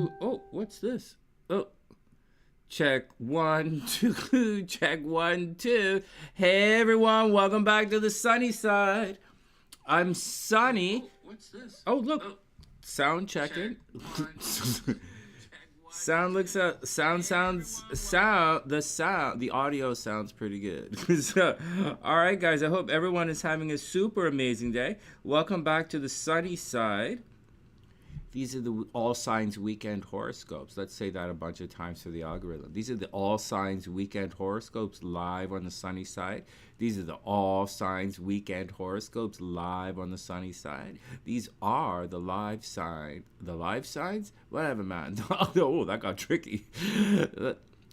2. Oh, what's this? Oh, check 1, 2. Check 1, 2. Hey everyone, welcome back to the Sunny Side. I'm Sonny. Oh, what's this? Oh, look. Sound checking. Sound looks out. The audio sounds pretty good. So, all right, guys. I hope everyone is having a super amazing day. Welcome back to the Sunny Side. These are the all signs weekend horoscopes. Let's say that a bunch of times for the algorithm. These are the all signs weekend horoscopes live on the Sunny Side. These are the all signs weekend horoscopes live on the Sunny Side. These are the live signs. Whatever, man. Oh, that got tricky.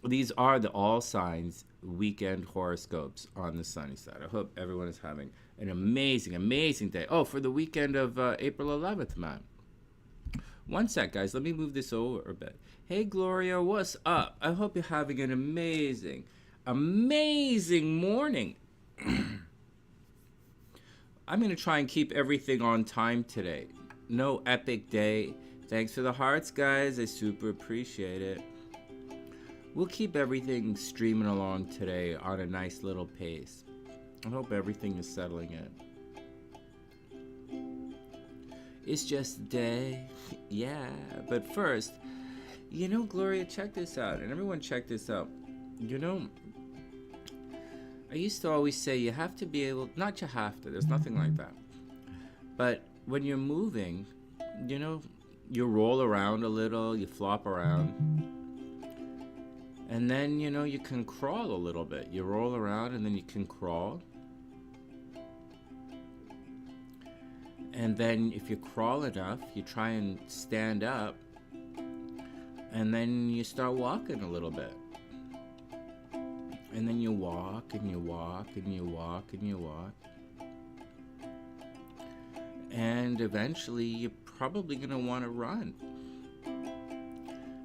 These are the all signs weekend horoscopes on the Sunny Side. I hope everyone is having an amazing, amazing day. Oh, for the weekend of April 11th, man. One sec, guys. Let me move this over a bit. Hey, Gloria, what's up? I hope you're having an amazing, amazing morning. I'm going to try and keep everything on time today. No epic day. Thanks for the hearts, guys. I super appreciate it. We'll keep everything streaming along today on a nice little pace. I hope everything is settling in. It's just a day. Yeah, but first, you know, Gloria, check this out. And everyone check this out. You know, I used to always say you have to be able, not you have to, there's nothing like that. But when you're moving, you know, you roll around a little, you flop around. And then, you know, you can crawl a little bit. You roll around and then you can crawl. And then if you crawl enough, you try and stand up. And then you start walking a little bit. And then you walk and you walk and you walk and you walk. And eventually you're probably going to want to run.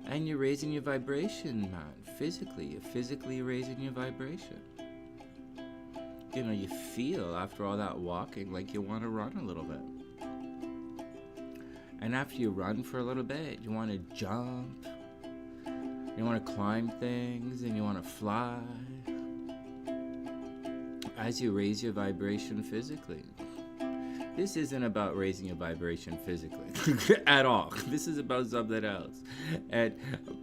And you're raising your vibration, man. Physically. You're physically raising your vibration. You know, you feel after all that walking like you want to run a little bit. And after you run for a little bit, you want to jump. You want to climb things and you want to fly. As you raise your vibration physically. This isn't about raising your vibration physically at all. This is about something else.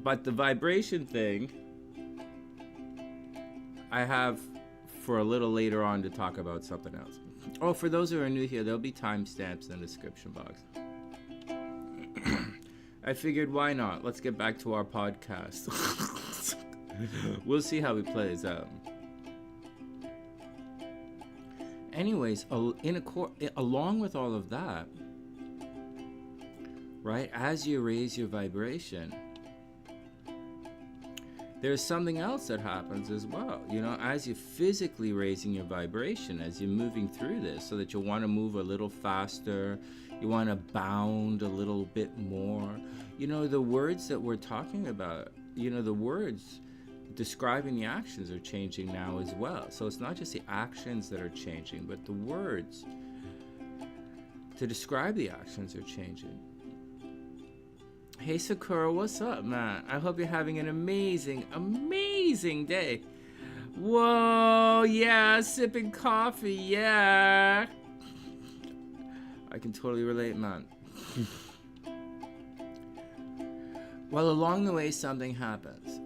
But the vibration thing, I have for a little later on to talk about something else. Oh, for those who are new here, there'll be timestamps in the description box. I figured, why not? Let's get back to our podcast. We'll see how it plays out. Anyways, along with all of that, right, as you raise your vibration, there's something else that happens as well. You know, as you're physically raising your vibration, as you're moving through this, so that you want to move a little faster, you want to bound a little bit more. You know, the words that we're talking about, you know, the words describing the actions are changing now as well. So it's not just the actions that are changing, but the words to describe the actions are changing. Hey Sakura, what's up, man? I hope you're having an amazing, amazing day. Whoa, yeah, sipping coffee, yeah. I can totally relate, man. Well, along the way, something happens.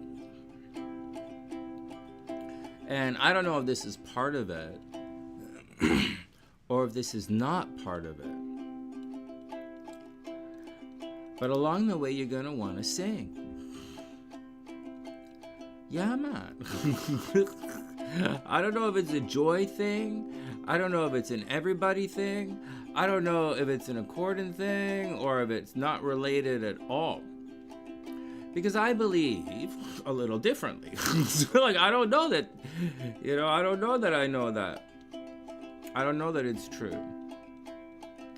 And I don't know if this is part of it, or if this is not part of it. But along the way, you're going to want to sing. Yeah, man. I don't know if it's a joy thing. I don't know if it's an everybody thing. I don't know if it's an accordion thing or if it's not related at all. Because I believe a little differently. So, like, I don't know that, you know, I don't know that I know that. I don't know that it's true.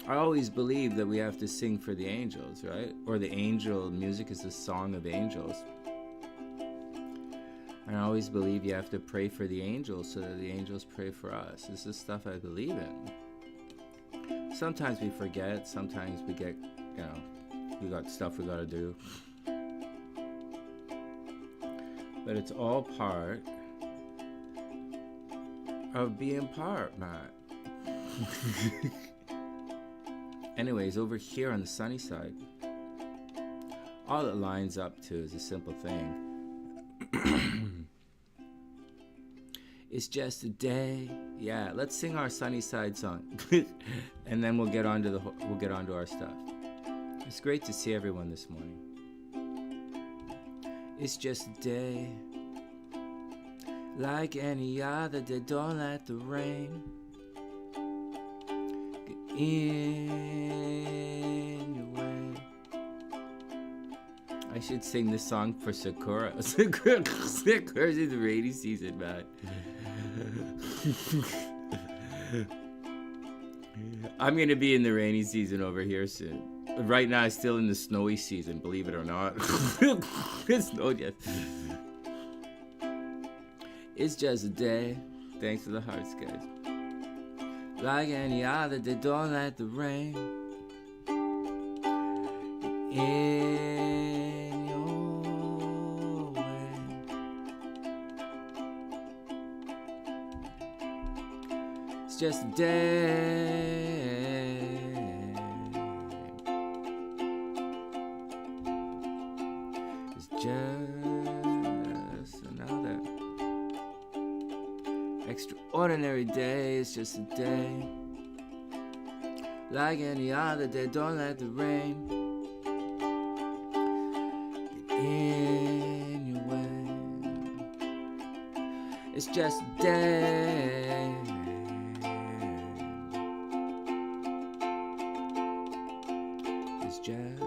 I always believe that we have to sing for the angels, right? Or the angel music is the song of angels. And I always believe you have to pray for the angels so that the angels pray for us. This is stuff I believe in. Sometimes we forget. Sometimes we get, you know, we got stuff we got to do. But it's all part of being part, man. Anyways, over here on the sunny side, all it lines up to is a simple thing. It's just a day. Yeah, let's sing our sunny side song, and then we'll get on to our stuff. It's great to see everyone this morning. It's just a day, like any other day. Don't let the rain get in your way. I should sing this song for Sakura. Sakura's in the rainy season, man. I'm gonna be in the rainy season over here soon. Right now, I'm still in the snowy season, believe it or not. It's snowed yet. It's just a day. Thanks for the hearts, guys. Like any other day, don't let the rain in your way. It's just a day. It's just another extraordinary day. It's just a day, like any other day. Don't let the rain get in your way. It's just a day. It's just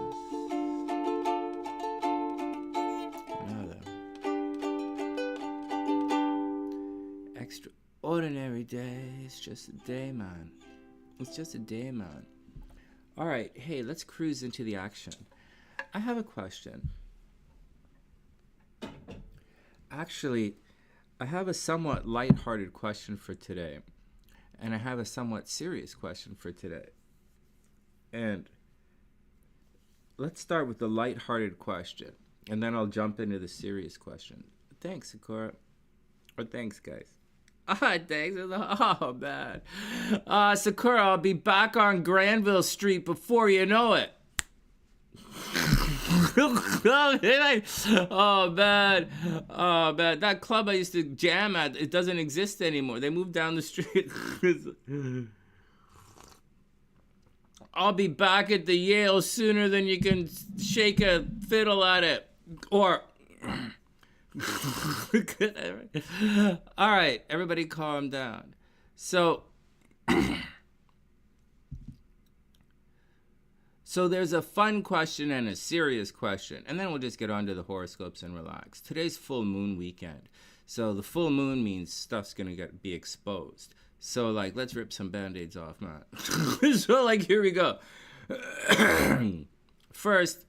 another extraordinary day. It's just a day, man. It's just a day, man. All right, hey, let's cruise into the action. I have a question. Actually, I have a somewhat lighthearted question for today, and I have a somewhat serious question for today. And let's start with the lighthearted question, and then I'll jump into the serious question. Thanks, Sakura. Or thanks, guys. Thanks. Oh, man. Sakura, I'll be back on Granville Street before you know it. Oh, man. Oh, man. That club I used to jam at, it doesn't exist anymore. They moved down the street. I'll be back at the Yale sooner than you can shake a fiddle at it. Or... All right, everybody calm down. So there's a fun question and a serious question, and then we'll just get on to the horoscopes and relax. Today's full moon weekend. So the full moon means stuff's going to be exposed. So, like, let's rip some Band-Aids off, man. So, like, here we go. First,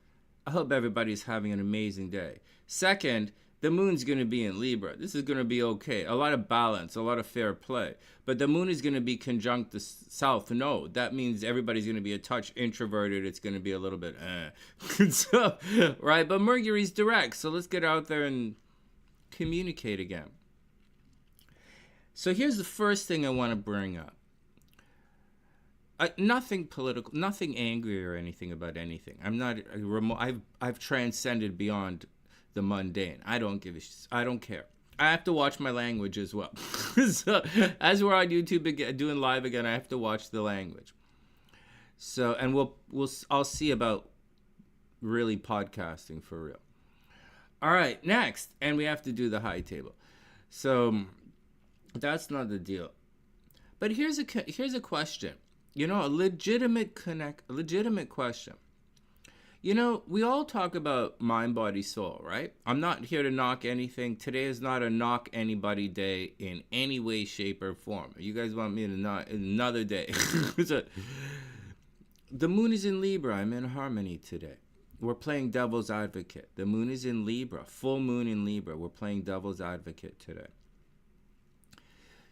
I hope everybody's having an amazing day. Second, the moon's going to be in Libra. This is going to be okay. A lot of balance, a lot of fair play. But the moon is going to be conjunct the South Node. That means everybody's going to be a touch introverted. It's going to be a little bit, So, right? But Mercury's direct. So let's get out there and communicate again. So here's the first thing I want to bring up. Nothing political, nothing angry or anything about anything. I'm not, I've transcended beyond the mundane. I don't care. I have to watch my language as well. So, as we're on YouTube again, doing live again, I have to watch the language. So, and I'll see about really podcasting for real. All right, next, and we have to do the high table. So, that's not the deal. But here's a question. You know, a legitimate question. You know, we all talk about mind, body, soul, right? I'm not here to knock anything. Today is not a knock anybody day in any way, shape, or form. You guys want me to knock another day? So, the moon is in Libra. I'm in harmony today. We're playing devil's advocate. The moon is in Libra. Full moon in Libra. We're playing devil's advocate today.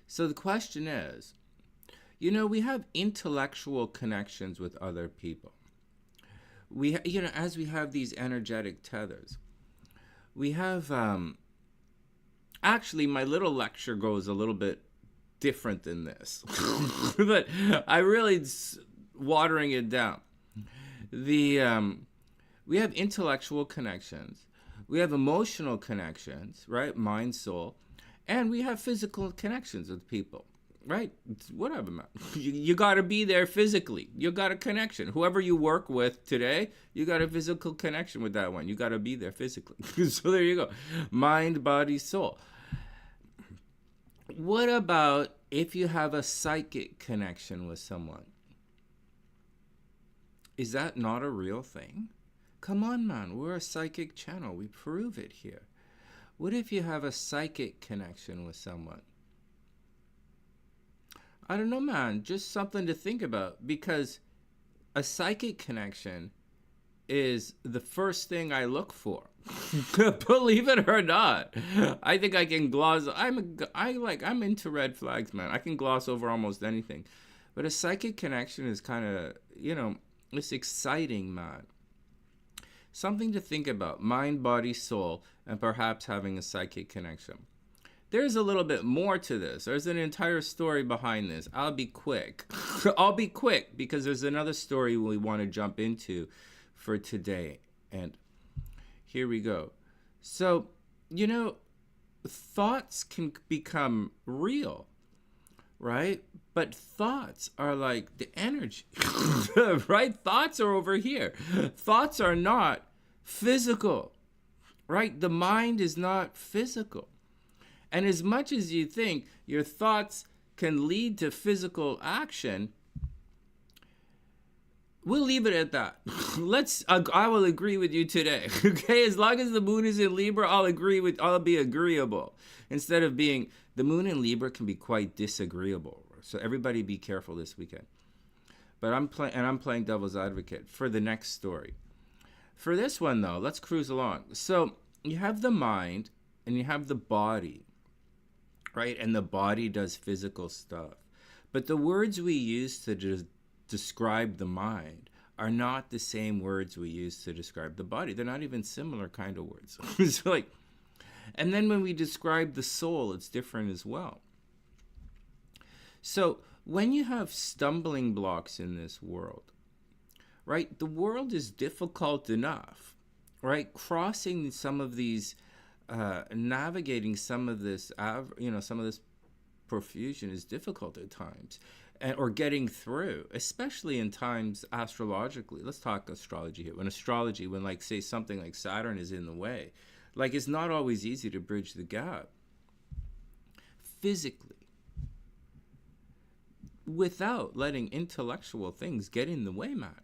So the question is, you know, we have intellectual connections with other people. We, as we have these energetic tethers, we have Actually, my little lecture goes a little bit different than this. But I really watering it down. We have intellectual connections. We have emotional connections, right? Mind, soul. And we have physical connections with people, right? Whatever, man. You got to be there physically. You got a connection. Whoever you work with today, you got a physical connection with that one. You got to be there physically. So there you go. Mind, body, soul. What about if you have a psychic connection with someone? Is that not a real thing? Come on, man. We're a psychic channel. We prove it here. What if you have a psychic connection with someone? I don't know, man. Just something to think about, because a psychic connection is the first thing I look for. Believe it or not. I think I can gloss. I'm into red flags, man. I can gloss over almost anything. But a psychic connection is kind of, it's exciting, man. Something to think about. Mind, body, soul, and perhaps having a psychic connection. There's a little bit more to this. There's an entire story behind this. I'll be quick. I'll be quick because there's another story we want to jump into for today. And here we go. So, thoughts can become real, right? But thoughts are like the energy, right? Thoughts are over here. Thoughts are not physical, right? The mind is not physical. And as much as you think your thoughts can lead to physical action, we'll leave it at that. I will agree with you today. Okay, as long as the moon is in Libra, I'll be agreeable. Instead of being, the moon in Libra can be quite disagreeable. So everybody be careful this weekend. But I'm playing devil's advocate for the next story. For this one though, let's cruise along. So you have the mind and you have the body, right? And the body does physical stuff. But the words we use to describe the mind are not the same words we use to describe the body. They're not even similar kind of words. It's like, and then when we describe the soul, it's different as well. So when you have stumbling blocks in this world, right, the world is difficult enough, right? Crossing some of these, navigating some of this, some of this profusion is difficult at times. Or getting through, especially in times astrologically. Let's talk astrology here. When like, say, something like Saturn is in the way, like, it's not always easy to bridge the gap physically without letting intellectual things get in the way, man.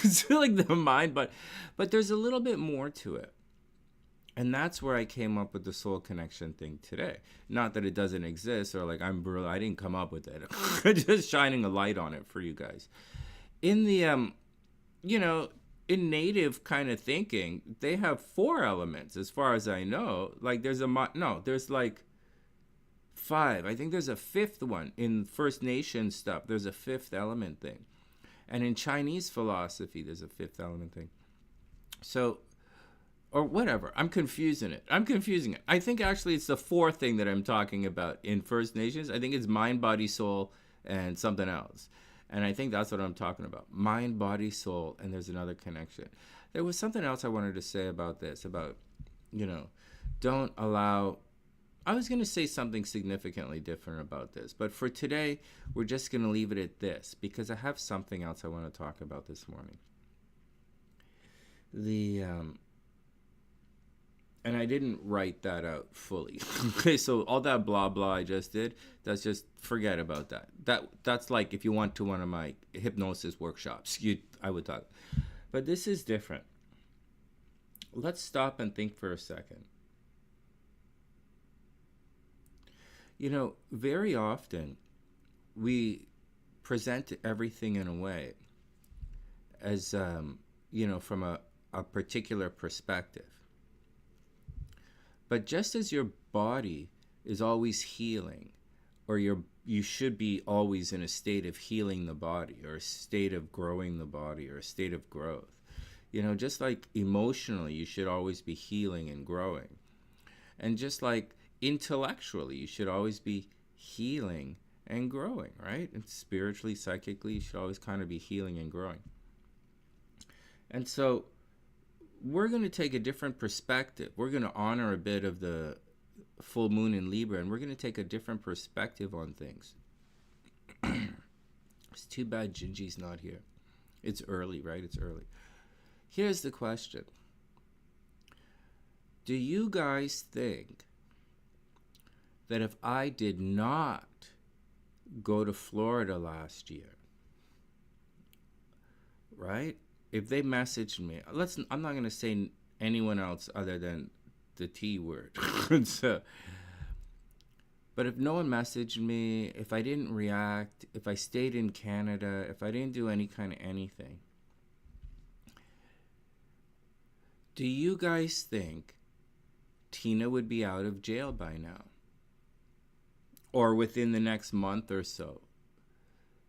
It's like the mind, but there's a little bit more to it. And that's where I came up with the soul connection thing today. Not that it doesn't exist or like I'm brilliant. I didn't come up with it. I'm just shining a light on it for you guys. In the, in native kind of thinking, they have 4 elements as far as I know. Like there's like 5. I think there's a 5th one in First Nation stuff. There's a 5th element thing. And in Chinese philosophy, there's a 5th element thing. So, or whatever. I'm confusing it. I think actually it's the 4th thing that I'm talking about in First Nations. I think it's mind, body, soul, and something else. And I think that's what I'm talking about. Mind, body, soul, and there's another connection. There was something else I wanted to say about this, about, don't allow... I was going to say something significantly different about this, but for today, we're just going to leave it at this, because I have something else I want to talk about this morning. And I didn't write that out fully. Okay, so all that blah blah I just did, that's just, forget about that. That's like if you went to one of my hypnosis workshops, I would talk. But this is different. Let's stop and think for a second. Very often we present everything in a way as, from a particular perspective. But just as your body is always healing, or you should be always in a state of healing the body, or a state of growing the body, or a state of growth, just like emotionally, you should always be healing and growing. And just like intellectually, you should always be healing and growing, right? And spiritually, psychically, you should always kind of be healing and growing. And so we're going to take a different perspective. We're going to honor a bit of the full moon in Libra, and we're going to take a different perspective on things. It's too bad Gingie's not here. It's early, right? It's early. Here's the question. Do you guys think that if I did not go to Florida last year, right? If they messaged me, I'm not going to say anyone else other than the T word. So, but if no one messaged me, if I didn't react, if I stayed in Canada, if I didn't do any kind of anything, do you guys think Tina would be out of jail by now? Or within the next month or so?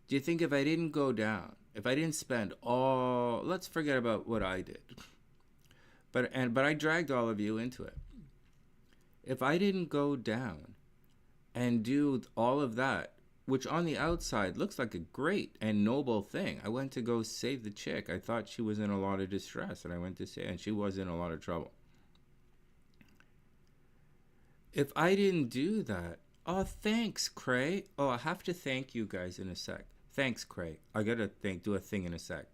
Do you think if I didn't go down, if I didn't spend all, let's forget about what I did, but I dragged all of you into it. If I didn't go down and do all of that, which on the outside looks like a great and noble thing. I went to go save the chick. I thought she was in a lot of distress, and I went to say, and she was in a lot of trouble. If I didn't do that, oh, thanks, Cray. Oh, I have to thank you guys in a sec. Thanks, Cray. I gotta do a thing in a sec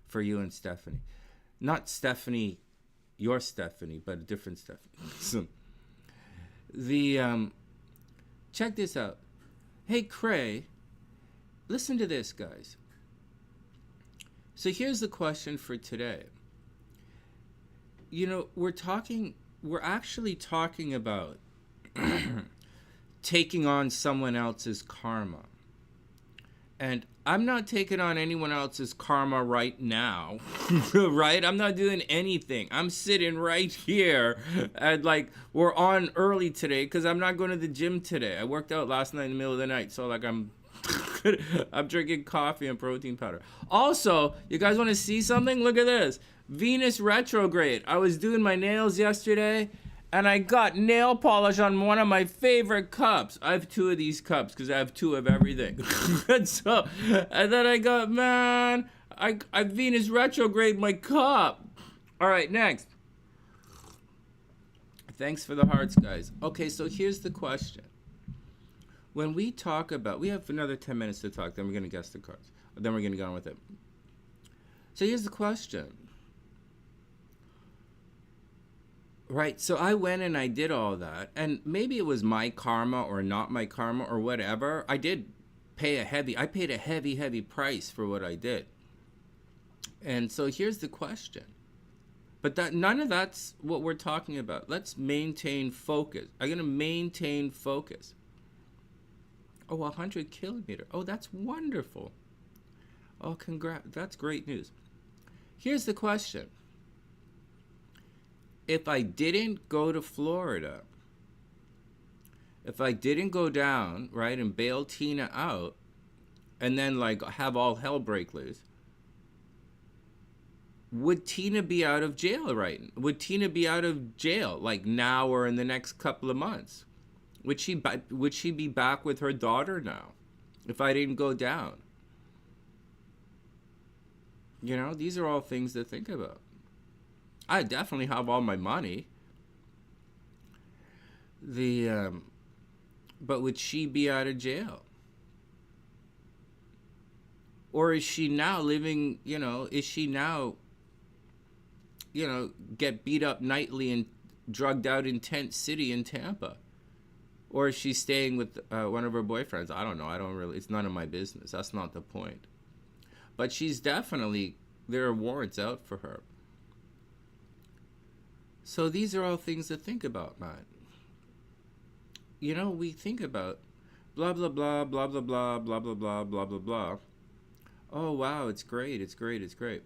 for you and Stephanie. Not Stephanie, your Stephanie, but a different Stephanie. So, check this out. Hey, Cray, listen to this, guys. So here's the question for today. You know, we're actually talking about taking on someone else's karma. And I'm not taking on anyone else's karma right now, right? I'm not doing anything. I'm sitting right here and we're on early today because I'm not going to the gym today. I worked out last night in the middle of the night, so I'm drinking coffee and protein powder. Also, you guys want to see something? Look at this. Venus retrograde. I was doing my nails yesterday, and I got nail polish on one of my favorite cups. I have two of these cups because I have two of everything. and then I got, man, I Venus retrograde my cup. All right, next. Thanks for the hearts, guys. Okay, so here's the question. When we talk about, we have another 10 minutes to talk, then we're going to guess the cards. Then we're going to go on with it. So here's the question. Right, so I went and I did all that, and maybe it was my karma or not my karma or whatever. I paid a heavy price for what I did. And so here's the question. But none of that's what we're talking about. Let's maintain focus. I'm going to maintain focus. Oh, 100 kilometer. Oh, that's wonderful. Oh, congrats. That's great news. Here's the question. If I didn't go to Florida, if I didn't go down, right, and bail Tina out, and then have all hell break loose, would Tina be out of jail right? Would Tina be out of jail now or in the next couple of months? Would she be back with her daughter now if I didn't go down? You know, these are all things to think about. I definitely have all my money. But would she be out of jail? Or is she now living, get beat up nightly and drugged out in Tent City in Tampa? Or is she staying with one of her boyfriends? I don't know. It's none of my business. That's not the point. But she's definitely, there are warrants out for her. So these are all things to think about, man. You know, we think about blah, blah, blah, blah, blah, blah, blah, blah, blah, blah, blah, blah. Oh, wow, it's great, it's great, it's great.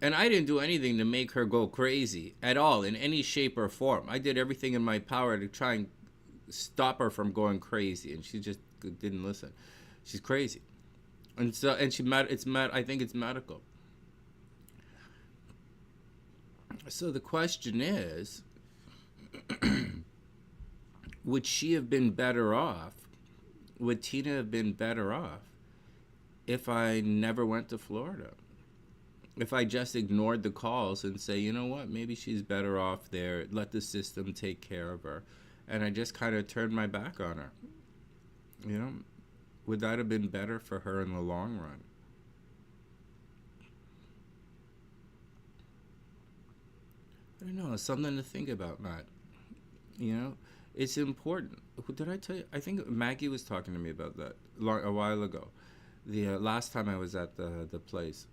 And I didn't do anything to make her go crazy at all, in any shape or form. I did everything in my power to try and stop her from going crazy, and she just didn't listen. She's crazy. And so, I think it's medical. So the question is, would she have been better off? Would Tina have been better off if I never went to Florida? If I just ignored the calls and say, you know what, maybe she's better off there, let the system take care of her, and I just kind of turned my back on her, you know, would that have been better for her in the long run? I don't know, something to think about, Matt. You know, it's important. Did I tell you? I think Maggie was talking to me about that a while ago. The last time I was at the place.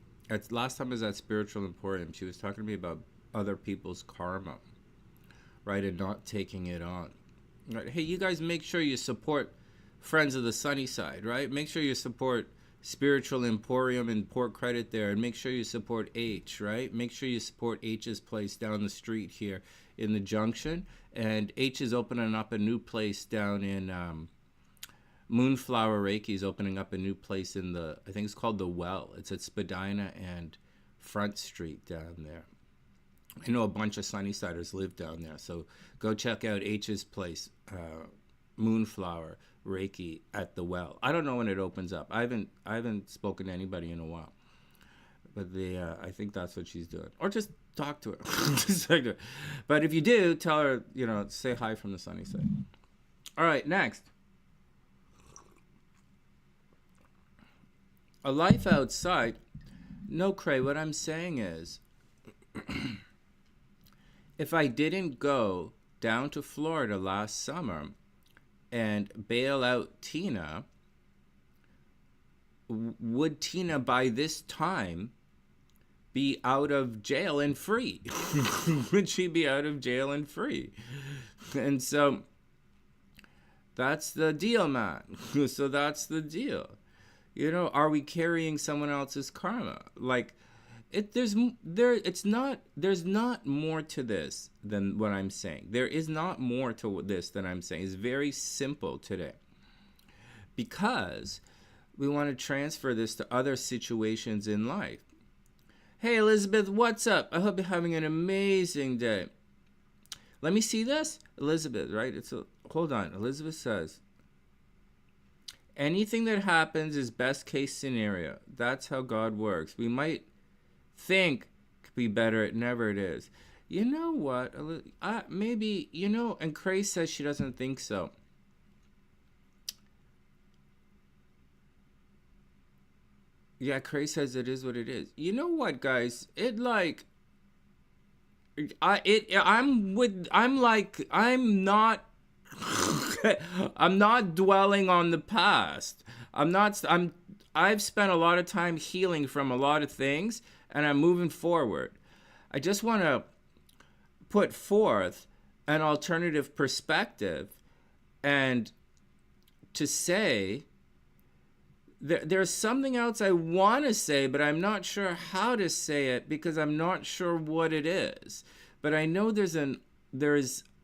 Last time I was at Spiritual Emporium, she was talking to me about other people's karma, right, and not taking it on. Right? Hey, you guys, make sure you support Friends of the SunnySide, right? Make sure you support Spiritual Emporium and Port Credit there, and make sure you support H, right? Make sure you support H's place down the street here in the Junction, and H is opening up a new place down in Moonflower Reki is opening up a new place in I think it's called The Well. It's at Spadina and Front Street down there. I know a bunch of Sunnysiders live down there, so go check out H's place, Moonflower Reki at The Well. I don't know when it opens up. I haven't spoken to anybody in a while, but I think that's what she's doing. Or just talk to her. Just talk to her. But if you do, tell her, say hi from the SunnySide. All right, next. A life outside. No, Cray, what I'm saying is, if I didn't go down to Florida last summer and bail out Tina, would Tina by this time be out of jail and free? Would she be out of jail and free? And so that's the deal, man. So that's the deal. Are we carrying someone else's karma? Like, there's not more to this than what I'm saying. There is not more to this than I'm saying. It's very simple today. Because we want to transfer this to other situations in life. Hey, Elizabeth, what's up? I hope you're having an amazing day. Let me see this. Elizabeth, right? Hold on. Elizabeth says, anything that happens is best case scenario. That's how God works. We might think could be better, it never it is. You know what? Maybe, and Cray says she doesn't think so. Yeah, Cray says it is what it is. You know what, guys? I'm not dwelling on the past. I've spent a lot of time healing from a lot of things, and I'm moving forward. I just want to put forth an alternative perspective and to say there's something else I want to say, but I'm not sure how to say it because I'm not sure what it is. But I know there's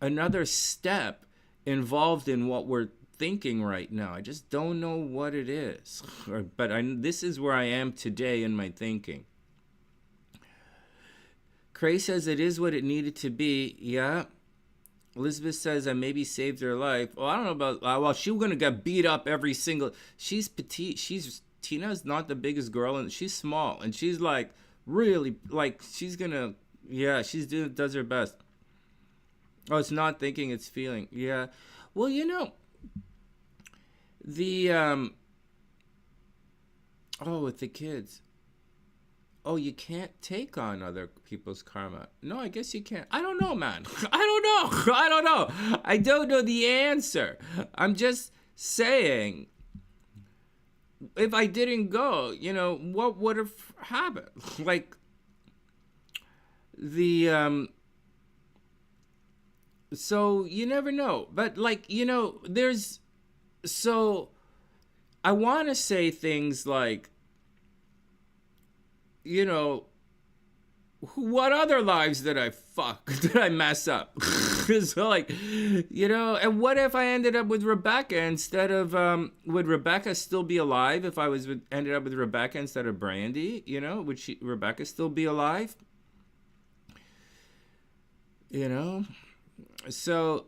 another step involved in what we're thinking right now. I just don't know what it is. But this is where I am today in my thinking. Cray says it is what it needed to be. Yeah. Elizabeth says I maybe saved her life. Well, I don't know about, well, she's going to get beat up every single, she's petite. Tina's not the biggest girl and she's small. And she's really, she's going to, yeah, does her best. Oh, it's not thinking, it's feeling. Yeah. Well, with the kids. Oh, you can't take on other people's karma. No, I guess you can't. I don't know, man. I don't know. I don't know the answer. I'm just saying, if I didn't go, what would have happened? So you never know. But I want to say things like, what other lives did I fuck? Did I mess up? So and what if I ended up with Rebecca instead of, would Rebecca still be alive if I ended up with Rebecca instead of Brandy? Would Rebecca still be alive? So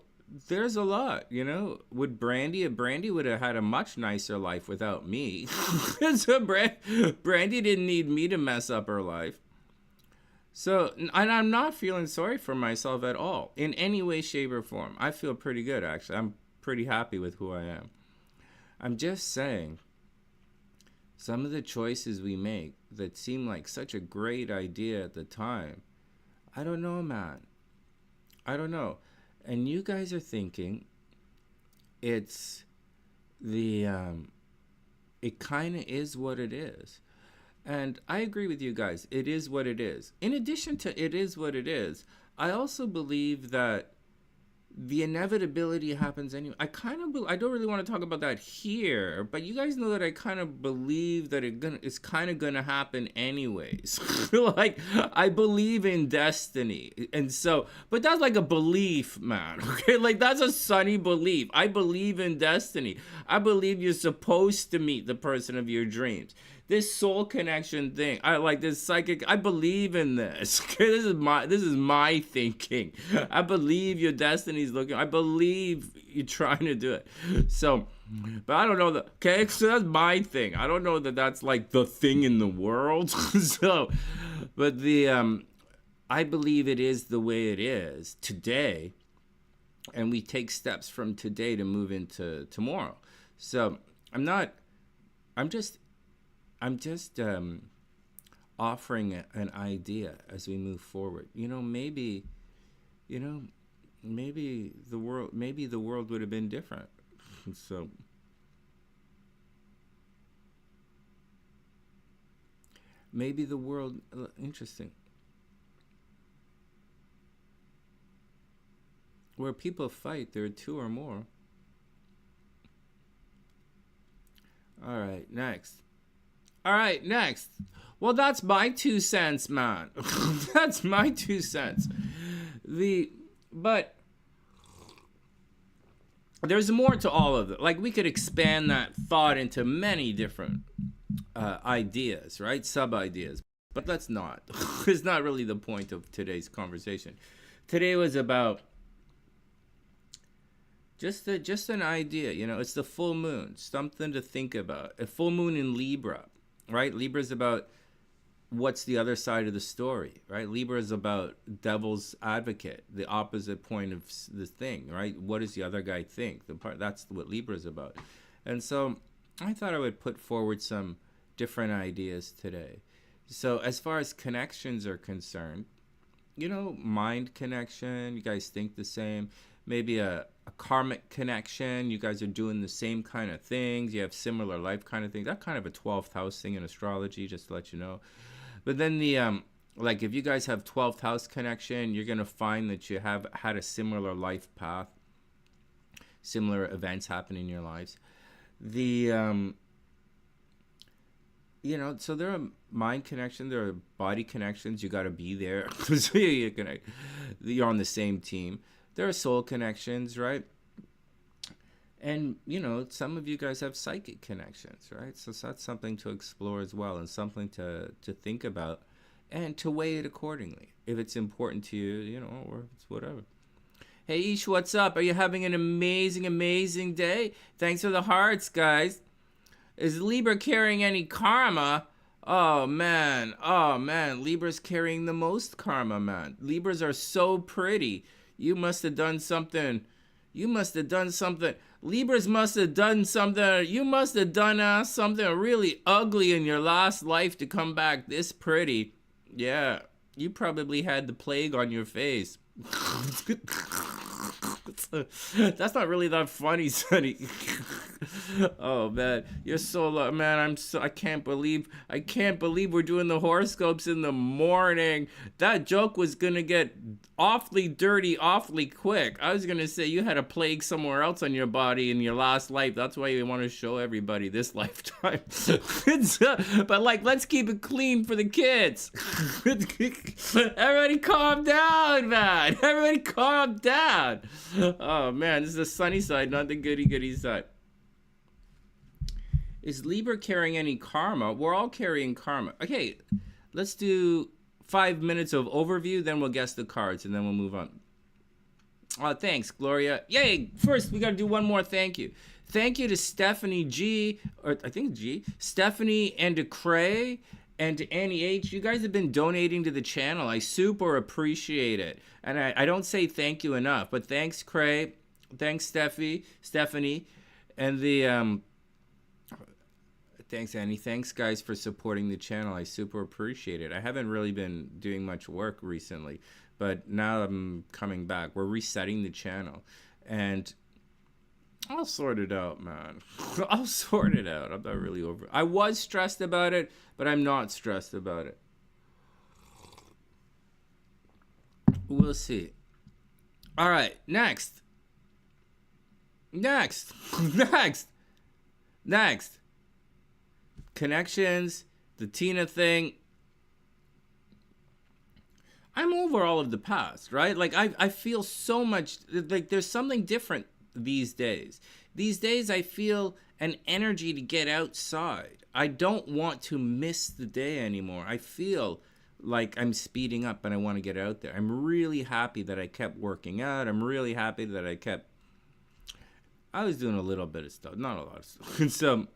there's a lot, you know. Would Brandy would have had a much nicer life without me. So Brandy didn't need me to mess up her life. So, and I'm not feeling sorry for myself at all in any way, shape, or form. I feel pretty good, actually. I'm pretty happy with who I am. I'm just saying, some of the choices we make that seem like such a great idea at the time, I don't know, man. I don't know. And you guys are thinking it's the, it kind of is what it is. And I agree with you guys. It is what it is. In addition to it is what it is, I also believe that the inevitability happens anyway. I don't really want to talk about that here, but you guys know that I kind of believe that it's kind of gonna happen anyways. Like, I believe in destiny, and so, but that's like a belief, man. Okay, like that's a Sunny belief. I believe in destiny. I believe you're supposed to meet the person of your dreams. This soul connection thing, I like this psychic. I believe in this. Okay, this is my thinking. I believe your destiny's looking. I believe you're trying to do it. So, but I don't know that. Okay, so that's my thing. I don't know that that's like the thing in the world. So, but I believe it is the way it is today, and we take steps from today to move into tomorrow. So I'm just offering an idea as we move forward. Maybe the world would have been different. So maybe the world, interesting. Where people fight, there are two or more. All right, next. Well, that's my 2 cents, man. That's my 2 cents. But there's more to all of it. Like, we could expand that thought into many different ideas, right? Sub-ideas. But let's not. It's not really the point of today's conversation. Today was about just an idea. It's the full moon. Something to think about. A full moon in Libra. Right? Libra is about what's the other side of the story, right? Libra is about devil's advocate, the opposite point of the thing, right? What does the other guy think? That's what Libra is about. And so I thought I would put forward some different ideas today. So as far as connections are concerned, mind connection, you guys think the same. Maybe a karmic connection, you guys are doing the same kind of things, you have similar life kind of things. That's kind of a 12th house thing in astrology, just to let you know. But then like if you guys have 12th house connection, you're going to find that you have had a similar life path, similar events happen in your lives. So there are mind connections, there are body connections, you got to be there. So you're on the same team. There are soul connections, right? And, some of you guys have psychic connections, right? So that's something to explore as well, and something to think about and to weigh it accordingly. If it's important to you, or if it's whatever. Hey, Ish, what's up? Are you having an amazing, amazing day? Thanks for the hearts, guys. Is Libra carrying any karma? Oh man, Libra's carrying the most karma, man. Libras are so pretty. You must have done something. Libras must have done something. You must have done something really ugly in your last life to come back this pretty. Yeah, you probably had the plague on your face. That's not really that funny, Sonny. Oh man, you're so man. I can't believe we're doing the horoscopes in the morning. That joke was gonna get awfully dirty awfully quick. I was gonna say you had a plague somewhere else on your body in your last life. That's why you want to show everybody this lifetime. But let's keep it clean for the kids. Everybody calm down, man. Everybody calm down. Oh man, this is the sunny side, not the goody side. Is Libra carrying any karma? We're all carrying karma. Okay, let's do 5 minutes of overview, then we'll guess the cards, and then we'll move on. Oh, thanks, Gloria. Yay! First, we got to do one more thank you. Thank you to Stephanie G, or I think G, Stephanie and to Cray and to Annie H. You guys have been donating to the channel. I super appreciate it. And I don't say thank you enough, but thanks, Cray. Thanks, Stephanie. And the, thanks, Annie. Thanks, guys, for supporting the channel. I super appreciate it. I haven't really been doing much work recently, but now I'm coming back. We're resetting the channel. And I'll sort it out, man. I'll sort it out. I'm not really over it. I was stressed about it, but I'm not stressed about it. We'll see. All right, next. Connections, the Tina thing. I'm over all of the past, right? Like, I feel so much, like, there's something different these days. These days, I feel an energy to get outside. I don't want to miss the day anymore. I feel like I'm speeding up and I want to get out there. I'm really happy that I kept working out. I'm really happy that I was doing a little bit of stuff, not a lot of stuff. So,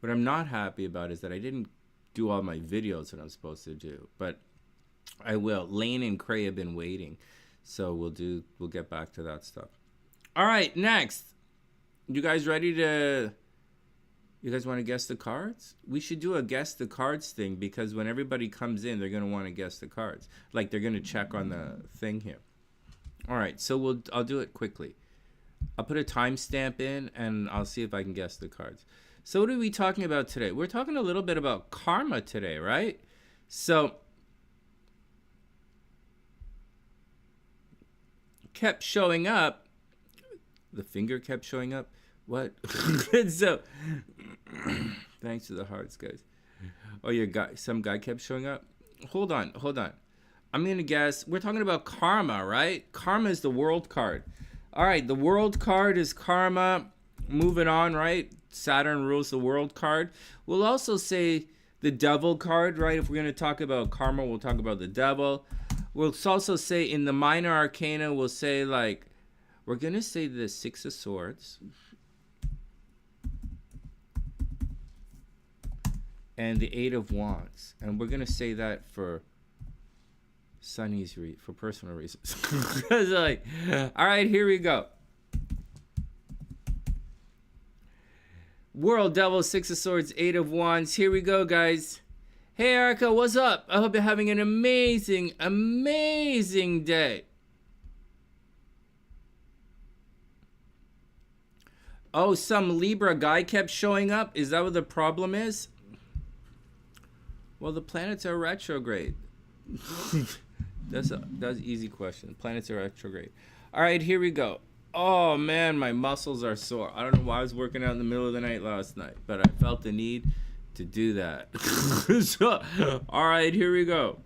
what I'm not happy about is that I didn't do all my videos that I'm supposed to do, but I will. Lane and Cray have been waiting, so we'll get back to that stuff. All right, next. You guys ready to... You guys want to guess the cards? We should do a guess the cards thing, because when everybody comes in, they're going to want to guess the cards. Like, they're going to check on the thing here. All right, so I'll do it quickly. I'll put a timestamp in, and I'll see if I can guess the cards. So what are we talking about today? We're talking a little bit about karma today, right? So... kept showing up. The finger kept showing up. What? So, thanks to the hearts, guys. Oh, some guy kept showing up. Hold on. I'm gonna guess. We're talking about karma, right? Karma is the world card. All right, the world card is karma. Moving on, right? Saturn rules the world card. We'll also say the devil card, right? If we're gonna talk about karma, we'll talk about the devil. We'll also say in the minor arcana, we'll say, like, we're going to say the Six of Swords and the Eight of Wands. And we're going to say that for Sunny's for personal reasons. Like, all right, here we go. World, Devil, Six of Swords, Eight of Wands. Here we go, guys. Hey, Erica, what's up? I hope you're having an amazing, amazing day. Oh, some Libra guy kept showing up? Is that what the problem is? Well, the planets are retrograde. That's an easy question. Planets are retrograde. All right, here we go. Oh, man, my muscles are sore. I don't know why I was working out in the middle of the night last night, but I felt the need to do that. So, all right, here we go.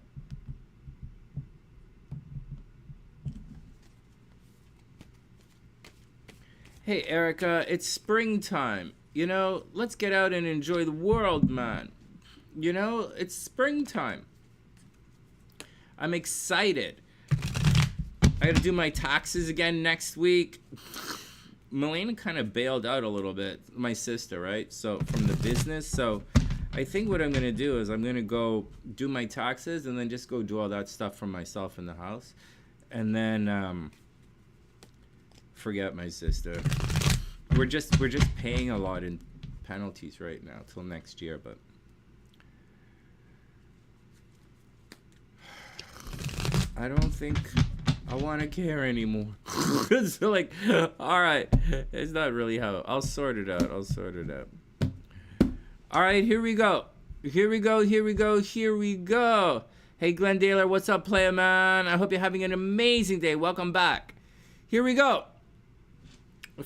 Hey, Erica, it's springtime. You know, let's get out and enjoy the world, man. You know, it's springtime. I'm excited. I gotta do my taxes again next week. Melena kind of bailed out a little bit, my sister, right? So, from the business. So, I think what I'm going to do is I'm going to go do my taxes and then just go do all that stuff for myself in the house. And then forget my sister. We're just paying a lot in penalties right now till next year, but I don't think I want to care anymore. So, like, all right, it's not really how. I'll sort it out. All right, here we go. Hey, Glendaler, what's up, player man? I hope you're having an amazing day. Welcome back. Here we go.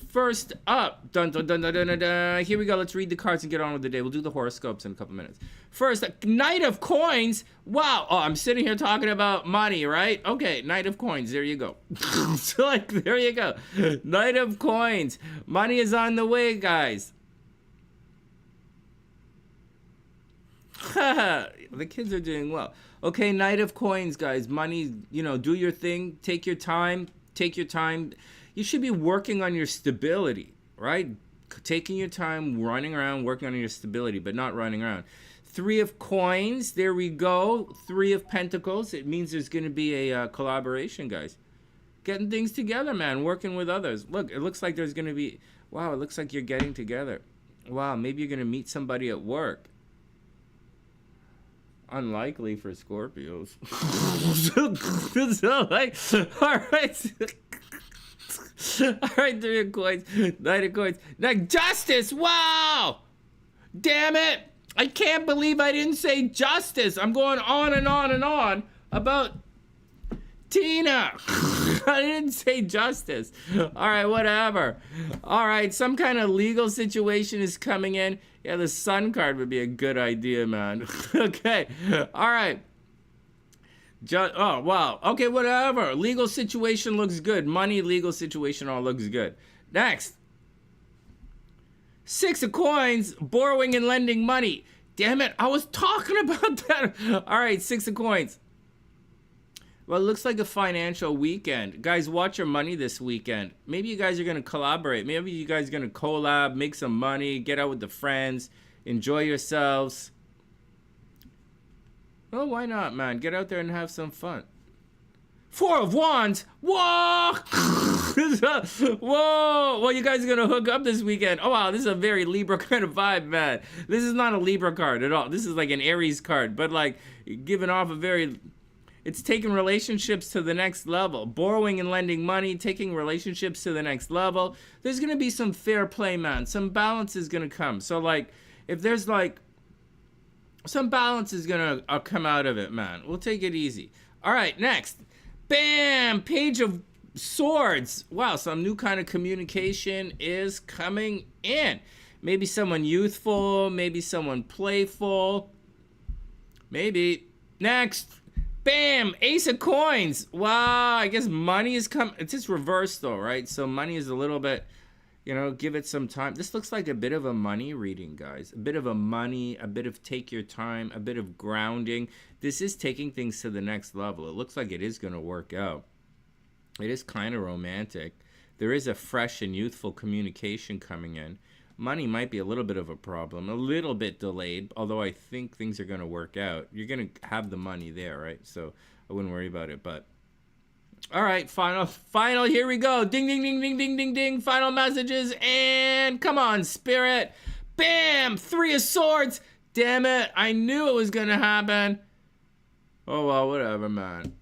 First up, dun, dun, dun, dun, dun, dun, dun. Here we go. Let's read the cards and get on with the day. We'll do the horoscopes in a couple minutes. First, Knight of Coins. Wow. Oh, I'm sitting here talking about money, right? Okay, Knight of Coins. There you go. So, like, there you go. Knight of Coins. Money is on the way, guys. The kids are doing well. Okay, Knight of Coins, guys. Money, you know, do your thing. Take your time. take your time. You should be working on your stability, right? Taking your time, running around, working on your stability, but not running around. 3 of coins. There we go. 3 of pentacles. It means there's going to be a collaboration, guys. Getting things together, man. Working with others. Look, it looks like there's going to be... Wow, it looks like you're getting together. Wow, maybe you're going to meet somebody at work. Unlikely for Scorpios. So, like, all right. All right, 3 of coins. 9 of coins. Like, justice. Wow. Damn it. I can't believe I didn't say justice. I'm going on and on and on about Tina. I didn't say justice. All right, whatever. All right, some kind of legal situation is coming in. Yeah, the Sun card would be a good idea, man. Okay. All right. Oh, wow. Okay, whatever. Legal situation looks good. Money, legal situation all looks good. Next. 6 of coins, borrowing and lending money. Damn it, I was talking about that. All right, 6 of coins. Well, it looks like a financial weekend. Guys, watch your money this weekend. Maybe you guys are going to collaborate. Maybe you guys are going to collab, make some money, get out with the friends, enjoy yourselves. Oh, why not, man? Get out there and have some fun. 4 of Wands. Whoa! Whoa! Well, you guys are going to hook up this weekend. Oh, wow, this is a very Libra kind of vibe, man. This is not a Libra card at all. This is like an Aries card, but like giving off a very... It's taking relationships to the next level. Borrowing and lending money, taking relationships to the next level. There's going to be some fair play, man. Some balance is going to come. So, like, if there's, like, some balance is going to come out of it, man. We'll take it easy. All right, next. Bam! Page of Swords. Wow, some new kind of communication is coming in. Maybe someone youthful. Maybe someone playful. Maybe. Next. Bam! Ace of coins. Wow, I guess money is coming. It's just reversed though, right? So money is a little bit, you know, give it some time. This looks like a bit of a money reading, guys. A bit of a money, a bit of take your time, a bit of grounding. This is taking things to the next level. It looks like it is going to work out. It is kind of romantic. There is a fresh and youthful communication coming in. Money might be a little bit of a problem, a little bit delayed, although I think things are going to work out. You're going to have the money there, right? So I wouldn't worry about it, but... All right, final, here we go. Ding, ding, ding, ding, ding, ding, ding. Final messages, and come on, Spirit. Bam! 3 of Swords. Damn it, I knew it was going to happen. Oh, well, whatever, man.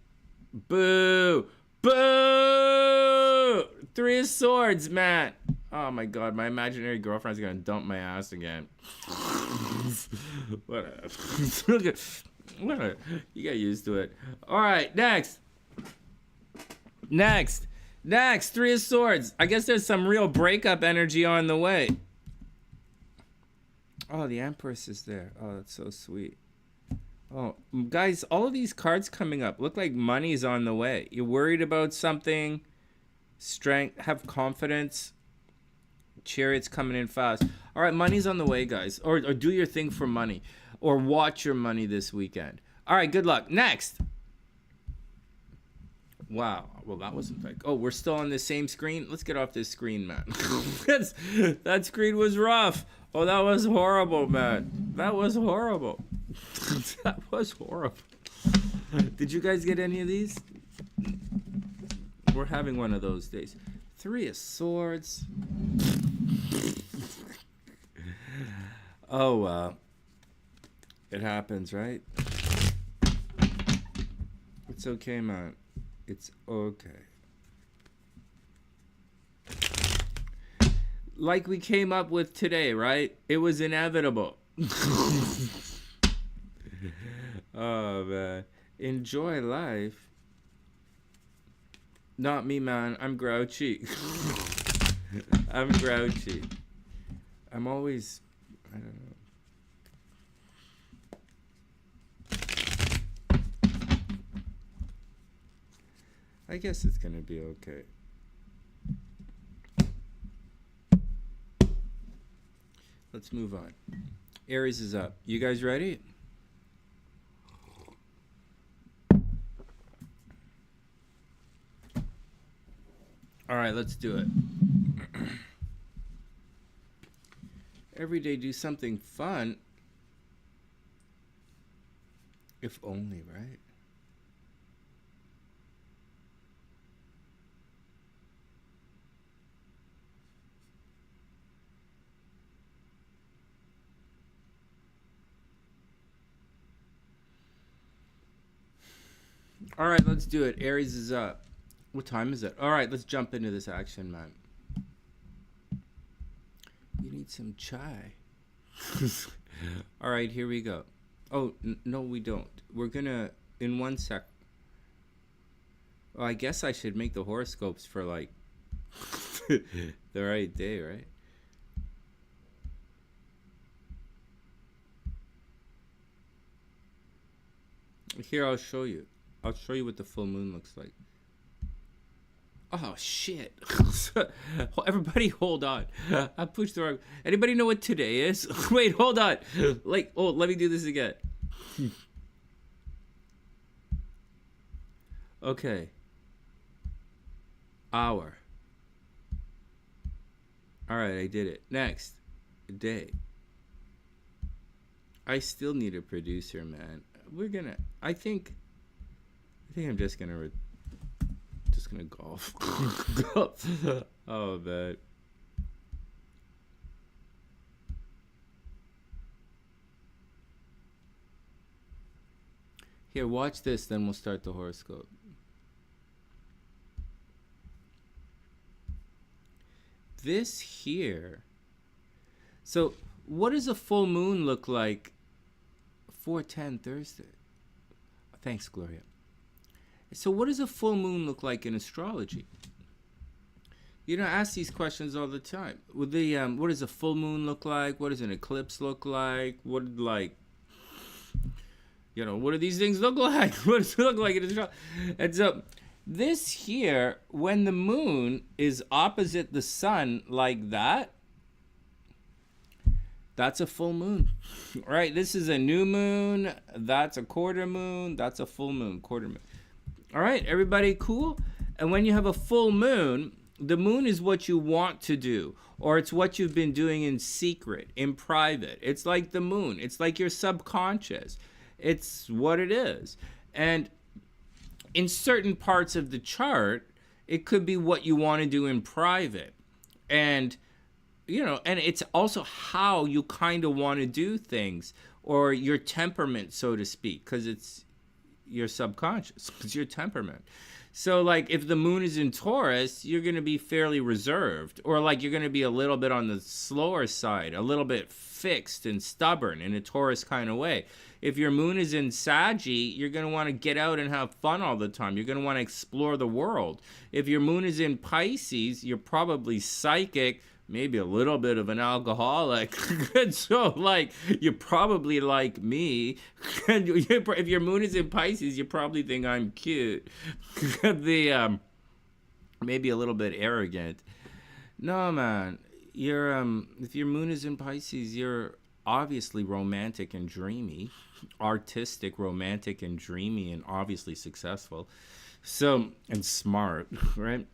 Boo! Boo! 3 of Swords, man. Oh my god, my imaginary girlfriend's gonna dump my ass again. Whatever. Whatever. You get used to it. Alright, next. Next. 3 of Swords. I guess there's some real breakup energy on the way. Oh, the Empress is there. Oh, that's so sweet. Oh, guys, all of these cards coming up look like money's on the way. You're worried about something. Strength. Have confidence. Chariot's coming in fast. All right, money's on the way, guys. Or do your thing for money. Or watch your money this weekend. All right, good luck. Next. Wow. Well, that wasn't like... Oh, we're still on the same screen? Let's get off this screen, man. That screen was rough. Oh, that was horrible, man. That was horrible. That was horrible. Did you guys get any of these? We're having one of those days. 3 of Swords. Oh, wow. It happens, right? It's okay, man. It's okay. Like we came up with today, right? It was inevitable. Oh, man. Enjoy life. Not me, man. I'm grouchy. I'm grouchy. I'm always... I don't know. I guess it's gonna be okay. Let's move on. Aries is up. You guys ready? All right, let's do it. Every day do something fun. If only, right? All right, let's do it. Aries is up. What time is it? All right, let's jump into this action, man. You need some chai. All right, here we go. Oh, no, we don't. We're going to, in 1 sec. Well, I guess I should make the horoscopes for, like, the right day, right? Here, I'll show you. I'll show you what the full moon looks like. Oh, shit. Everybody hold on. I pushed the wrong... Anybody know what today is? Wait, hold on. Like, oh, let me do this again. Okay. Hour. All right, I did it. Next. Day. I still need a producer, man. We're gonna... I think I'm just gonna golf. Oh, man. Here, watch this, then we'll start the horoscope. This here. So, what does a full moon look like? 4:10 Thursday. Thanks, Gloria. So what does a full moon look like in astrology? You know, I ask these questions all the time. What does a full moon look like? What does an eclipse look like? What do these things look like? What does it look like in astrology? And so this here, when the moon is opposite the sun like that, that's a full moon, right? This is a new moon. That's a quarter moon. That's a full moon, quarter moon. All right, everybody cool? And when you have a full moon, the moon is what you want to do, or it's what you've been doing in secret, in private. It's like the moon. It's like your subconscious. It's what it is. And in certain parts of the chart, it could be what you want to do in private. And, and it's also how you kind of want to do things, or your temperament, so to speak, because it's your subconscious, it's your temperament. So, like, if the moon is in Taurus, you're going to be fairly reserved, or like you're going to be a little bit on the slower side, a little bit fixed and stubborn in a Taurus kind of way. If your moon is in Saggy, you're going to want to get out and have fun all the time. You're going to want to explore the world. If your moon is in Pisces, you're probably psychic, maybe a little bit of an alcoholic. So, like, you're probably like me. And if your moon is in Pisces, you probably think I'm cute. Maybe a little bit arrogant. No, man. If your moon is in Pisces, you're obviously romantic and dreamy. Artistic, romantic, and dreamy, and obviously successful. So, and smart, right?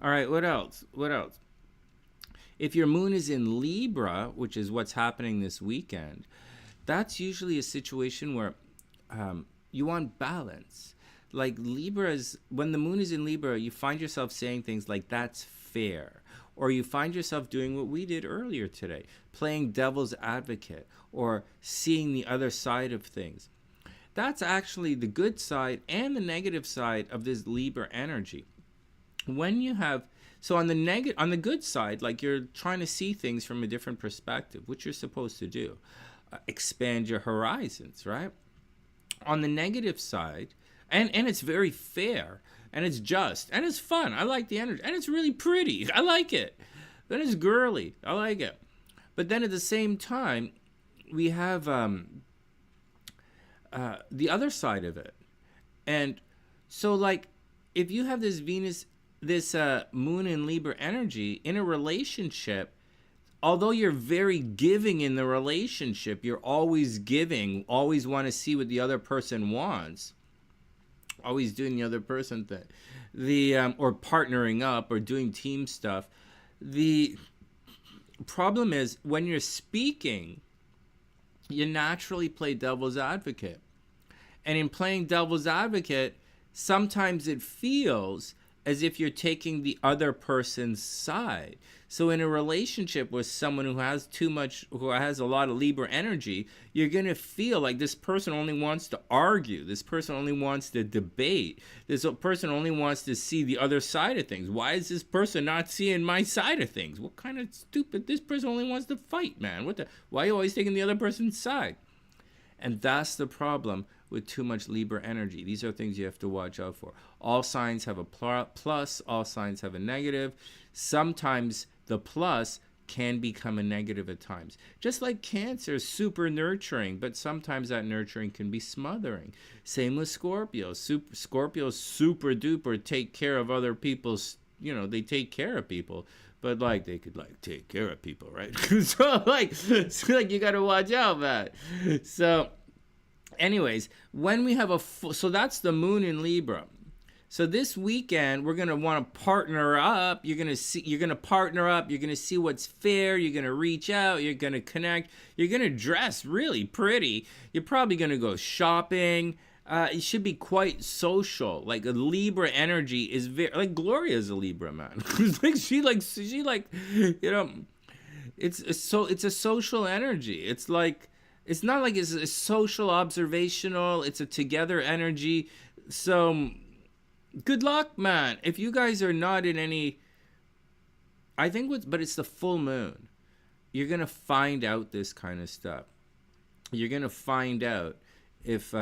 All right, what else? If your moon is in Libra, which is what's happening this weekend, that's usually a situation where you want balance. Like when the moon is in Libra, you find yourself saying things like, that's fair. Or you find yourself doing what we did earlier today, playing devil's advocate, or seeing the other side of things. That's actually the good side and the negative side of this Libra energy. When you have... So on the good side, like, you're trying to see things from a different perspective, which you're supposed to do. Expand your horizons, right? On the negative side, and it's very fair, and it's just, and it's fun. I like the energy, and it's really pretty. I like it. Then it's girly. I like it. But then at the same time, we have the other side of it. And so, like, if you have this moon in Libra energy in a relationship, although you're very giving in the relationship, you're always giving, always want to see what the other person wants. always doing the other person thing. Or partnering up or doing team stuff. The problem is when you're speaking, you naturally play devil's advocate. And in playing devil's advocate, sometimes it feels as if you're taking the other person's side. So in a relationship with someone who has a lot of Libra energy, you're going to feel like this person only wants to argue. This person only wants to debate. This person only wants to see the other side of things. Why is this person not seeing my side of things? What kind of stupid, this person only wants to fight, man. Why are you always taking the other person's side? And that's the problem with too much Libra energy. These are things you have to watch out for. All signs have a plus, all signs have a negative. Sometimes the plus can become a negative at times. Just like Cancer is super nurturing, but sometimes that nurturing can be smothering. Same with Scorpio. Scorpios super duper take care of other people's, they take care of people. But like they could like take care of people, right? so like you gotta watch out, man. So anyways, when we have so that's the moon in Libra. So this weekend we're gonna want to partner up. You're gonna partner up. You're gonna see what's fair. You're gonna reach out. You're gonna connect. You're gonna dress really pretty. You're probably gonna go shopping. It should be quite social. Like a Libra energy is very like Gloria's a Libra, man. she it's a social energy. It's not like it's a social observational. It's a together energy. So good luck, man. If you guys are not in any, but it's the full moon. You're gonna find out this kind of stuff. You're gonna find out if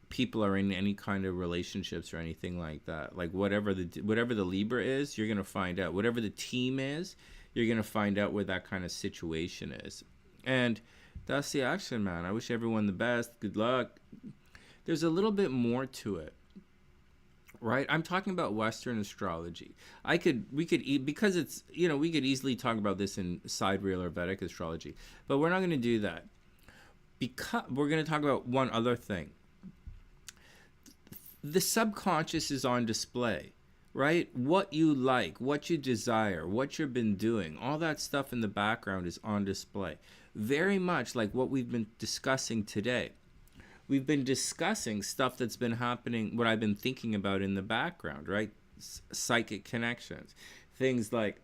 people are in any kind of relationships or anything like that. Like whatever the Libra is, you're gonna find out. Whatever the team is, you're gonna find out where that kind of situation is. And that's the action, man. I wish everyone the best. Good luck. There's a little bit more to it, right? I'm talking about Western astrology. We could easily talk about this in sidereal or Vedic astrology, but we're not going to do that because we're going to talk about one other thing. The subconscious is on display, right? What you like, what you desire, what you've been doing, all that stuff in the background is on display. Very much like what we've been discussing today. We've been discussing stuff that's been happening, what I've been thinking about in the background, right? Psychic connections. Things like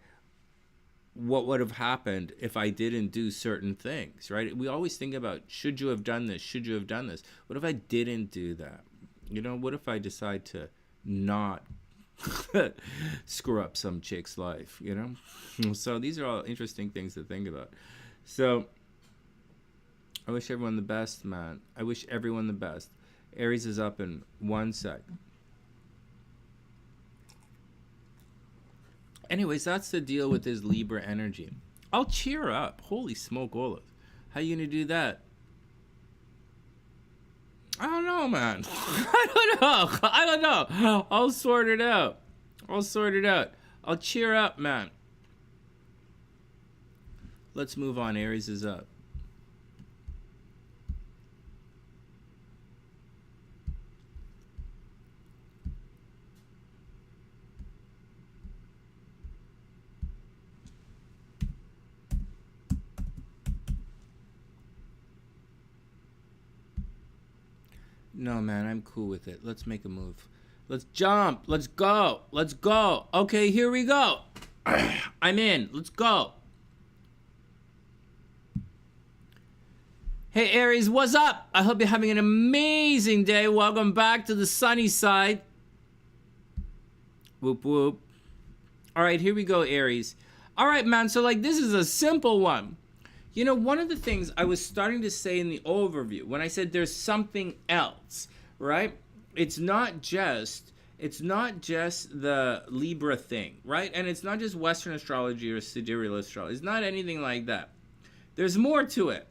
what would have happened if I didn't do certain things, right? We always think about, should you have done this? Should you have done this? What if I didn't do that? What if I decide to not screw up some chick's life, So these are all interesting things to think about. So I wish everyone the best, man. I wish everyone the best. Aries is up in 1 sec. Anyways, that's the deal with this Libra energy. I'll cheer up. Holy smoke, Olaf. How you gonna do that? I don't know, man. I don't know. I'll sort it out. I'll cheer up, man. Let's move on. Aries is up. No, man, I'm cool with it. Let's make a move. Let's jump. Let's go. Okay, here we go. I'm in. Let's go. Hey, Aries, what's up? I hope you're having an amazing day. Welcome back to the sunny side. Whoop, whoop. All right, here we go, Aries. All right, man, so this is a simple one. One of the things I was starting to say in the overview, when I said there's something else, right? It's not just the Libra thing, right? And it's not just Western astrology or sidereal astrology. It's not anything like that. There's more to it.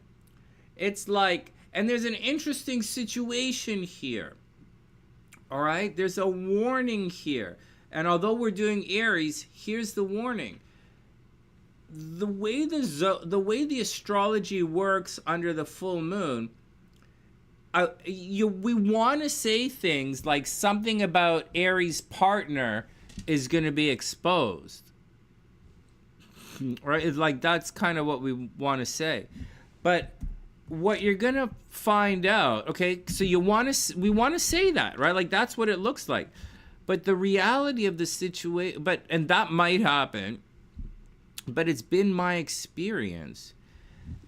It's and there's an interesting situation here, all right? There's a warning here. And although we're doing Aries, here's the warning. The way the astrology works under the full moon, we want to say things like something about Aries' partner is going to be exposed, right? It's like that's kind of what we want to say, but what you're going to find out, okay? So we want to say that, right? Like that's what it looks like, but the reality of the situation, and that might happen, but it's been my experience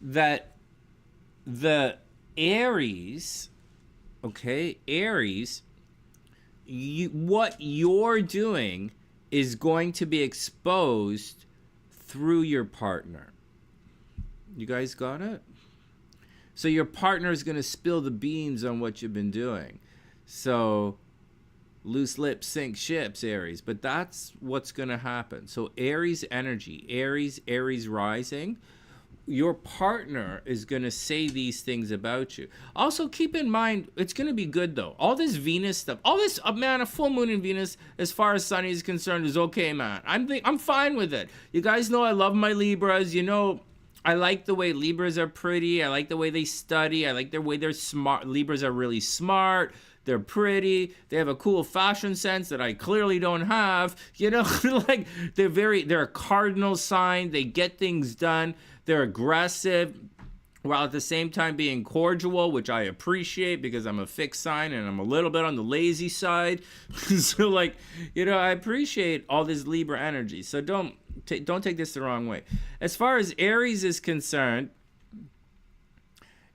that the Aries, okay, Aries, what you're doing is going to be exposed through your partner. You guys got it? So your partner is going to spill the beans on what you've been doing. So loose lips sink ships, Aries. But that's what's going to happen. So Aries energy, Aries rising. Your partner is going to say these things about you. Also, keep in mind, it's going to be good, though. All this Venus stuff, all this, man, a full moon in Venus, as far as Sunny is concerned, is okay, man. I'm fine with it. You guys know I love my Libras. You know, I like the way Libras are pretty. I like the way they study. I like the way they're smart. Libras are really smart. They're pretty. They have a cool fashion sense that I clearly don't have. You know, like they're a cardinal sign. They get things done. They're aggressive while at the same time being cordial, which I appreciate because I'm a fixed sign and I'm a little bit on the lazy side. So like, you know, I appreciate all this Libra energy. So don't take this the wrong way. As far as Aries is concerned,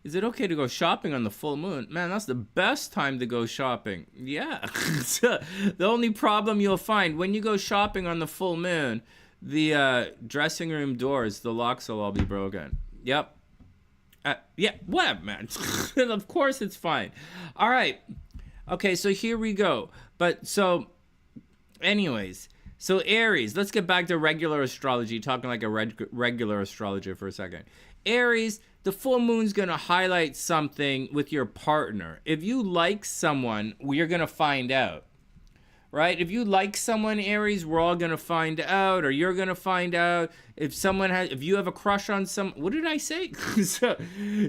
is it okay to go shopping on the full moon? Man, that's the best time to go shopping. Yeah. So the only problem you'll find when you go shopping on the full moon, the dressing room doors, the locks will all be broken. Yep. Yeah, whatever, man. Of course it's fine. All right. Okay, so here we go. But so, anyways, so Aries, let's get back to regular astrology, talking like a regular astrologer for a second. Aries, the full moon's going to highlight something with your partner. If you like someone, you're going to find out. Right? If you like someone, Aries, we're all going to find out, or you're going to find out. If you have a crush on what did I say? So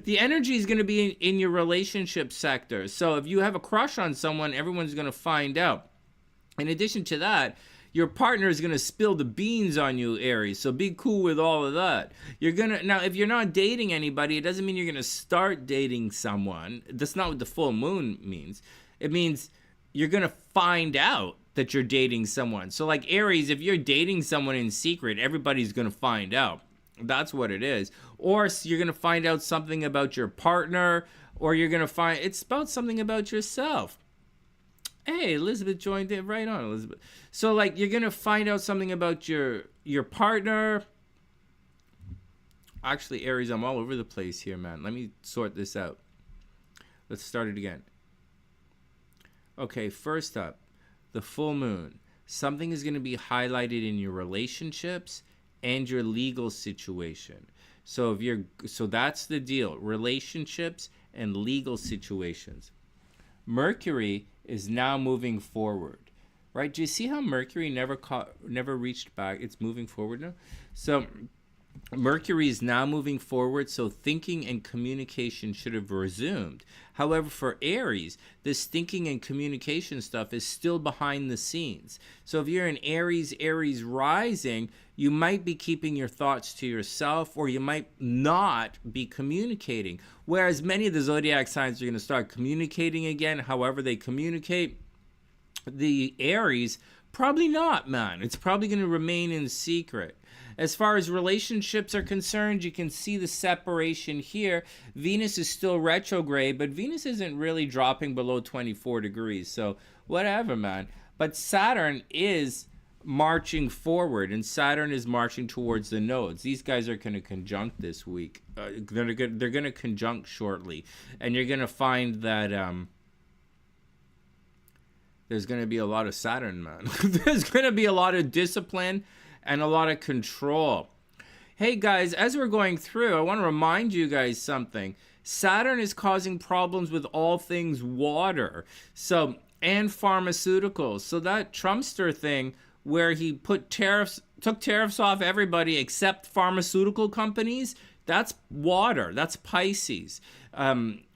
the energy is going to be in your relationship sector. So if you have a crush on someone, everyone's going to find out. In addition to that, your partner is going to spill the beans on you, Aries. So be cool with all of that. Now, if you're not dating anybody, it doesn't mean you're going to start dating someone. That's not what the full moon means. It means you're going to find out that you're dating someone. So like Aries, if you're dating someone in secret, everybody's going to find out. That's what it is. Or you're going to find out something about your partner, or you're going to find it's about something about yourself. Hey, Elizabeth joined in. Right on, Elizabeth. So like you're going to find out something about your partner. Actually, Aries, I'm all over the place here, man. Let me sort this out. Let's start it again. Okay, first up, the full moon. Something is going to be highlighted in your relationships and your legal situation. So that's the deal. Relationships and legal situations. Mercury is now moving forward. Right? Do you see how Mercury never reached back? It's moving forward now. So Mercury is now moving forward, so thinking and communication should have resumed. However, for Aries, this thinking and communication stuff is still behind the scenes. So if you're an Aries rising, you might be keeping your thoughts to yourself, or you might not be communicating. Whereas many of the zodiac signs are going to start communicating again. However they communicate, the Aries, probably not, man. It's probably going to remain in secret. As far as relationships are concerned, you can see the separation here. Venus is still retrograde, but Venus isn't really dropping below 24 degrees. So whatever, man. But Saturn is marching forward, and Saturn is marching towards the nodes. These guys are going to conjunct this week. They're going to conjunct shortly. And you're going to find that there's going to be a lot of Saturn, man. There's going to be a lot of discipline and a lot of control. Hey guys, as we're going through, I want to remind you guys something. Saturn is causing problems with all things water, and pharmaceuticals. So that Trumpster thing where he took tariffs off everybody except pharmaceutical companies, that's water. That's Pisces.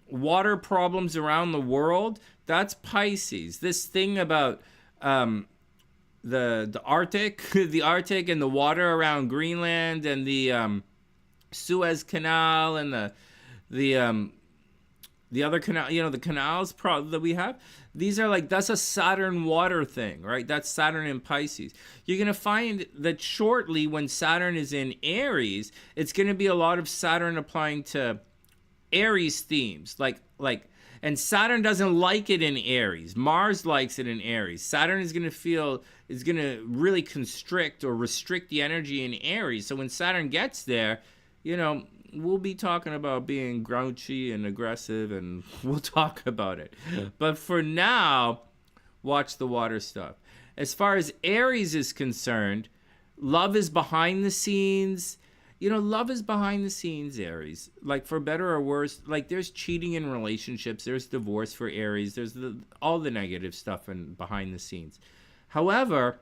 water problems around the world, that's Pisces. This thing about the Arctic, the Arctic and the water around Greenland and the Suez Canal and the other canal, the canals that we have, these are like, that's a Saturn water thing, right? That's Saturn in Pisces. You're going to find that shortly when Saturn is in Aries, it's going to be a lot of Saturn applying to Aries themes, and Saturn doesn't like it in Aries. Mars likes it in Aries. Saturn is going to really constrict or restrict the energy in Aries. So when Saturn gets there, we'll be talking about being grouchy and aggressive, and we'll talk about it. But for now, watch the water stuff. As far as Aries is concerned, love is behind the scenes. Love is behind the scenes, Aries. Like, for better or worse, like, there's cheating in relationships. There's divorce for Aries. There's all the negative stuff behind the scenes. However,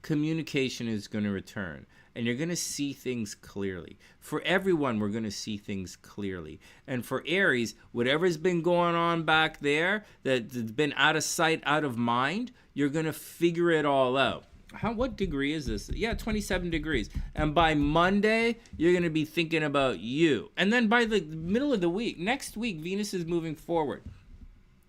communication is going to return. And you're going to see things clearly. For everyone, we're going to see things clearly. And for Aries, whatever's been going on back there that's been out of sight, out of mind, you're going to figure it all out. What degree is this? Yeah, 27 degrees. And by Monday, you're going to be thinking about you. And then by the middle of the week, next week, Venus is moving forward.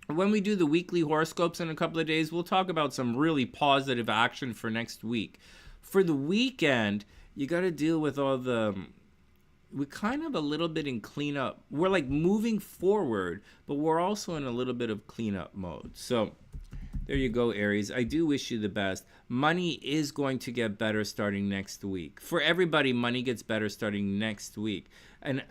When we do the weekly horoscopes in a couple of days, we'll talk about some really positive action for next week. For the weekend, you got to deal with we're kind of a little bit in cleanup. We're like moving forward, but we're also in a little bit of cleanup mode. So there you go, Aries. I do wish you the best. Money is going to get better starting next week. For everybody, money gets better starting next week.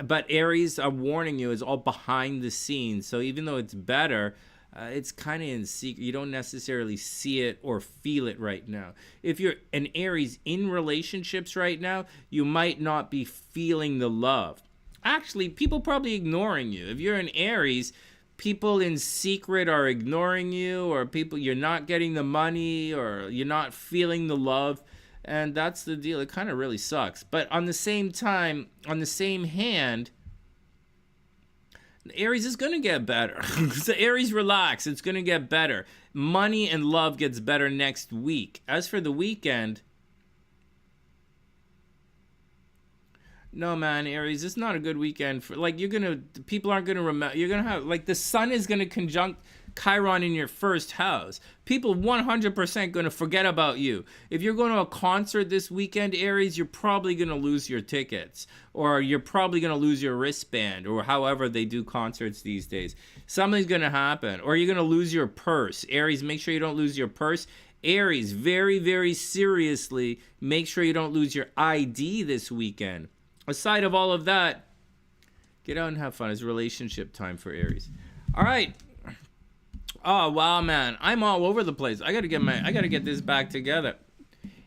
But Aries, I'm warning you, is all behind the scenes. So even though it's better, it's kind of in secret. You don't necessarily see it or feel it right now. If you're an Aries in relationships right now, you might not be feeling the love. Actually, people probably ignoring you. If you're an Aries, people in secret are ignoring you, or you're not getting the money, or you're not feeling the love. And that's the deal. It kind of really sucks. But on the same time, on the same hand, Aries is going to get better. So Aries, relax. It's going to get better. Money and love gets better next week. As for the weekend, no, man, Aries, it's not a good weekend. People aren't going to remember. You're going to have, the sun is going to conjunct Chiron in your first house. People 100% going to forget about you. If you're going to a concert this weekend, Aries, you're probably going to lose your tickets, or you're probably going to lose your wristband, or however they do concerts these days. Something's going to happen, or you're going to lose your purse. Aries, make sure you don't lose your purse. Aries, very, very seriously, make sure you don't lose your ID this weekend. Aside of all of that, get out and have fun. It's relationship time for Aries. All right. Oh, wow, man. I'm all over the place. I gotta get this back together.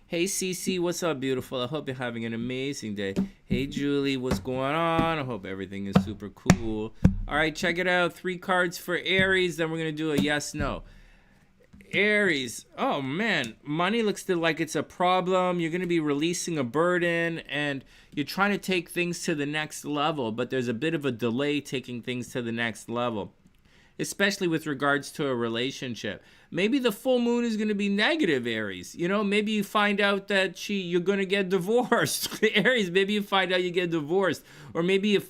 Hey, Cece, what's up, beautiful? I hope you're having an amazing day. Hey, Julie, what's going on? I hope everything is super cool. All right, check it out. 3 cards for Aries. Then we're gonna do a yes, no. Aries. Oh, man. Money looks like it's a problem. You're gonna be releasing a burden, and you're trying to take things to the next level, but there's a bit of a delay taking things to the next level, especially with regards to a relationship. Maybe the full moon is going to be negative, Aries. Maybe you find out that you're going to get divorced. Aries, maybe you find out you get divorced. Or maybe you're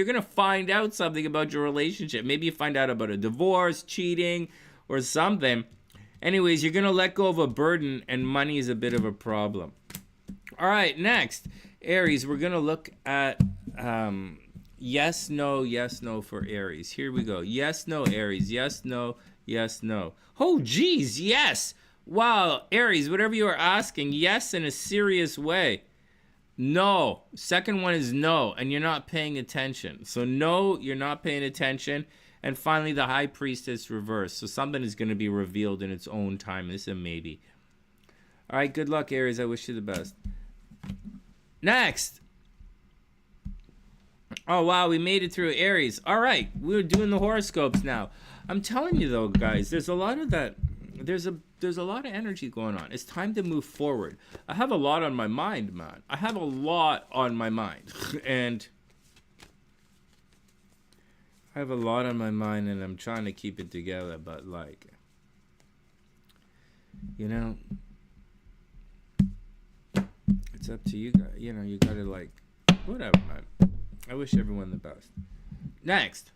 going to find out something about your relationship. Maybe you find out about a divorce, cheating, or something. Anyways, you're going to let go of a burden, and money is a bit of a problem. All right, next, Aries, we're going to look at yes, no for Aries. Here we go. Yes, no, Aries. Yes, no, yes, no. Oh, geez, yes. Wow, Aries, whatever you are asking, yes in a serious way. No. Second one is no, and you're not paying attention. So no, you're not paying attention. And finally, the High Priestess reversed. So something is going to be revealed in its own time. This is a maybe. All right, good luck, Aries. I wish you the best. Next. Oh, wow, we made it through Aries. All right, we're doing the horoscopes now. I'm telling you, though, guys, there's a lot of that. There's a lot of energy going on. It's time to move forward. I have a lot on my mind, man. I have a lot on my mind. And I have a lot on my mind and I'm trying to keep it together, but like, you know, it's up to you guys. You know, you gotta like, whatever, man. I wish everyone the best. Next.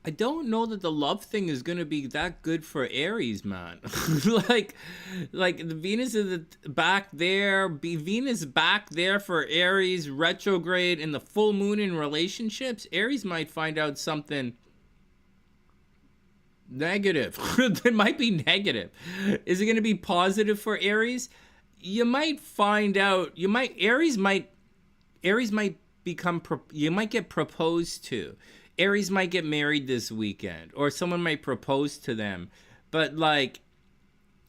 I don't know that the love thing is gonna be that good for Aries, man. like the Venus is back there. Venus back there for Aries retrograde and the full moon in relationships. Aries might find out something negative. It might be negative. Is it gonna be positive for Aries? You might find out. Aries might become. You might get proposed to. Aries might get married this weekend, or someone might propose to them. But like,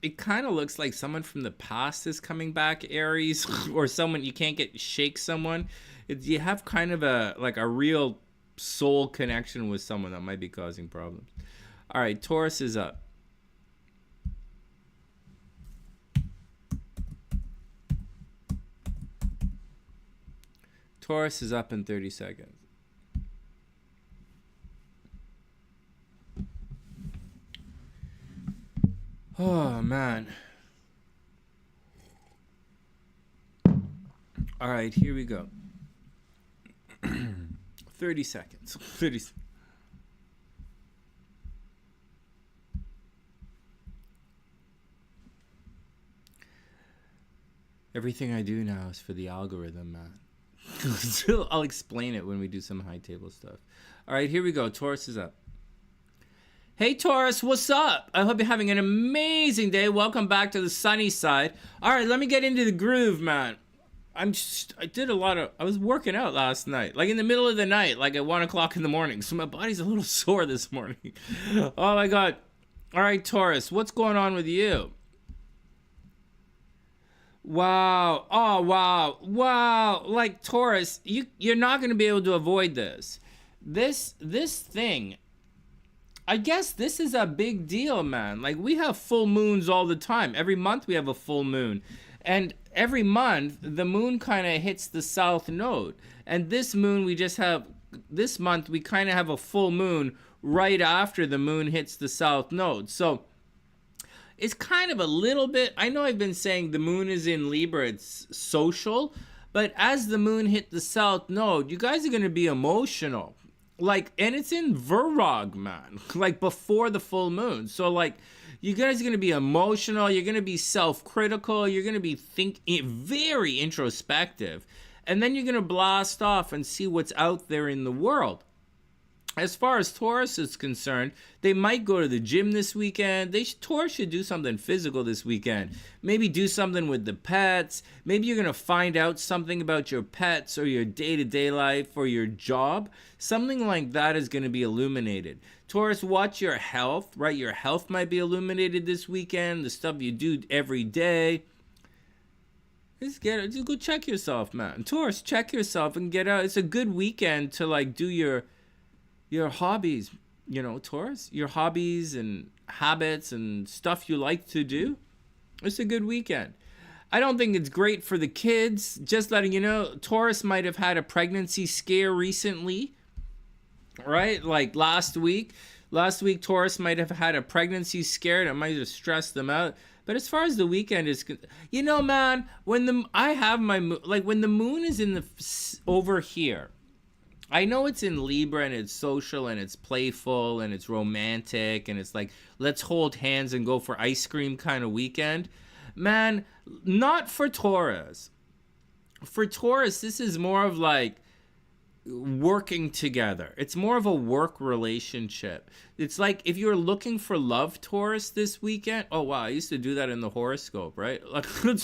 it kind of looks like someone from the past is coming back, Aries, or someone you can't shake someone. You have kind of a real soul connection with someone that might be causing problems. All right, Taurus is up. Taurus is up in 30 seconds. Oh, man. All right, here we go. 30 seconds. 30 seconds. Everything I do now is for the algorithm, man. I'll explain it when we do some high table stuff. All right, here we go. Taurus is up. Hey Taurus, what's up? I hope you're having an amazing day. Welcome back to the sunny side. All right, let me get into the groove, man. I was working out last night, like in the middle of the night, like at 1 o'clock in the morning. So my body's a little sore this morning. Oh my God. All right, Taurus, what's going on with you? Wow. Oh, wow. Wow. Like Taurus, you're not going to be able to avoid this. This thing, I guess this is a big deal, man. Like, we have full moons all the time. Every month we have a full moon. And every month, the moon kind of hits the south node. And this moon, this month, we kind of have a full moon right after the moon hits the south node. So, it's kind of a little bit, I know I've been saying the moon is in Libra, it's social. But as the moon hit the south node, you guys are going to be emotional. Like, and it's in Virog, man, like before the full moon. So like, you guys are going to be emotional. You're going to be self-critical. You're going to be very introspective. And then you're going to blast off and see what's out there in the world. As far as Taurus is concerned, they might go to the gym this weekend. Taurus should do something physical this weekend. Maybe do something with the pets. Maybe you're going to find out something about your pets or your day-to-day life or your job. Something like that is going to be illuminated. Taurus, watch your health, right? Your health might be illuminated this weekend. The stuff you do every day. Just go check yourself, man. Taurus, check yourself and get out. It's a good weekend to like do your hobbies, you know, Taurus, your hobbies and habits and stuff you like to do. It's a good weekend. I don't think it's great for the kids. Just letting you know, Taurus might have had a pregnancy scare recently, right? Like last week, Taurus might have had a pregnancy scare that might have stressed them out. But as far as the weekend is, you know, man, when the moon is over here, I know it's in Libra and it's social and it's playful and it's romantic and it's like, let's hold hands and go for ice cream kind of weekend. Man, not for Taurus. For Taurus, this is more of like working together. It's more of a work relationship. It's like if you're looking for love, Taurus, this weekend. Oh wow, I used to do that in the horoscope, right? Like we're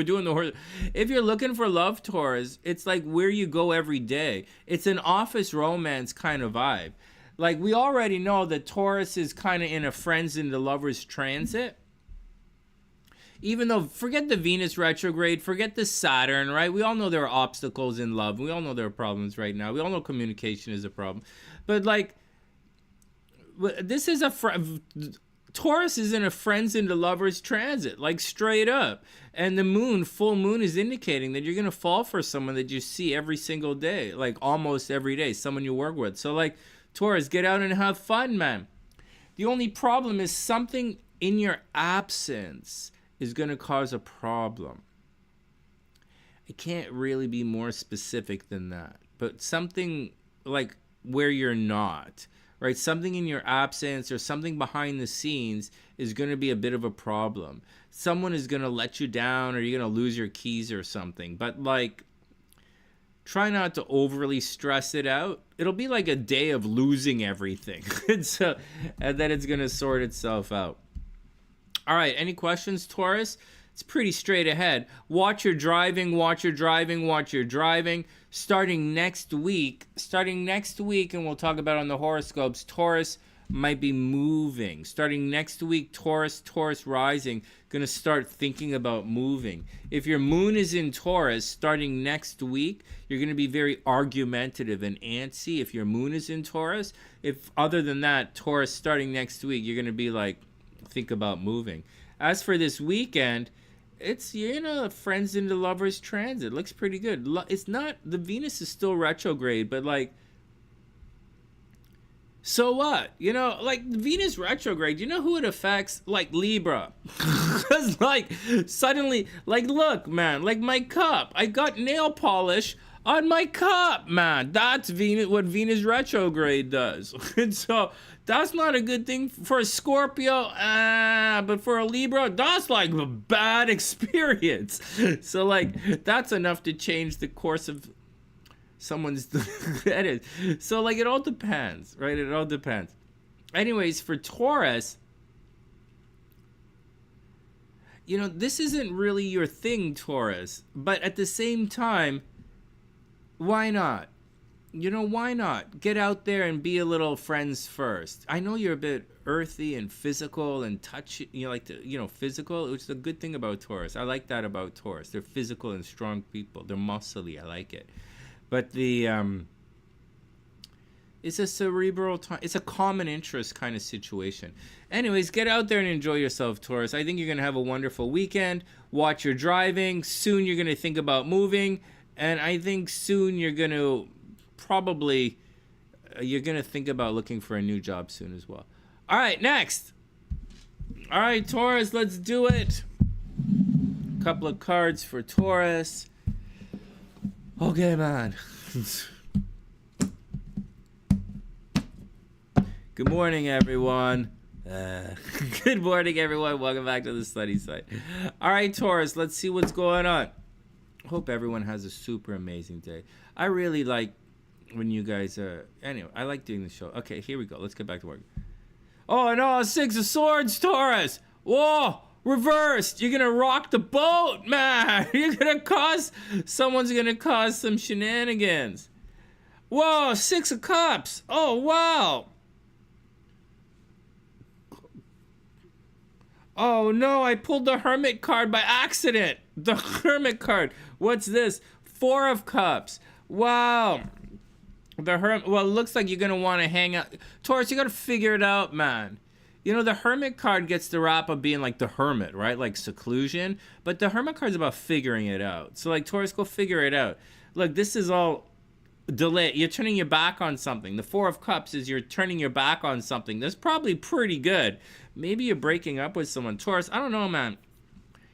doing the horoscope. If you're looking for love, Taurus, it's like where you go every day. It's an office romance kind of vibe. Like we already know that Taurus is kind of in a friends into lovers transit. even though, forget the Venus retrograde, forget the Saturn, right? We all know there are obstacles in love. We all know there are problems right now. We all know communication is a problem. But like, this is Taurus is in a friends into lovers transit, like straight up. And the moon, full moon, is indicating that you're going to fall for someone that you see every single day, like almost every day, someone you work with. So like, Taurus, get out and have fun, man. The only problem is something in your absence is going to cause a problem. I can't really be more specific than that, but something like where you're not, right? Something in your absence or something behind the scenes is going to be a bit of a problem. Someone is going to let you down, or you're going to lose your keys or something. But like, try not to overly stress it out. It'll be like a day of losing everything. And then it's going to sort itself out. All right, any questions, Taurus? It's pretty straight ahead. Watch your driving, watch your driving, watch your driving. Starting next week, and we'll talk about on the horoscopes, Taurus might be moving. Starting next week, Taurus rising, gonna start thinking about moving. If your moon is in Taurus, starting next week, you're gonna be very argumentative and antsy if your moon is in Taurus. If other than that, Taurus starting next week, you're gonna be like, think about moving. As for this weekend, it's, you know, friends into lovers transit. Looks pretty good. It's not, the Venus is still retrograde, but like, so what? You know, like Venus retrograde, you know who it affects? Like Libra. Because like suddenly, like, look, man, like my cup, I got nail polish on my cup, man. That's what Venus retrograde does. And so that's not a good thing for a Scorpio, but for a Libra, that's like a bad experience. So like, that's enough to change the course of someone's edit. So like, it all depends, right? It all depends. Anyways, for Taurus, you know, this isn't really your thing, Taurus, but at the same time, why not? You know, why not? Get out there and be a little friends first. I know you're a bit earthy and physical and touchy, you like to, you know, physical, which is a good thing about Taurus. I like that about Taurus. They're physical and strong people. They're muscly. I like it. But the it's a cerebral time. It's a common interest kind of situation. Anyways, get out there and enjoy yourself, Taurus. I think you're going to have a wonderful weekend. Watch your driving. Soon you're going to think about moving. And I think soon you're going to probably, you're going to think about looking for a new job soon as well. All right, next. All right, Taurus, let's do it. Couple of cards for Taurus. Okay, man. Good morning, everyone. Good morning, everyone. Welcome back to the SunnySide. All right, Taurus, let's see what's going on. Hope everyone has a super amazing day. I really like when you guys anyway, I like doing the show. Okay, here we go. Let's get back to work. Oh, no, Six of Swords, Taurus. Whoa. Reversed. You're gonna rock the boat, man. Someone's gonna cause some shenanigans. Whoa, Six of Cups. Oh, wow. Oh no, I pulled the Hermit card by accident. The Hermit card. What's this? Four of Cups. Wow. Well, it looks like you're gonna want to hang out. Taurus, you gotta figure it out, man. You know, the Hermit card gets the rap of being like the hermit, right? Like seclusion. But the Hermit card's about figuring it out. So, like, Taurus, go figure it out. Look, this is all delay. You're turning your back on something. The Four of Cups is you're turning your back on something. That's probably pretty good. Maybe you're breaking up with someone. Taurus, I don't know, man.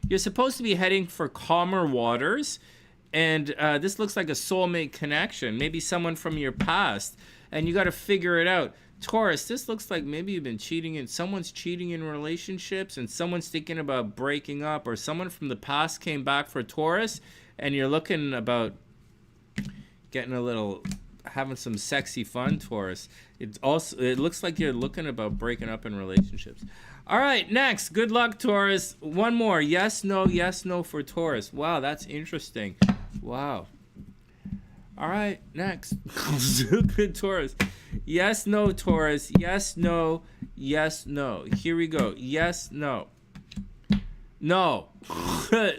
You're supposed to be heading for calmer waters. And this looks like a soulmate connection. Maybe someone from your past. And you got to figure it out. Taurus, this looks like maybe you've been cheating and someone's cheating in relationships and someone's thinking about breaking up, or someone from the past came back for Taurus and you're looking about getting having some sexy fun, Taurus. It looks like you're looking about breaking up in relationships. All right, next. Good luck, Taurus. One more. Yes, no for Taurus. Wow, that's interesting. Wow. All right, next. Good, Taurus. Yes, no, Taurus. Yes, no. Yes, no. Here we go. Yes, no. No.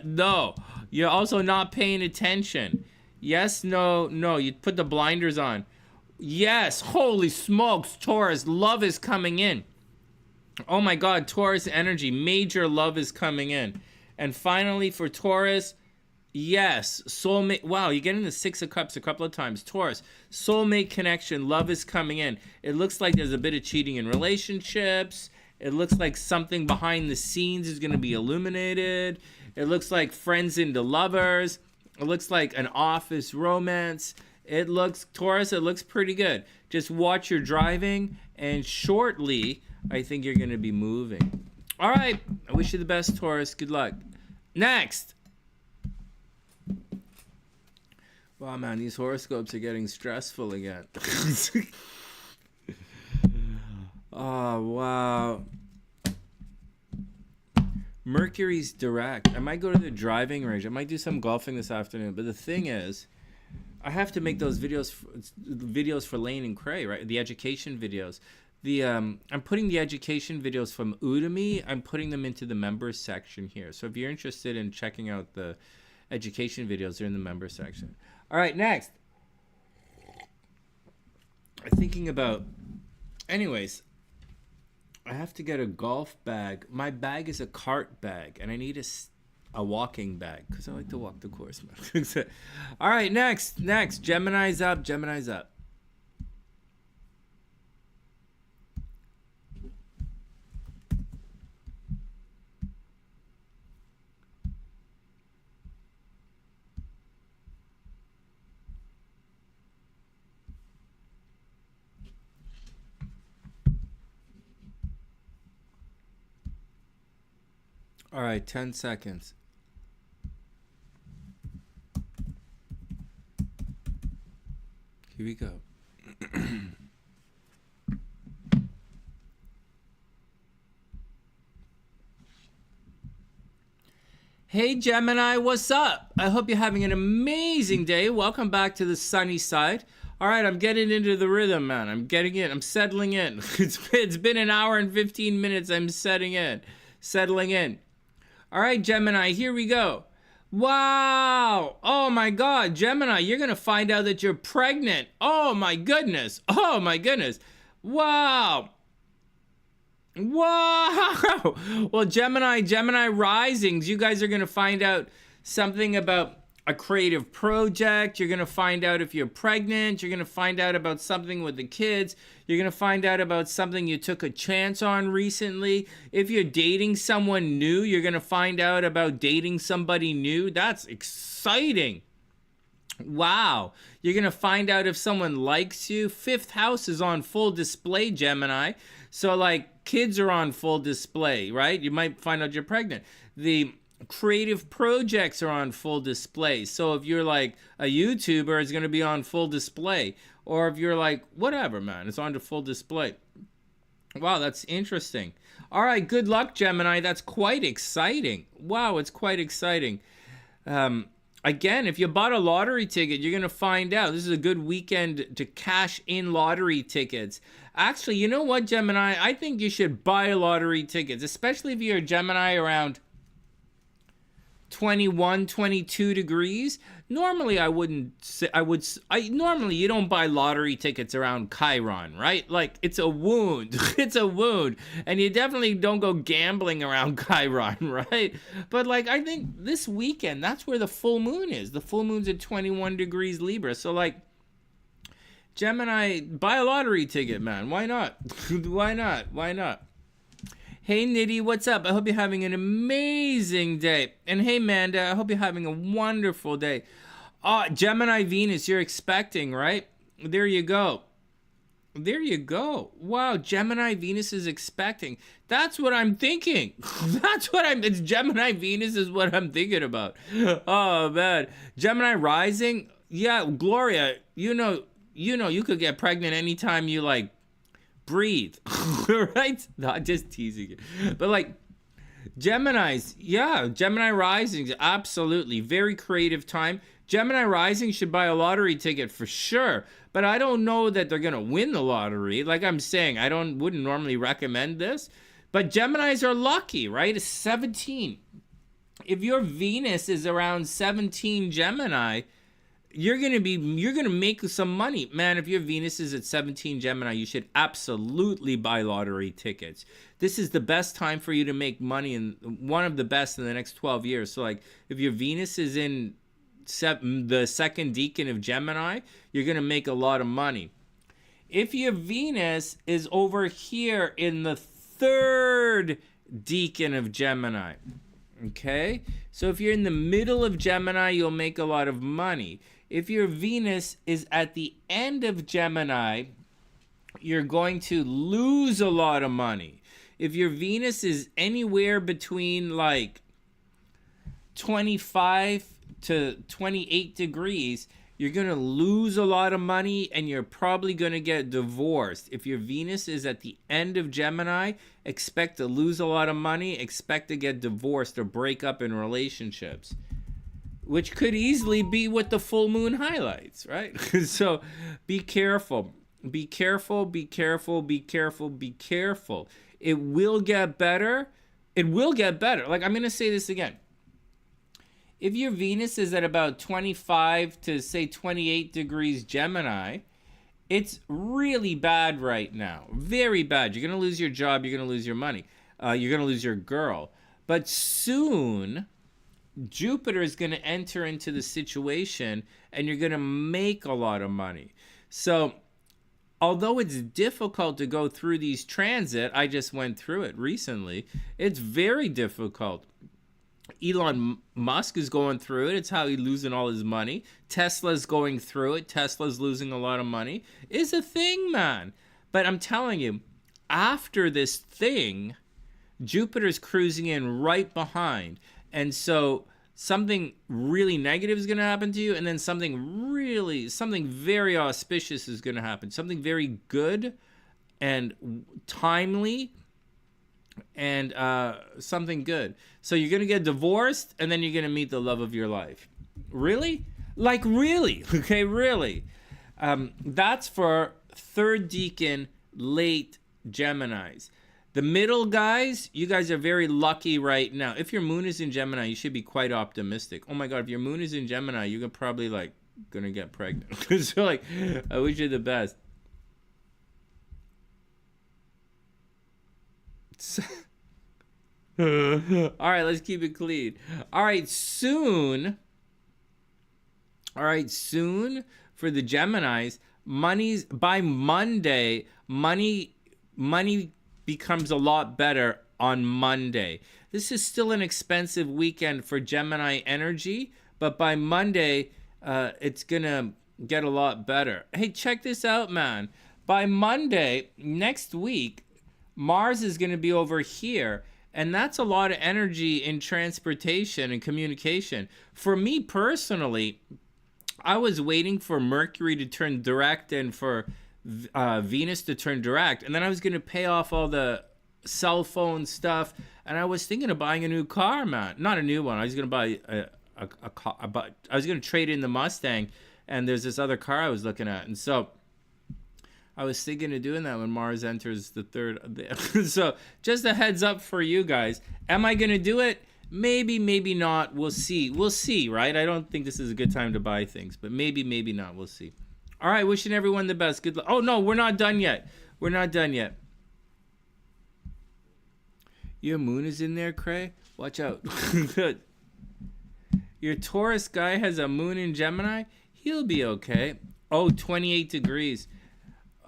No. You're also not paying attention. Yes, no, no. You put the blinders on. Yes. Holy smokes, Taurus. Love is coming in. Oh my God, Taurus energy. Major love is coming in. And finally for Taurus, yes, soulmate. Wow, you're getting the Six of Cups a couple of times. Taurus, soulmate connection. Love is coming in. It looks like there's a bit of cheating in relationships. It looks like something behind the scenes is going to be illuminated. It looks like friends into lovers. It looks like an office romance. It looks, Taurus, it looks pretty good. Just watch your driving, and shortly, I think you're going to be moving. All right. I wish you the best, Taurus. Good luck. Next. Wow, man, these horoscopes are getting stressful again. Oh, wow. Mercury's direct. I might go to the driving range. I might do some golfing this afternoon. But the thing is, I have to make those videos for Lane and Cray, right? The education videos. I'm putting the education videos from Udemy. I'm putting them into the members section here. So if you're interested in checking out the education videos, they're in the members section. All right, next. I'm thinking about... Anyways, I have to get a golf bag. My bag is a cart bag, and I need a walking bag because I like to walk the course. All right, next. Gemini's up. All right, 10 seconds. Here we go. Hey Gemini, what's up? I hope you're having an amazing day. Welcome back to the sunny side. All right, I'm getting into the rhythm, man. I'm getting in. I'm settling in. It's been an hour and 15 minutes. I'm settling in. All right, Gemini, here we go. Wow. Oh my God, Gemini, you're going to find out that you're pregnant. Oh my goodness. Wow. Well, Gemini risings, you guys are going to find out something about a creative project. You're going to find out if you're pregnant. You're going to find out about something with the kids. You're going to find out about something you took a chance on recently. If you're dating someone new, you're going to find out about dating somebody new. That's exciting. Wow. You're going to find out if someone likes you. Fifth house is on full display, Gemini. So like kids are on full display, right? You might find out you're pregnant. The creative projects are on full display. So if you're like a YouTuber, it's going to be on full display. Or if you're like, whatever, man, it's on to full display. Wow, that's interesting. All right, good luck, Gemini. That's quite exciting. Wow, it's quite exciting. Again, if you bought a lottery ticket, you're going to find out. This is a good weekend to cash in lottery tickets. Actually, you know what, Gemini? I think you should buy lottery tickets, especially if you're a Gemini around 21, 22 degrees. Normally, normally you don't buy lottery tickets around Chiron, right? Like, it's a wound. It's a wound. And you definitely don't go gambling around Chiron, right? But, like, I think this weekend, that's where the full moon is. The full moon's at 21 degrees Libra. So, like, Gemini, buy a lottery ticket, man. Why not? Why not? Hey, Nitty, what's up? I hope you're having an amazing day. And hey, Manda, I hope you're having a wonderful day. Gemini Venus, you're expecting, right? There you go. Wow, Gemini Venus is expecting. That's what I'm thinking. It's Gemini Venus is what I'm thinking about. Oh, man. Gemini rising? Yeah, Gloria, you know, you could get pregnant anytime you, like, breathe. Right? Not just teasing you. But, like, Geminis, yeah, Gemini risings, absolutely. Very creative time. Gemini rising should buy a lottery ticket for sure. But I don't know that they're going to win the lottery. Like I'm saying, wouldn't normally recommend this. But Geminis are lucky, right? It's 17. If your Venus is around 17 Gemini, you're gonna make some money, man. If your Venus is at 17 Gemini, you should absolutely buy lottery tickets. This is the best time for you to make money, and one of the best in the next 12 years. So like, if your Venus is in the second decan of Gemini, you're gonna make a lot of money. If your Venus is over here in the third decan of Gemini, okay, so if you're in the middle of Gemini, you'll make a lot of money. If your Venus is at the end of Gemini, you're going to lose a lot of money. If your Venus is anywhere between like 25 to 28 degrees, you're going to lose a lot of money, and you're probably going to get divorced. If your Venus is at the end of Gemini, expect to lose a lot of money, expect to get divorced or break up in relationships, which could easily be what the full moon highlights, right? So be careful. Be careful, be careful, be careful, be careful. It will get better. It will get better. Like, I'm going to say this again. If your Venus is at about 25 to, say, 28 degrees Gemini, it's really bad right now. Very bad. You're going to lose your job. You're going to lose your money. You're going to lose your girl. But soon, Jupiter is going to enter into the situation, and you're going to make a lot of money. So, although it's difficult to go through these transit, I just went through it recently. It's very difficult. Elon Musk is going through it. It's how he's losing all his money. Tesla's going through it. Tesla's losing a lot of money. It's a thing, man. But I'm telling you, after this thing, Jupiter's cruising in right behind. And so something really negative is going to happen to you, and then something very auspicious is going to happen. Something very good and timely, and something good. So you're going to get divorced, and then you're going to meet the love of your life. Really? Like, really? Okay, really. That's for third decan, late Geminis. The middle guys, you guys are very lucky right now. If your moon is in Gemini, you should be quite optimistic. Oh my God, if your moon is in Gemini, you're probably like going to get pregnant. So like, I wish you the best. All right, let's keep it clean. All right, soon for the Geminis, by Monday, money becomes a lot better on Monday. This is still an expensive weekend for Gemini energy, but by Monday, it's gonna get a lot better. Hey, check this out, man. By Monday next week, Mars is gonna be over here, and that's a lot of energy in transportation and communication. For me personally, I was waiting for Mercury to turn direct and for Venus to turn direct, and then I was going to pay off all the cell phone stuff, and I was thinking of buying a new car, man. Not a new one. I was going to buy a car, but I was going to trade in the Mustang, and there's this other car I was looking at, and so I was thinking of doing that when Mars enters the third. So just a heads up for you guys. Am I going to do it? Maybe, maybe not. We'll see. We'll see, right? I don't think this is a good time to buy things, but maybe, maybe not. We'll see. All right, wishing everyone the best. Good luck. Oh, no, we're not done yet. We're not done yet. Your moon is in there, Cray? Watch out. Good. Your Taurus guy has a moon in Gemini? He'll be okay. Oh, 28 degrees.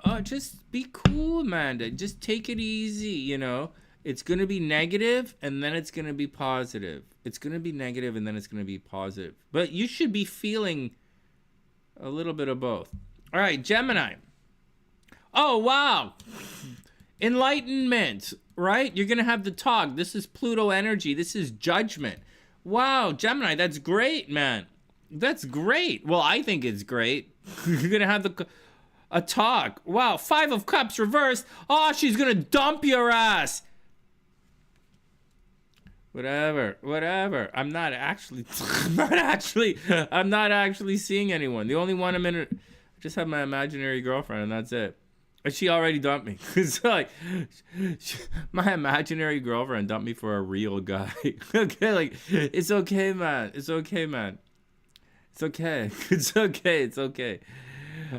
Oh, just be cool, Amanda. Just take it easy, you know. It's going to be negative, and then it's going to be positive. It's going to be negative, and then it's going to be positive. But you should be feeling a little bit of both. All right, Gemini. Oh, wow. Enlightenment, right? You're going to have the talk. This is Pluto energy. This is judgment. Wow, Gemini, that's great, man. That's great. Well, I think it's great. You're going to have a talk. Wow, 5 of Cups reversed. Oh, she's going to dump your ass. Whatever. I'm not actually seeing anyone. The only one I just have my imaginary girlfriend, and that's it. She already dumped me. It's like, my imaginary girlfriend dumped me for a real guy. Okay, like, it's okay, man. It's okay, man. It's okay. It's okay. It's okay.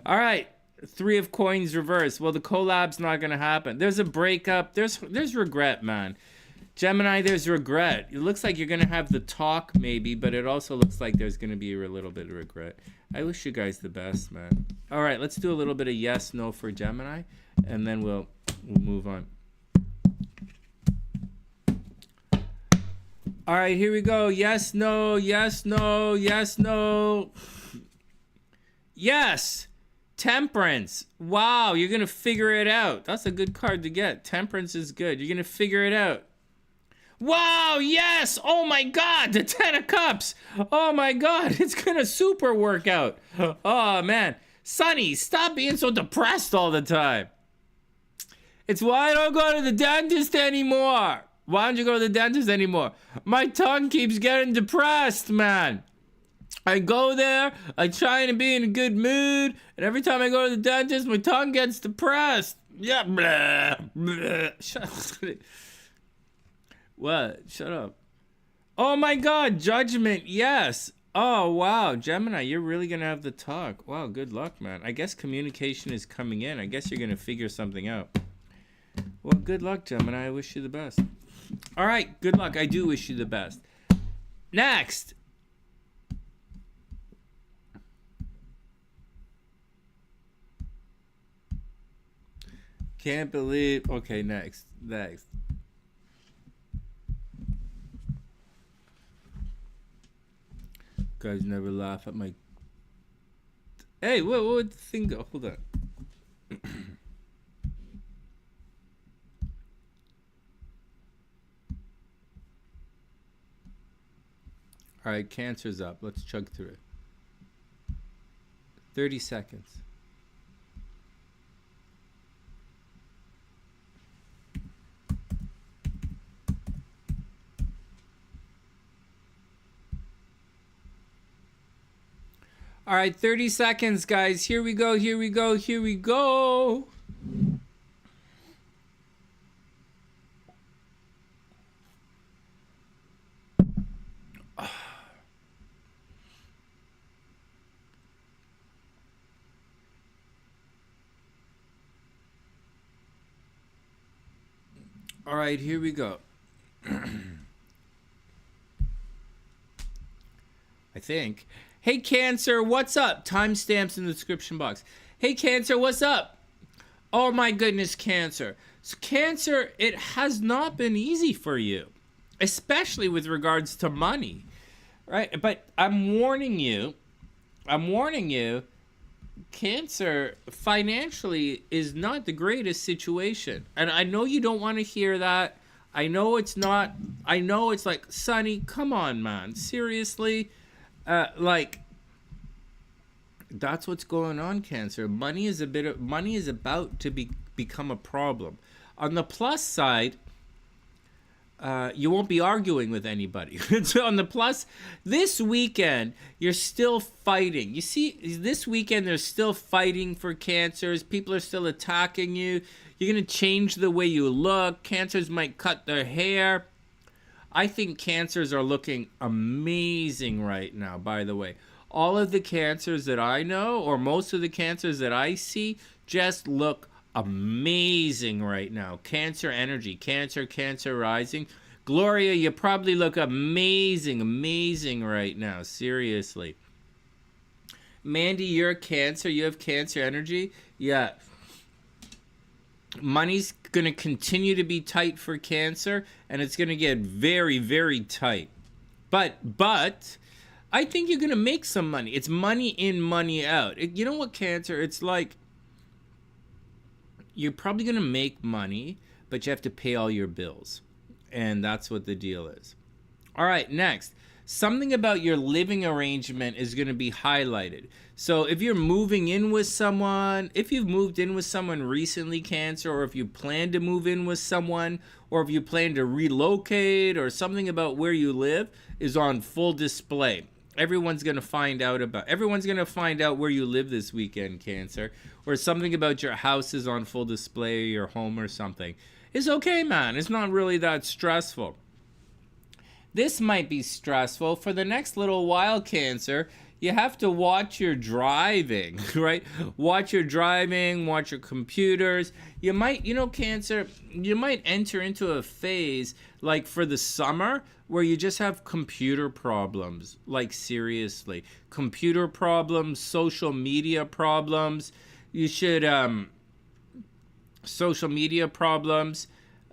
All right. 3 of coins reversed. Well, the collab's not going to happen. There's a breakup. There's regret, man. Gemini, there's regret. It looks like you're going to have the talk, maybe, but it also looks like there's going to be a little bit of regret. I wish you guys the best, man. All right, let's do a little bit of yes, no for Gemini, and then we'll move on. All right, here we go. Yes, no, yes, no, yes, no. Yes. Temperance. Wow, you're going to figure it out. That's a good card to get. Temperance is good. You're going to figure it out. Wow, yes! Oh my god, the 10 of Cups! Oh my god, it's gonna super work out. Oh man. Sonny, stop being so depressed all the time. It's why I don't go to the dentist anymore. Why don't you go to the dentist anymore? My tongue keeps getting depressed, man. I go there, I try to be in a good mood, and every time I go to the dentist, my tongue gets depressed. Yeah, blah, blah. Shut up. What? Shut up. Oh my god, judgment, yes. Oh wow, Gemini, you're really gonna have the talk. Wow, good luck, man. I guess communication is coming in. I guess you're gonna figure something out. Well, good luck, Gemini. I wish you the best. All right, good luck. I do wish you the best. Next. Can't believe. Okay, next. Guys never laugh at my. Hey, what would the thing go? Hold on. All right, Cancer's up. Let's chug through it. 30 seconds. All right, 30 seconds, guys. Here we go, here we go, here we go. All right, here we go. I think. Hey, Cancer, what's up? Timestamps in the description box. Hey, Cancer, what's up? Oh, my goodness, Cancer. So, Cancer, it has not been easy for you, especially with regards to money, right? But I'm warning you, Cancer, financially is not the greatest situation. And I know you don't want to hear that. I know it's not. I know it's like, Sonny, come on, man. Seriously? Like, that's what's going on, Cancer. Money is about to become a problem. On the plus side, you won't be arguing with anybody. So on the plus, this weekend, you're still fighting. You see, this weekend, they're still fighting for Cancers. People are still attacking you. You're going to change the way you look. Cancers might cut their hair. I think Cancers are looking amazing right now, by the way. All of the Cancers that I know, or most of the Cancers that I see, just look amazing right now. Cancer energy, Cancer rising. Gloria, you probably look amazing right now. Seriously. Mandy, you're a Cancer. You have Cancer energy. Yeah. Money's going to continue to be tight for Cancer, and it's going to get very, very tight. But I think you're going to make some money. It's money in, money out. You know what, Cancer? It's like you're probably going to make money, but you have to pay all your bills. And that's what the deal is. All right, next. Something about your living arrangement is going to be highlighted. So if you're moving in with someone, if you've moved in with someone recently, Cancer, or if you plan to move in with someone, or if you plan to relocate, or something about where you live is on full display. everyone's going to find out where you live this weekend, Cancer, or something about your house is on full display, or your home or something. It's okay, man. It's not really that stressful. This might be stressful for the next little while, Cancer. You have to watch your driving, right? Watch your driving, watch your computers. You might, Cancer, you might enter into a phase like for the summer where you just have computer problems, like seriously. Computer problems, social media problems. You should, social media problems.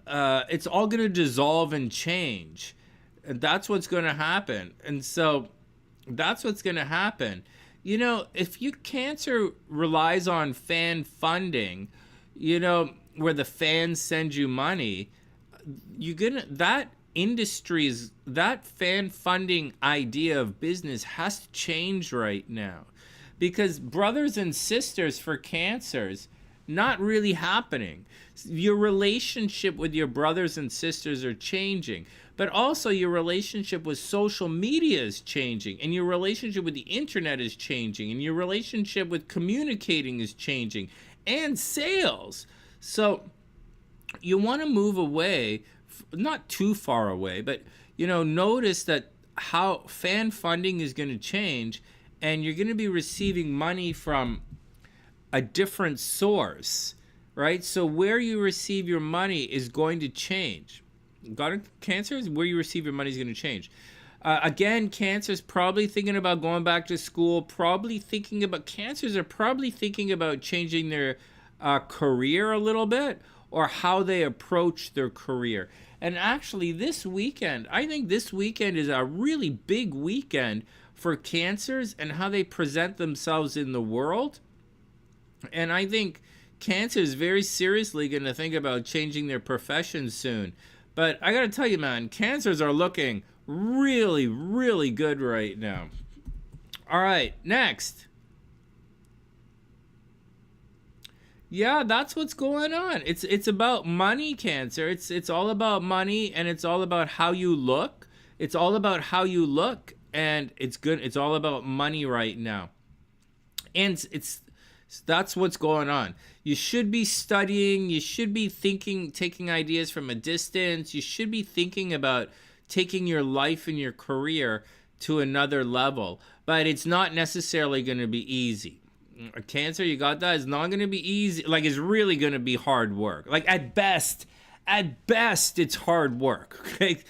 It's all going to dissolve and change. And that's what's going to happen. And so that's what's going to happen. If you Cancer relies on fan funding, where the fans send you money, that industries, that fan funding idea of business has to change right now, because brothers and sisters for Cancers, not really happening. Your relationship with your brothers and sisters are changing, but also your relationship with social media is changing, and your relationship with the internet is changing, and your relationship with communicating is changing, and sales. So you want to move away, not too far away, but notice that how fan funding is going to change, and you're going to be receiving money from a different source, right? So where you receive your money is going to change. Got it, Cancer? Where you receive your money is going to change. Again, Cancer's probably thinking about going back to school, Cancers are probably thinking about changing their career a little bit, or how they approach their career. And actually this weekend, I think this weekend is a really big weekend for Cancers and how they present themselves in the world. And I think Cancer is very seriously going to think about changing their profession soon. But I got to tell you, man, Cancers are looking really, really good right now. All right, next. Yeah, that's what's going on. It's about money, Cancer. It's all about money, and it's all about how you look. It's all about how you look, and it's good. It's all about money right now. And that's what's going on. You should be studying. You should be taking ideas from a distance. You should be thinking about taking your life and your career to another level. But it's not necessarily going to be easy. Cancer, you got that? It's not going to be easy. Like, it's really going to be hard work. Like, at best, it's hard work. Okay?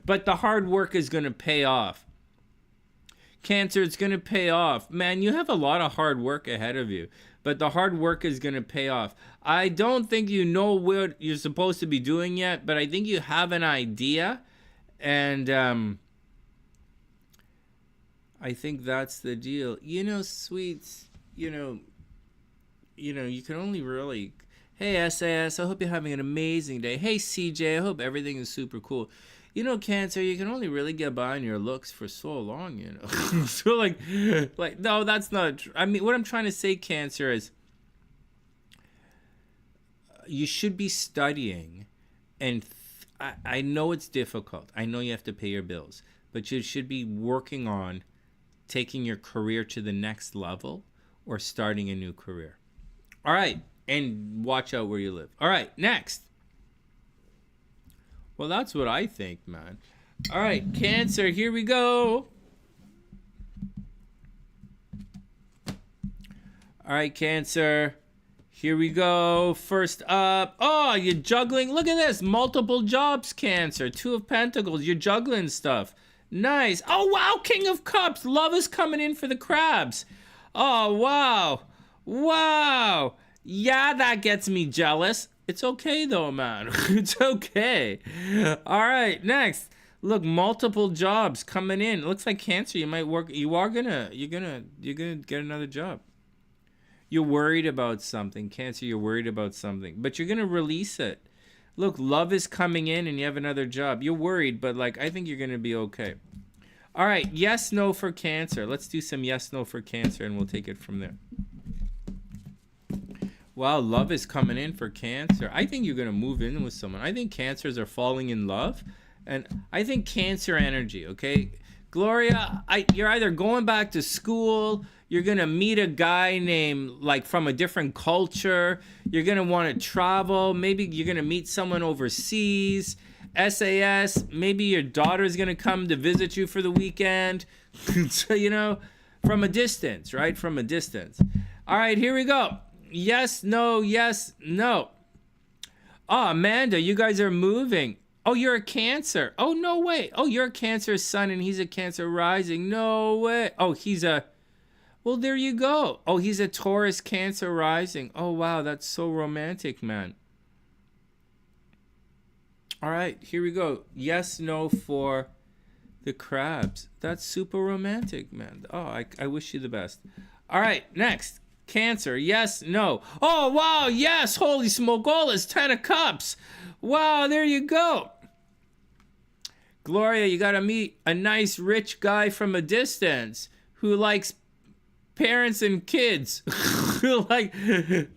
But the hard work is going to pay off. Cancer, it's going to pay off. Man, you have a lot of hard work ahead of you, but the hard work is going to pay off. I don't think you know what you're supposed to be doing yet, but I think you have an idea, and I think that's the deal. Sweets, you can only really... Hey, SAS, I hope you're having an amazing day. Hey, CJ, I hope everything is super cool. Cancer, you can only really get by on your looks for so long, So, like, no, that's not true. I mean, what I'm trying to say, Cancer, is you should be studying, and I know it's difficult. I know you have to pay your bills, but you should be working on taking your career to the next level or starting a new career. All right, and watch out where you live. All right, next. Well, that's what I think, man. All right, Cancer, here we go. All right, Cancer, here we go. First up, oh, you're juggling. Look at this, multiple jobs, Cancer. 2 of Pentacles, you're juggling stuff. Nice. Oh, wow, King of Cups. Love is coming in for the crabs. Oh, wow. Wow. Yeah, that gets me jealous. It's okay though, man. It's okay. All right, next. Look, multiple jobs coming in. It looks like Cancer, you might work. You're gonna get another job. You're worried about something, Cancer. You're worried about something, but you're gonna release it. Look, love is coming in, and you have another job. You're worried, but I think you're gonna be okay. All right, yes, no for Cancer. Let's do some yes, no for Cancer, and we'll take it from there. Wow, love is coming in for Cancer. I think you're going to move in with someone. I think Cancers are falling in love. And I think Cancer energy, okay? Gloria, you're either going back to school, you're going to meet a guy named, like, from a different culture, you're going to want to travel, maybe you're going to meet someone overseas, SAS, maybe your daughter's going to come to visit you for the weekend. So, you know, from a distance, right? From a distance. All right, here we go. Yes, no, yes, no. Oh, Amanda, you guys are moving. Oh, you're a Cancer. Oh, no way. Oh, you're a Cancer sun and he's a Cancer rising. No way. Oh, he's a... Well, there you go. Oh, he's a Taurus Cancer rising. Oh, wow, that's so romantic, man. All right, here we go. Yes, no for the crabs. That's super romantic, man. Oh, I wish you the best. All right, next. Cancer. Yes, no. Oh, wow, yes. Holy smogolas. 10 of cups. Wow, there you go. Gloria, you got to meet a nice rich guy from a distance who likes parents and kids. Like,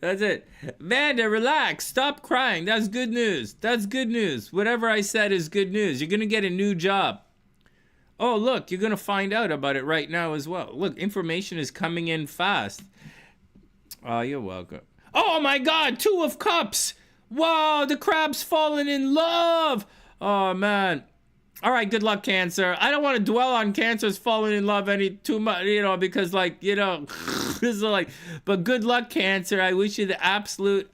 that's it. Amanda, relax. Stop crying. That's good news. That's good news. Whatever I said is good news. You're going to get a new job. Oh, look, you're going to find out about it right now as well. Look, information is coming in fast. Oh, you're welcome. Oh, my God. 2 of cups. Wow, the crab's fallen in love. Oh, man. All right, good luck, Cancer. I don't want to dwell on Cancer's falling in love any too much, you know, because, like, you know, this is like, but good luck, Cancer. I wish you the absolute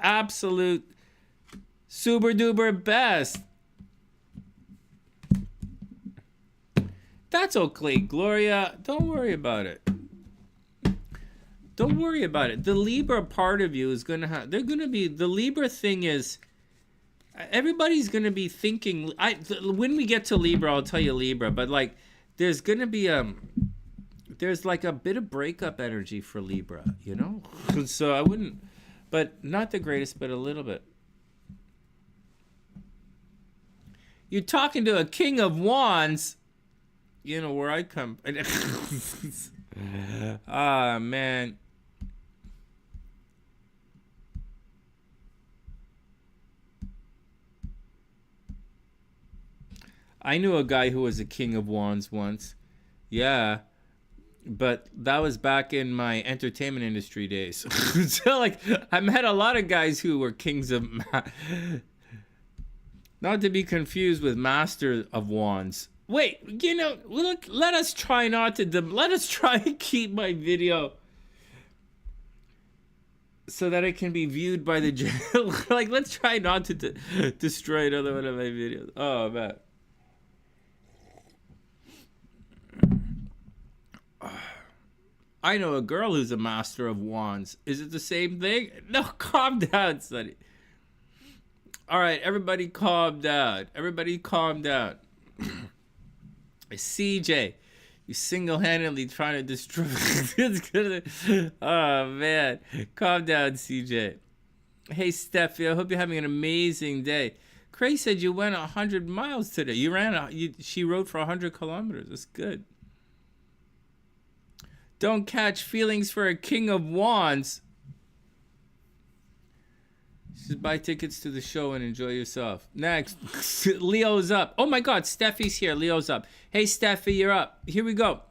super duper best. That's okay, Gloria. Don't worry about it. Don't worry about it. The Libra part of you is going to have, they're going to be, the Libra thing is, everybody's going to be thinking, when we get to Libra, I'll tell you Libra, but like, there's going to be, there's like a bit of breakup energy for Libra, you know? So I wouldn't, but not the greatest, but a little bit. You're talking to a King of Wands, you know where I come. Ah, man. I knew a guy who was a King of Wands once. Yeah. But that was back in my entertainment industry days. So, like, I met a lot of guys who were kings of... Not to be confused with Master of Wands. Wait, you know, look, let us try not to... Let us try and keep my video so that it can be viewed by the... Like, let's try not to destroy another one of my videos. Oh, man. I know a girl who's a Master of Wands. Is it the same thing? No, calm down, Sonny. All right, everybody calm down. Everybody calm down. CJ, you single-handedly trying to destroy... Oh, man. Calm down, CJ. Hey, Steffi, I hope you're having an amazing day. Cray said you went 100 miles today. She rode for 100 kilometers. That's good. Don't catch feelings for a King of Wands. Just buy tickets to the show and enjoy yourself. Next, Leo's up. Oh my God, Steffi's here. Leo's up. Hey, Steffi, you're up. Here we go.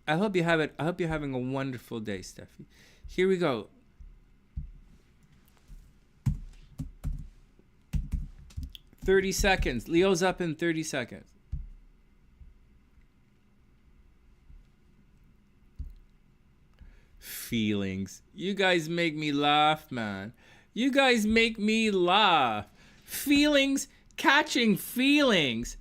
I hope you're having a wonderful day, Steffi. Here we go. "30 seconds. Leo's up in 30 seconds. Feelings. You guys make me laugh, man. You guys make me laugh. Feelings, catching feelings.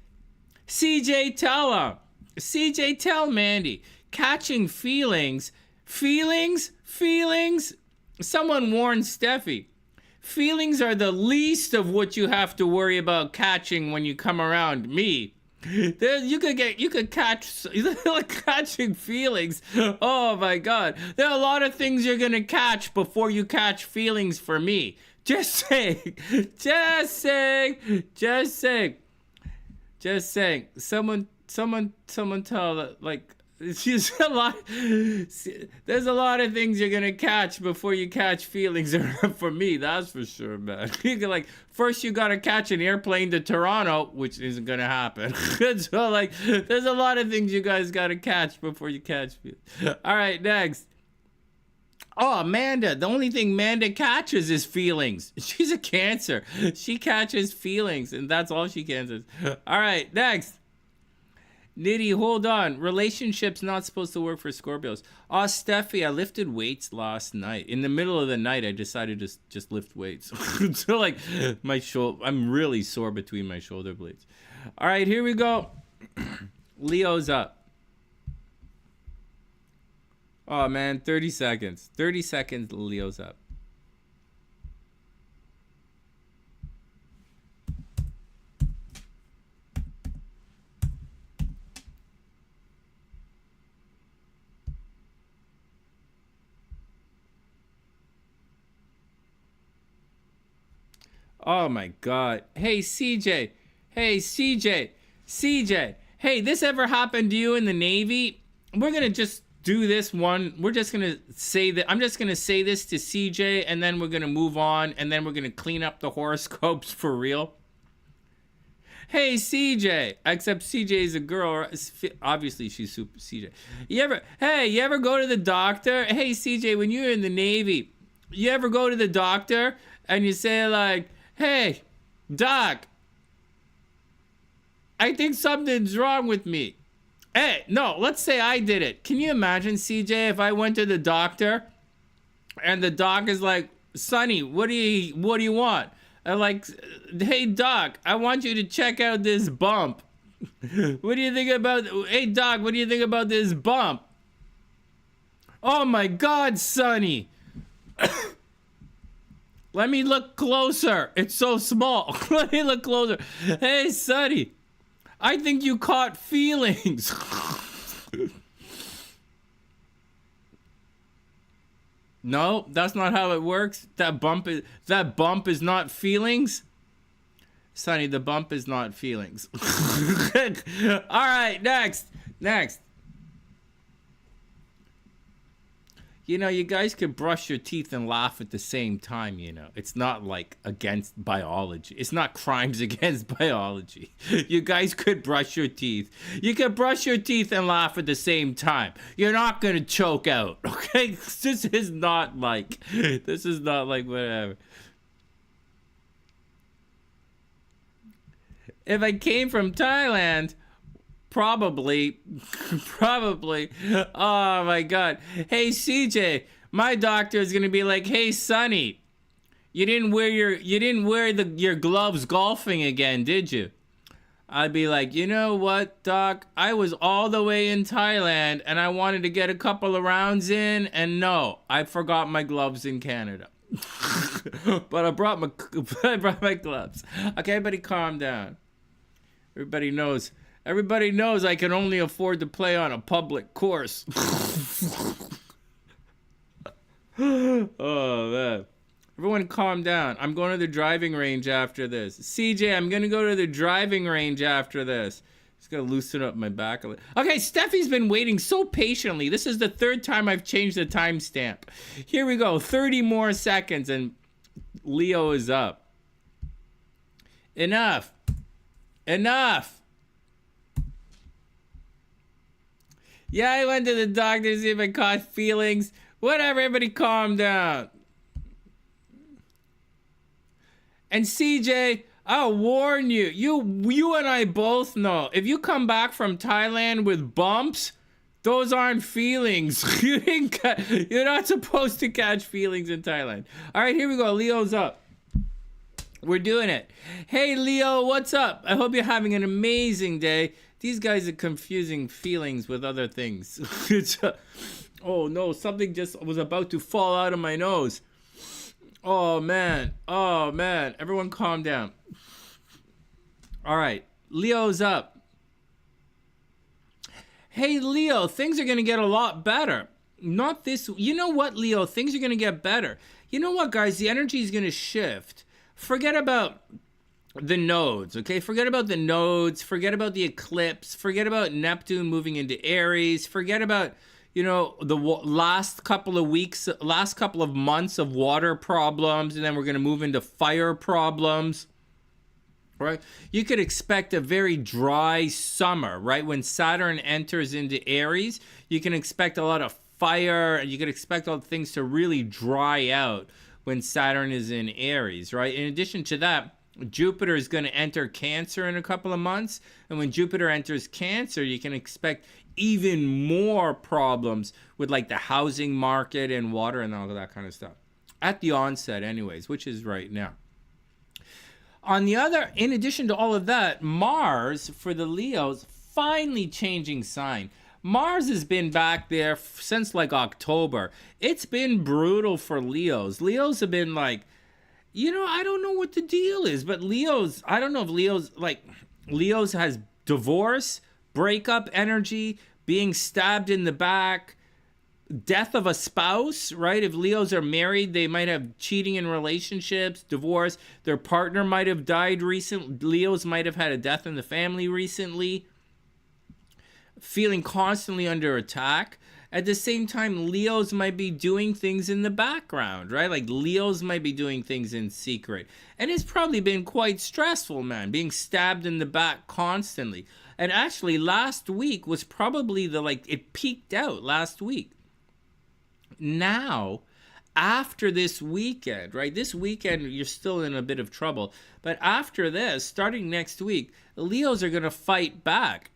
CJ, tell her. CJ, tell Mandy. Catching feelings. Feelings? Someone warned Steffi. Feelings are the least of what you have to worry about catching when you come around me. You could catch, like, catching feelings. Oh my God. There are a lot of things you're gonna catch before you catch feelings for me. Just saying. Someone tell, like, It's just a lot. There's a lot of things you're gonna catch before you catch feelings. For me, that's for sure, man. Like, first you gotta catch an airplane to Toronto, which isn't gonna happen. So, like, there's a lot of things you guys gotta catch before you catch feelings. All right, next. Oh, Amanda. The only thing Amanda catches is feelings. She's a Cancer. She catches feelings, and that's all she catches. All right, next. Nitty, hold on. Relationships not supposed to work for Scorpios. Oh, Steffi, I lifted weights last night. In the middle of the night, I decided to just lift weights. So, like, my shoulder, I'm really sore between my shoulder blades. All right, here we go. Leo's up. Oh, man, 30 seconds. 30 seconds, Leo's up. Oh my God. Hey, CJ. Hey, CJ. CJ. Hey, this ever happened to you in the Navy? We're going to just do this one. We're just going to say that. I'm just going to say this to CJ, and then we're going to move on, and then we're going to clean up the horoscopes for real. Hey, CJ. Except CJ is a girl. Obviously, she's super CJ. You ever go to the doctor? Hey, CJ, when you're in the Navy, you ever go to the doctor and you say, like, hey, doc, I think something's wrong with me. Hey, no, let's say I did it. Can you imagine, CJ, if I went to the doctor and the doc is like, Sonny, what do you want? I'm like, hey, doc, I want you to check out this bump. What do you think about, hey, doc, what do you think about this bump? Oh my God, Sonny. Let me look closer. It's so small. Let me look closer. Hey, Sonny, I think you caught feelings. No, that's not how it works. That bump is not feelings. Sonny, the bump is not feelings. All right, next. You know, you guys could brush your teeth and laugh at the same time, you know. It's not like against biology. It's not crimes against biology. You guys could brush your teeth. You could brush your teeth and laugh at the same time. You're not going to choke out, okay? This is not like whatever. If I came from Thailand, Probably. Oh my God. Hey, CJ, my doctor is gonna be like, hey, Sonny, you didn't wear your gloves golfing again, did you? I'd be like, you know what, doc? I was all the way in Thailand and I wanted to get a couple of rounds in, and no, I forgot my gloves in Canada. But I brought my gloves. Okay, everybody calm down. Everybody knows I can only afford to play on a public course. Oh, man. Everyone calm down. I'm going to the driving range after this. CJ, I'm going to go to the driving range after this. Just going to loosen up my back a little. Okay, Steffi's been waiting so patiently. This is the third time I've changed the timestamp. Here we go. 30 more seconds and Leo is up. Enough. Yeah, I went to the doctor to see if I caught feelings. Whatever, everybody calm down. And CJ, I'll warn you. You and I both know. If you come back from Thailand with bumps, those aren't feelings. You're not supposed to catch feelings in Thailand. All right, here we go. Leo's up. We're doing it. Hey, Leo, what's up? I hope you're having an amazing day. These guys are confusing feelings with other things. Oh no, something just was about to fall out of my nose. Oh man. Everyone calm down. All right, Leo's up. Hey, Leo, things are going to get a lot better. Not this. You know what, Leo? Things are going to get better. You know what, guys? The energy is going to shift. Forget about the nodes, okay? Forget about the nodes, forget about the eclipse, forget about Neptune moving into Aries, forget about, you know, the last couple of weeks, last couple of months of water problems, and then we're going to move into fire problems, right? You could expect a very dry summer, right? When Saturn enters into Aries, you can expect a lot of fire, and you can expect all things to really dry out when Saturn is in Aries, right? In addition to that, Jupiter is going to enter Cancer in a couple of months. And when Jupiter enters Cancer, you can expect even more problems with like the housing market and water and all of that kind of stuff. At the onset anyways, which is right now. On the other, in addition to all of that, Mars, for the Leos, finally changing sign. Mars has been back there since like October. It's been brutal for Leos. Leos have been like, you know, I don't know what the deal is, but Leos, I don't know if Leos has divorce, breakup energy, being stabbed in the back, death of a spouse, right? If Leos are married, they might have cheating in relationships, divorce, their partner might have died recently, Leos might have had a death in the family recently, feeling constantly under attack. At the same time, Leos might be doing things in the background, right? Like Leos might be doing things in secret. And it's probably been quite stressful, man, being stabbed in the back constantly. And actually, last week was probably it peaked out last week. Now, after this weekend, right? This weekend, you're still in a bit of trouble. But after this, starting next week, the Leos are going to fight back.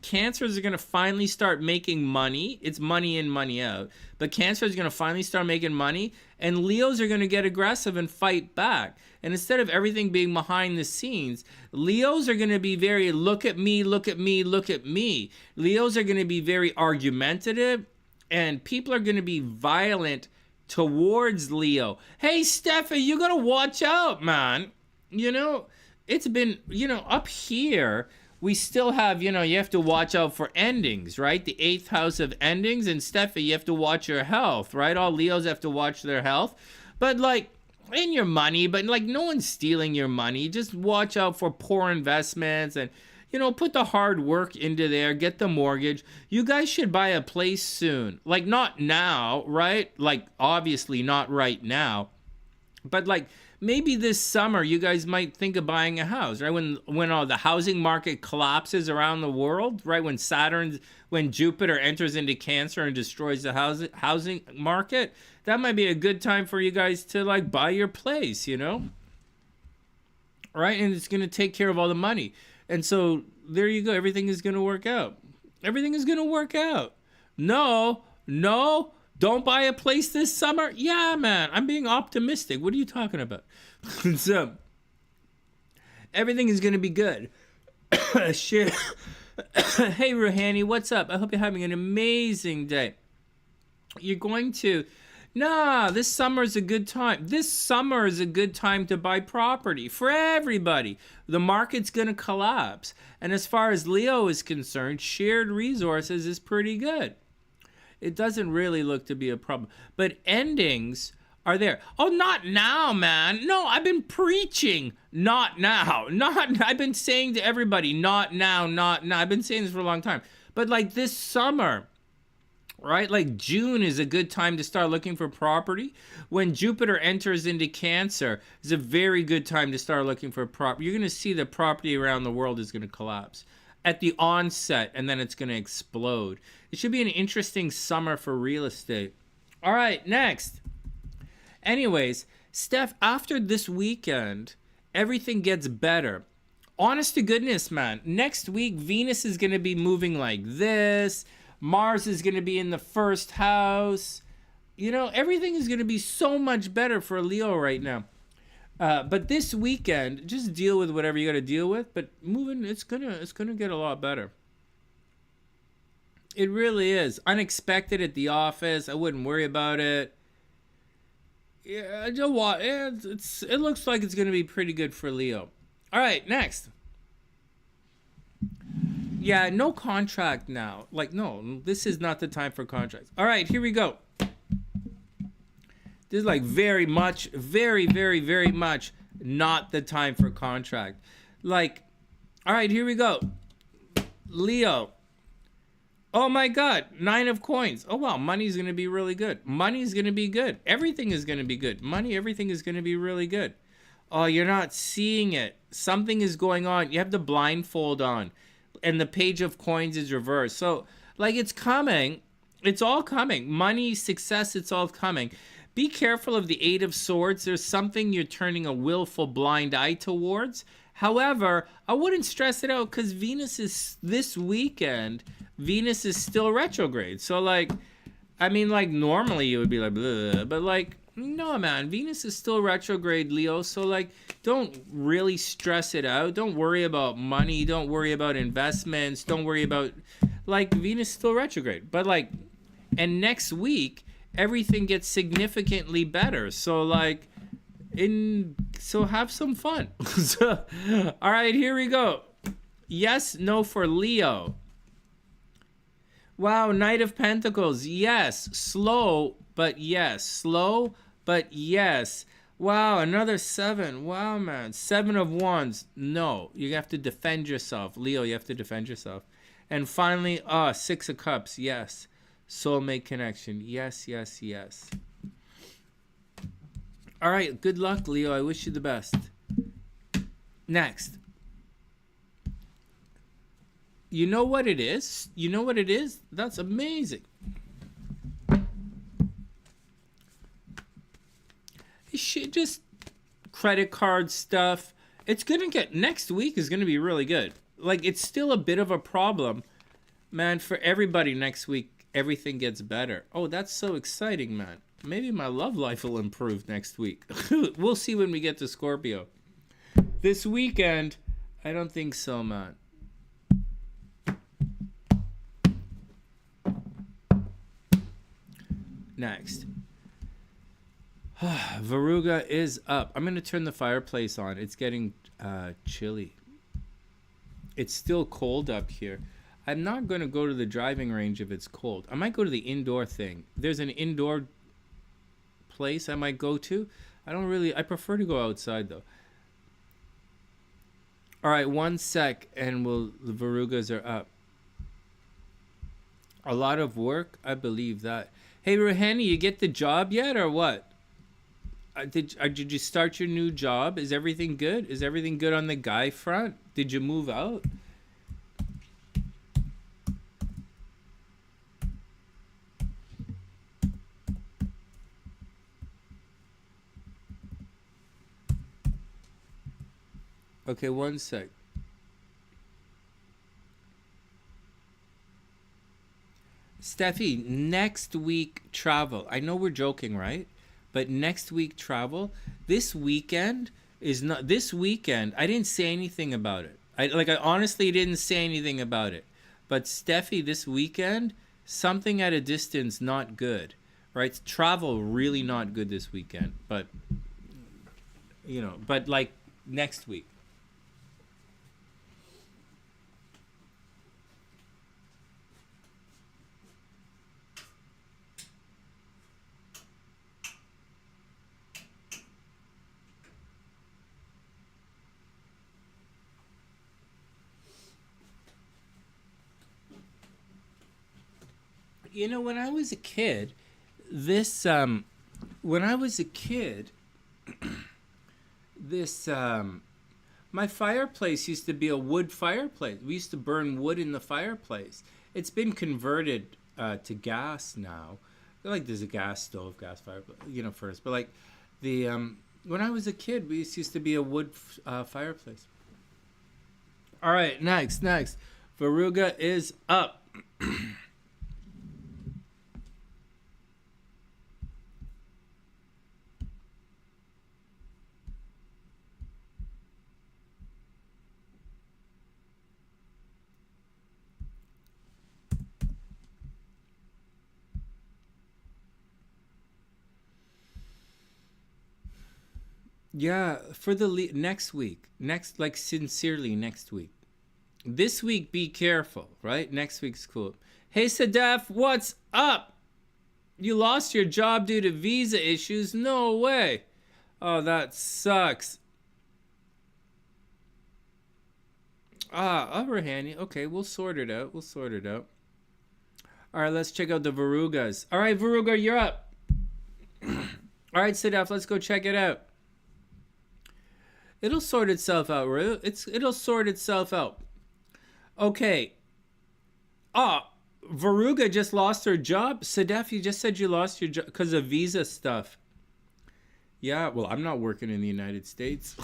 Cancers are going to finally start making money. It's money in, money out. But Cancer is going to finally start making money. And Leos are going to get aggressive and fight back. And instead of everything being behind the scenes, Leos are going to be very, look at me, look at me, look at me. Leos are going to be very argumentative. And people are going to be violent towards Leo. Hey, Steffi, you got to watch out, man. You know, it's been, you know, up here, we still have, you know, you have to watch out for endings, right? The 8th house of endings. And Steffi, you have to watch your health, right? All Leos have to watch their health. But like, in your money, but like no one's stealing your money. Just watch out for poor investments and, you know, put the hard work into there, get the mortgage. You guys should buy a place soon. Like not now, right? Like obviously not right now. But like maybe this summer you guys might think of buying a house, right? When all the housing market collapses around the world, right? When Jupiter enters into Cancer and destroys the housing market, that might be a good time for you guys to like buy your place, you know? Right? And it's going to take care of all the money. And so there you go. Everything is going to work out. Everything is going to work out. No, don't buy a place this summer. Yeah, man, I'm being optimistic. What are you talking about? So everything is going to be good. Shit. Hey, Ruhani, what's up? I hope you're having an amazing day. You're going to... this summer is a good time. This summer is a good time to buy property for everybody. The market's going to collapse. And as far as Leo is concerned, shared resources is pretty good. It doesn't really look to be a problem. But endings are there. Oh, not now, man. No, I've been preaching. Not now. I've been saying to everybody, not now, not now. I've been saying this for a long time. But like this summer... right? Like June is a good time to start looking for property. When Jupiter enters into Cancer, it's a very good time to start looking for property. You're going to see the property around the world is going to collapse at the onset, and then it's going to explode. It should be an interesting summer for real estate. All right, next. Anyways, Steph, after this weekend, everything gets better. Honest to goodness, man. Next week, Venus is going to be moving like this. Mars is going to be in the first house. You know, everything is going to be so much better for Leo right now. But this weekend, just deal with whatever you got to deal with. But moving, it's gonna get a lot better. It really is. Unexpected at the office. I wouldn't worry about it. Yeah, you know what? It looks like it's gonna be pretty good for Leo. All right, next. Yeah, no contract now. Like, no, this is not the time for contracts. All right, here we go. This is like very, very much not the time for contract. Like, all right, here we go. Leo. Oh my God, 9 of coins. Oh wow, money's gonna be really good. Money's gonna be good. Everything is gonna be good. Money, everything is gonna be really good. Oh, you're not seeing it. Something is going on. You have the blindfold on, and the page of coins is reversed. So, like, it's coming. It's all coming. Money, success, it's all coming. Be careful of the 8 of Swords. There's something you're turning a willful blind eye towards. However, I wouldn't stress it out because Venus is, this weekend, Venus is still retrograde. So, like, I mean, like, normally you would be like, blah, but, like, no, man, Venus is still retrograde, Leo. So, like, don't really stress it out. Don't worry about money. Don't worry about investments. Don't worry about, like, Venus is still retrograde. But, like, and next week, everything gets significantly better. So, like, so have some fun. So, all right, here we go. Yes, no for Leo. Wow, Knight of Pentacles. Yes, slow, but yes. Slow, but yes. Wow, another 7. Wow, man. 7 of Wands. No, you have to defend yourself. Leo, you have to defend yourself. And finally, 6 of Cups. Yes. Soulmate connection. Yes, yes, yes. All right, good luck, Leo. I wish you the best. Next. You know what it is? You know what it is? That's amazing. Just credit card stuff. It's going to get, next week is going to be really good. Like, it's still a bit of a problem. Man, for everybody next week, everything gets better. Oh, that's so exciting, man. Maybe my love life will improve next week. We'll see when we get to Scorpio. This weekend, I don't think so, man. Next. Virog is up. I'm going to turn the fireplace on. It's getting chilly. It's still cold up here. I'm not going to go to the driving range if it's cold. I might go to the indoor thing. There's an indoor place I might go to. I prefer to go outside though. All right, 1 sec and the Virogas are up. A lot of work, I believe that. Hey, Rohani, you get the job yet or what? Did you start your new job? Is everything good? Is everything good on the guy front? Did you move out? Okay, 1 sec. Steffi, next week travel. I know we're joking, right? But next week travel. This weekend is not. This weekend, I didn't say anything about it. I honestly didn't say anything about it. But Steffi, this weekend, something at a distance, not good, right? Travel really not good this weekend. But but like next week. When I was a kid, my fireplace used to be a wood fireplace. We used to burn wood in the fireplace. It's been converted to gas now. Like there's a gas stove, gas fireplace, first. But like when I was a kid, we used to be a wood fireplace. All right, next. Virog is up. Yeah, for the next week. Sincerely next week. This week, be careful, right? Next week's cool. Hey, Sadaf, what's up? You lost your job due to visa issues? No way. Oh, that sucks. Upper handy. Okay, we'll sort it out. We'll sort it out. All right, let's check out the Virugas. All right, Viruga, you're up. All right, Sidaf, let's go check it out. It'll sort itself out, it'll sort itself out. Okay. Viruga just lost her job. Sidaf, you just said you lost your job because of visa stuff. Yeah, well, I'm not working in the United States.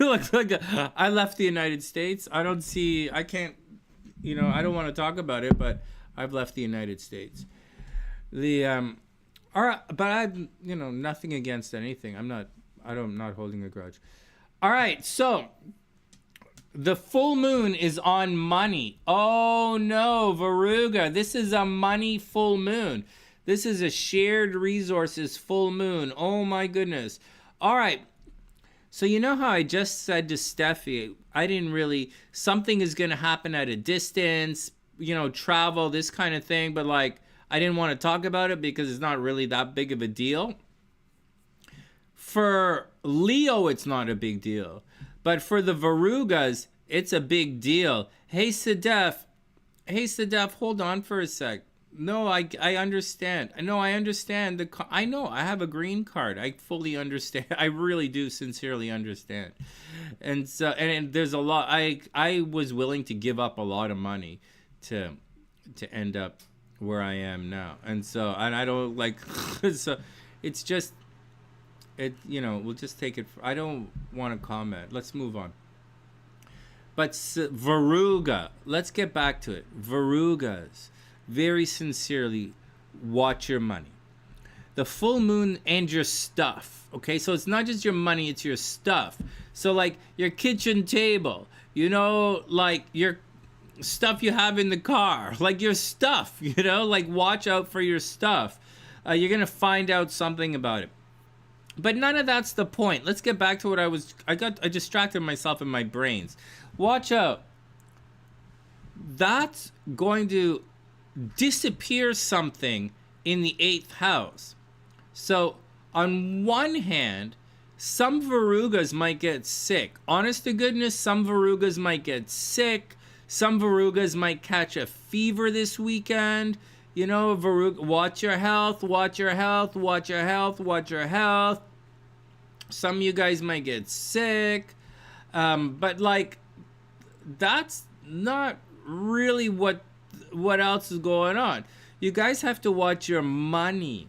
I left the United States. I can't, I don't want to talk about it, but I've left the United States. All right, but I'm, nothing against anything. I'm not holding a grudge. All right, so the full moon is on money. Oh no, Viruga, this is a money full moon. This is a shared resources full moon. Oh my goodness. All right. So you know how I just said to Steffi, something is going to happen at a distance, travel, this kind of thing. But I didn't want to talk about it because it's not really that big of a deal. For Leo, it's not a big deal. But for the Virugas, it's a big deal. Hey, Sidef, hold on for a sec. No, I understand. No, I understand. I know. I have a green card. I fully understand. I really do sincerely understand. And so, and there's a lot. I was willing to give up a lot of money to end up where I am now. And so, and I don't so it's just, we'll just take it. I don't want to comment. Let's move on. But Viruga, let's get back to it. Virugas. Very sincerely, watch your money. The full moon and your stuff. Okay, so it's not just your money, it's your stuff. So your kitchen table, your stuff you have in the car, your stuff, watch out for your stuff. You're gonna find out something about it. But none of that's the point. Let's get back to what I distracted myself in my brains. Watch out. That's going to disappear something in the 8th house. So on one hand, some Virugas might get sick. Honest to goodness, some Virugas might get sick. Some Virugas might catch a fever this weekend. Viruga, watch your health, watch your health, watch your health, watch your health. Some of you guys might get sick. But that's not really what else is going on. You guys have to watch your money.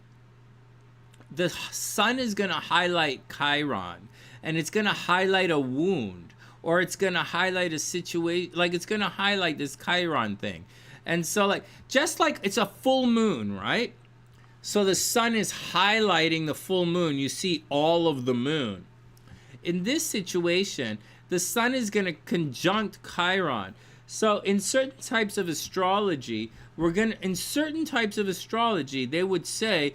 The sun is going to highlight Chiron, and it's going to highlight a wound, or it's going to highlight a situation, it's going to highlight this Chiron thing. And so just like it's a full moon, right? So the sun is highlighting the full moon. You see all of the moon. In this situation, the sun is going to conjunct Chiron. So in certain types of astrology, they would say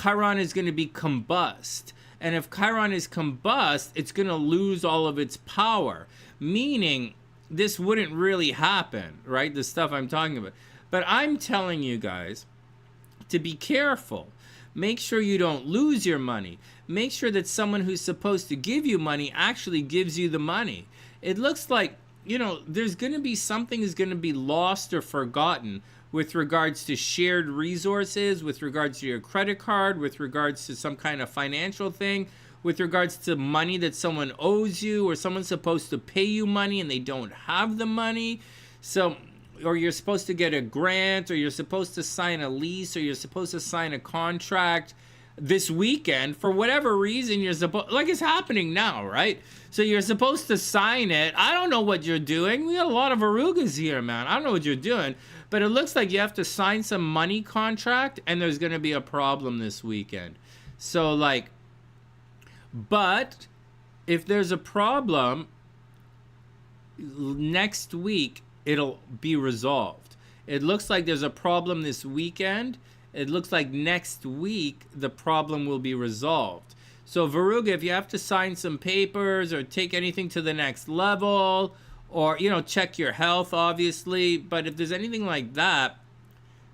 Chiron is going to be combust. And if Chiron is combust, it's going to lose all of its power. Meaning, this wouldn't really happen, right? The stuff I'm talking about. But I'm telling you guys to be careful. Make sure you don't lose your money. Make sure that someone who's supposed to give you money actually gives you the money. It looks like, there's going to be something is going to be lost or forgotten with regards to shared resources, with regards to your credit card, with regards to some kind of financial thing, with regards to money that someone owes you, or someone's supposed to pay you money and they don't have the money. So, or you're supposed to get a grant, or you're supposed to sign a lease, or you're supposed to sign a contract this weekend. For whatever reason, you're supposed, it's happening now, right? So you're supposed to sign it. I don't know what you're doing. We got a lot of Virugas here, man. I don't know what you're doing. But it looks like you have to sign some money contract, and there's going to be a problem this weekend. So, but if there's a problem, next week, it'll be resolved. It looks like there's a problem this weekend. It looks like next week, the problem will be resolved. So, Viruga, if you have to sign some papers or take anything to the next level, or, check your health, obviously. But if there's anything like that,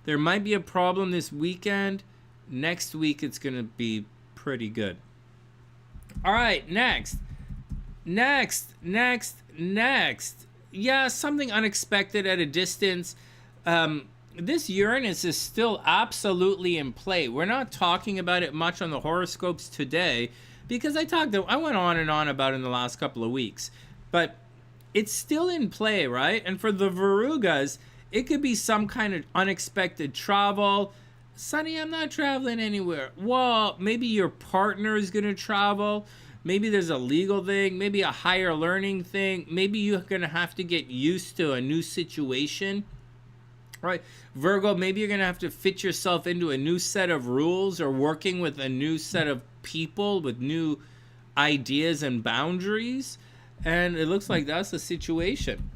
there might be a problem this weekend. Next week, it's going to be pretty good. All right, next. yeah, something unexpected at a distance. This Uranus is still absolutely in play. We're not talking about it much on the horoscopes today because I went on and on about it in the last couple of weeks. But it's still in play, right? And for the Virugas, it could be some kind of unexpected travel. Sonny, I'm not traveling anywhere. Well, maybe your partner is going to travel. Maybe there's a legal thing. Maybe a higher learning thing. Maybe you're going to have to get used to a new situation. Right? Virgo, maybe you're going to have to fit yourself into a new set of rules or working with a new set of people with new ideas and boundaries. And it looks like that's the situation.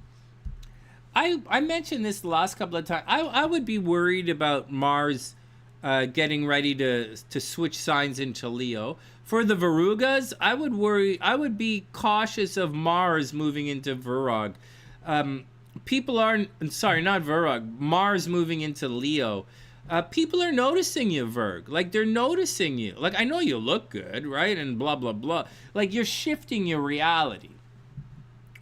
I mentioned this the last couple of times. I would be worried about Mars getting ready to switch signs into Leo. For the Virugas, I would be cautious of Mars moving into Virog. Mars moving into Leo. People are noticing you, Virg. Like, they're noticing you. Like, I know you look good, right? And blah, blah, blah. Like, you're shifting your reality.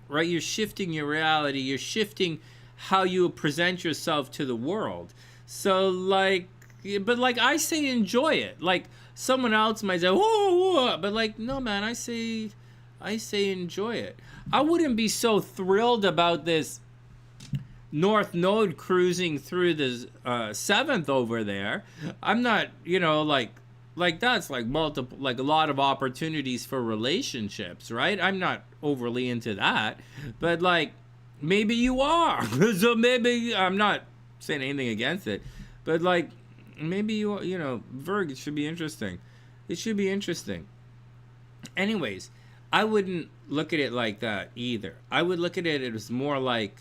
Right? You're shifting your reality. You're shifting how you present yourself to the world. So, like, but like I say, enjoy it. Like, someone else might say, whoa, but like, no, man, I say enjoy it. I wouldn't be so thrilled about this North Node cruising through the 7th over there. I'm not, like that's like multiple, like a lot of opportunities for relationships, right? I'm not overly into that, but like maybe you are. So maybe I'm not saying anything against it, but like maybe Virg, it should be interesting. It should be interesting. Anyways, I wouldn't look at it like that either. I would look at it as more like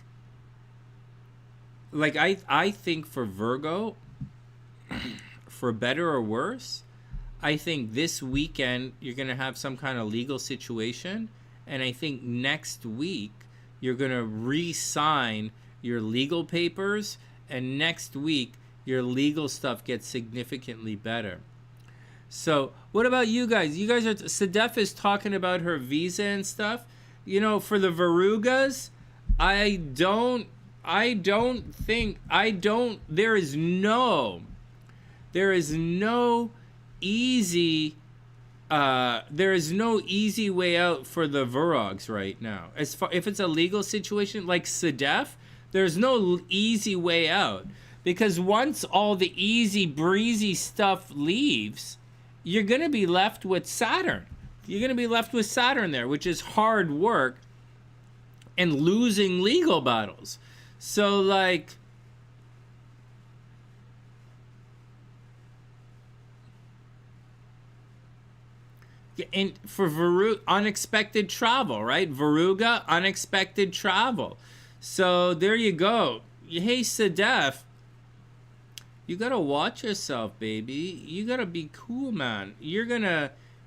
I think for Virgo, for better or worse, I think this weekend you're going to have some kind of legal situation. And I think next week you're going to re-sign your legal papers. And next week your legal stuff gets significantly better. So what about you guys? You guys Sedef is talking about her visa and stuff. For the Virugas, there is no easy way out for the Virogs right now. As far if it's a legal situation like Sedef, there's no easy way out, because once all the easy breezy stuff leaves, you're going to be left with Saturn. You're going to be left with Saturn there, which is hard work and losing legal battles. So like, and for unexpected travel, right? Viruga, unexpected travel. So there you go. Hey, Sedef, you gotta watch yourself, baby. You gotta be cool, man.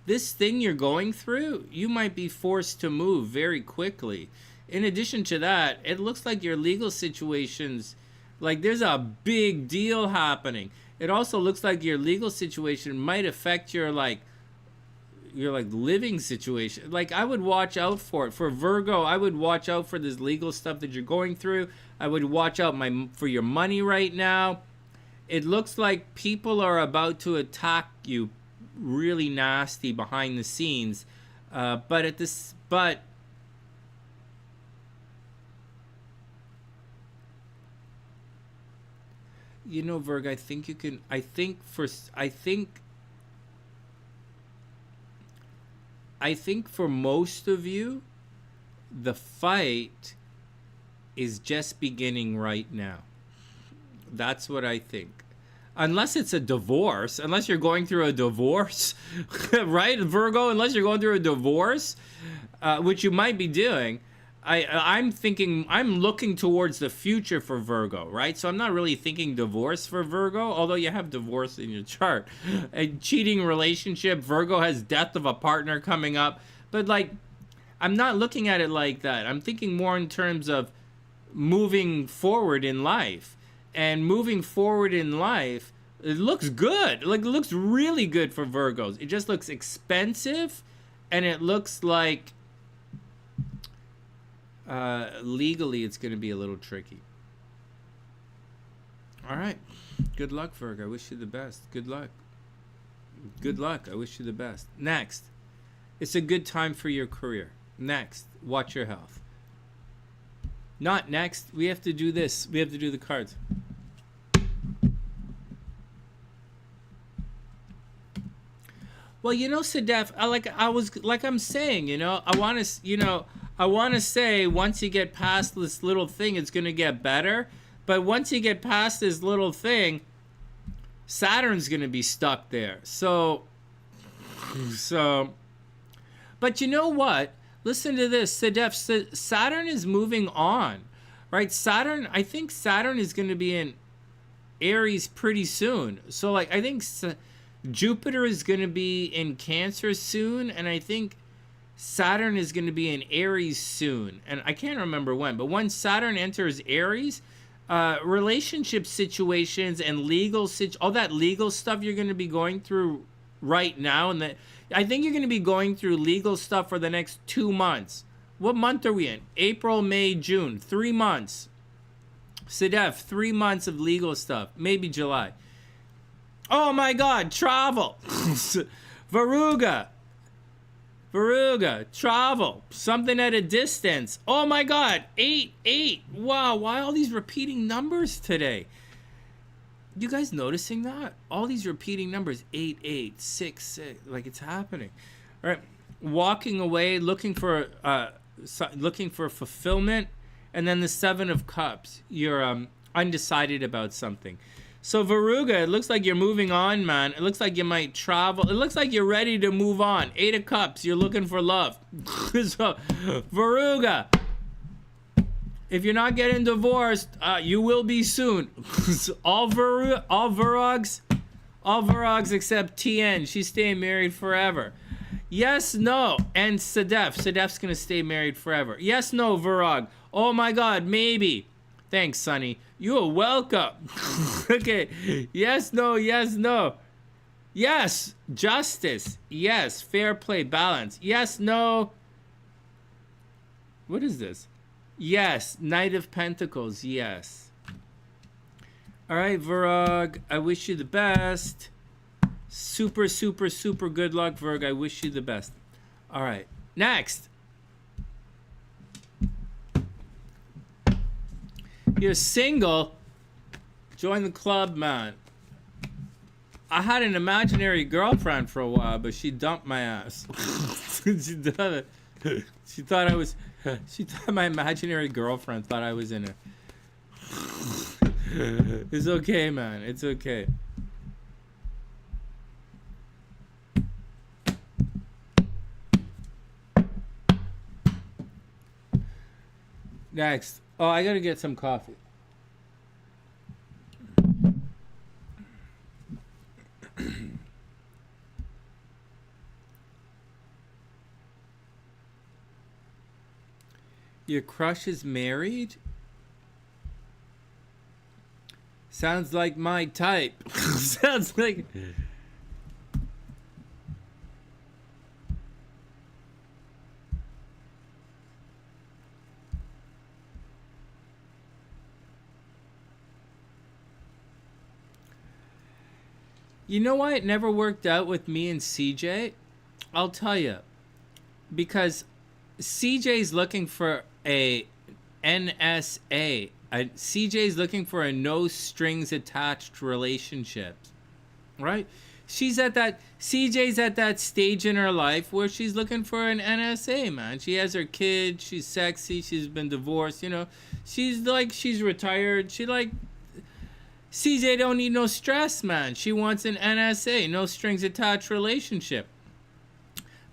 This thing you're going through, you might be forced to move very quickly. In addition to that, it looks like your legal situations, like there's a big deal happening. It also looks like your legal situation might affect your living situation. Like, I would watch out for it. For Virgo, I would watch out for this legal stuff that you're going through. I would watch out for your money right now. It looks like people are about to attack you really nasty behind the scenes. But Virg, I think you can. I think for most of you, the fight is just beginning right now. That's what I think. Unless it's a divorce, unless you're going through a divorce, right, Virgo? Unless you're going through a divorce, which you might be doing. I'm looking towards the future for Virgo, right? So I'm not really thinking divorce for Virgo, although you have divorce in your chart. A cheating relationship, Virgo has death of a partner coming up. But like, I'm not looking at it like that. I'm thinking more in terms of moving forward in life. And moving forward in life, it looks good. Like, it looks really good for Virgos. It just looks expensive, and it looks like Legally, it's going to be a little tricky. All right. Good luck, Virgo. I wish you the best. Good luck. Good luck. I wish you the best. Next. It's a good time for your career. Next. Watch your health. Not next. We have to do this. We have to do the cards. Well, you know, Sedef, I'm saying, you know, I want to say once you get past this little thing, it's going to get better. But once you get past this little thing, Saturn's going to be stuck there. So, but you know what? Listen to this, Sedef. Saturn is moving on, right? I think Saturn is going to be in Aries pretty soon. So, like, I think Jupiter is going to be in Cancer soon, and I think Saturn is going to be in Aries soon. And I can't remember when, but when Saturn enters Aries, relationship situations and all that legal stuff you're going to be going through right now, and I think you're going to be going through legal stuff for the next 2 months. What month are we in? April, May, June. 3 months. Sedef, 3 months of legal stuff. Maybe July. Oh my God, travel. Veruga, travel. Something at a distance. Oh my God, 8. Wow, why all these repeating numbers today? You guys noticing that? All these repeating numbers, 8, 6. Like, it's happening. All right, walking away, looking for fulfillment, and then the 7 of Cups. You're undecided about something. So Veruga, it looks like you're moving on, man. It looks like you might travel. It looks like you're ready to move on. 8 of Cups, you're looking for love. So Veruga, if you're not getting divorced, you will be soon. all Virogs except TN. She's staying married forever. Yes, no. And Sedef's going to stay married forever. Yes, no, Virog. Oh my God, maybe. Thanks, Sonny. You are welcome. Okay. Yes, no, yes, no. Yes, justice. Yes, fair play, balance. Yes, no. What is this? Yes, Knight of Pentacles. Yes. All right, Virog, I wish you the best. Super, super, super good luck, Virg. I wish you the best. All right, next. You're single, join the club, man. I had an imaginary girlfriend for a while, but she dumped my ass. She thought my imaginary girlfriend thought I was in it. It's okay, man. It's okay. Next. Oh, I gotta get some coffee. Your crush is married? Sounds like my type. Sounds like... You know why it never worked out with me and CJ? I'll tell you. Because CJ's looking for a NSA. CJ's looking for a no strings attached relationship. Right? CJ's at that stage in her life where she's looking for an NSA, man. She has her kid, she's sexy, she's been divorced, you know. She's retired. CJ don't need no stress, man. She wants an NSA, no strings attached relationship.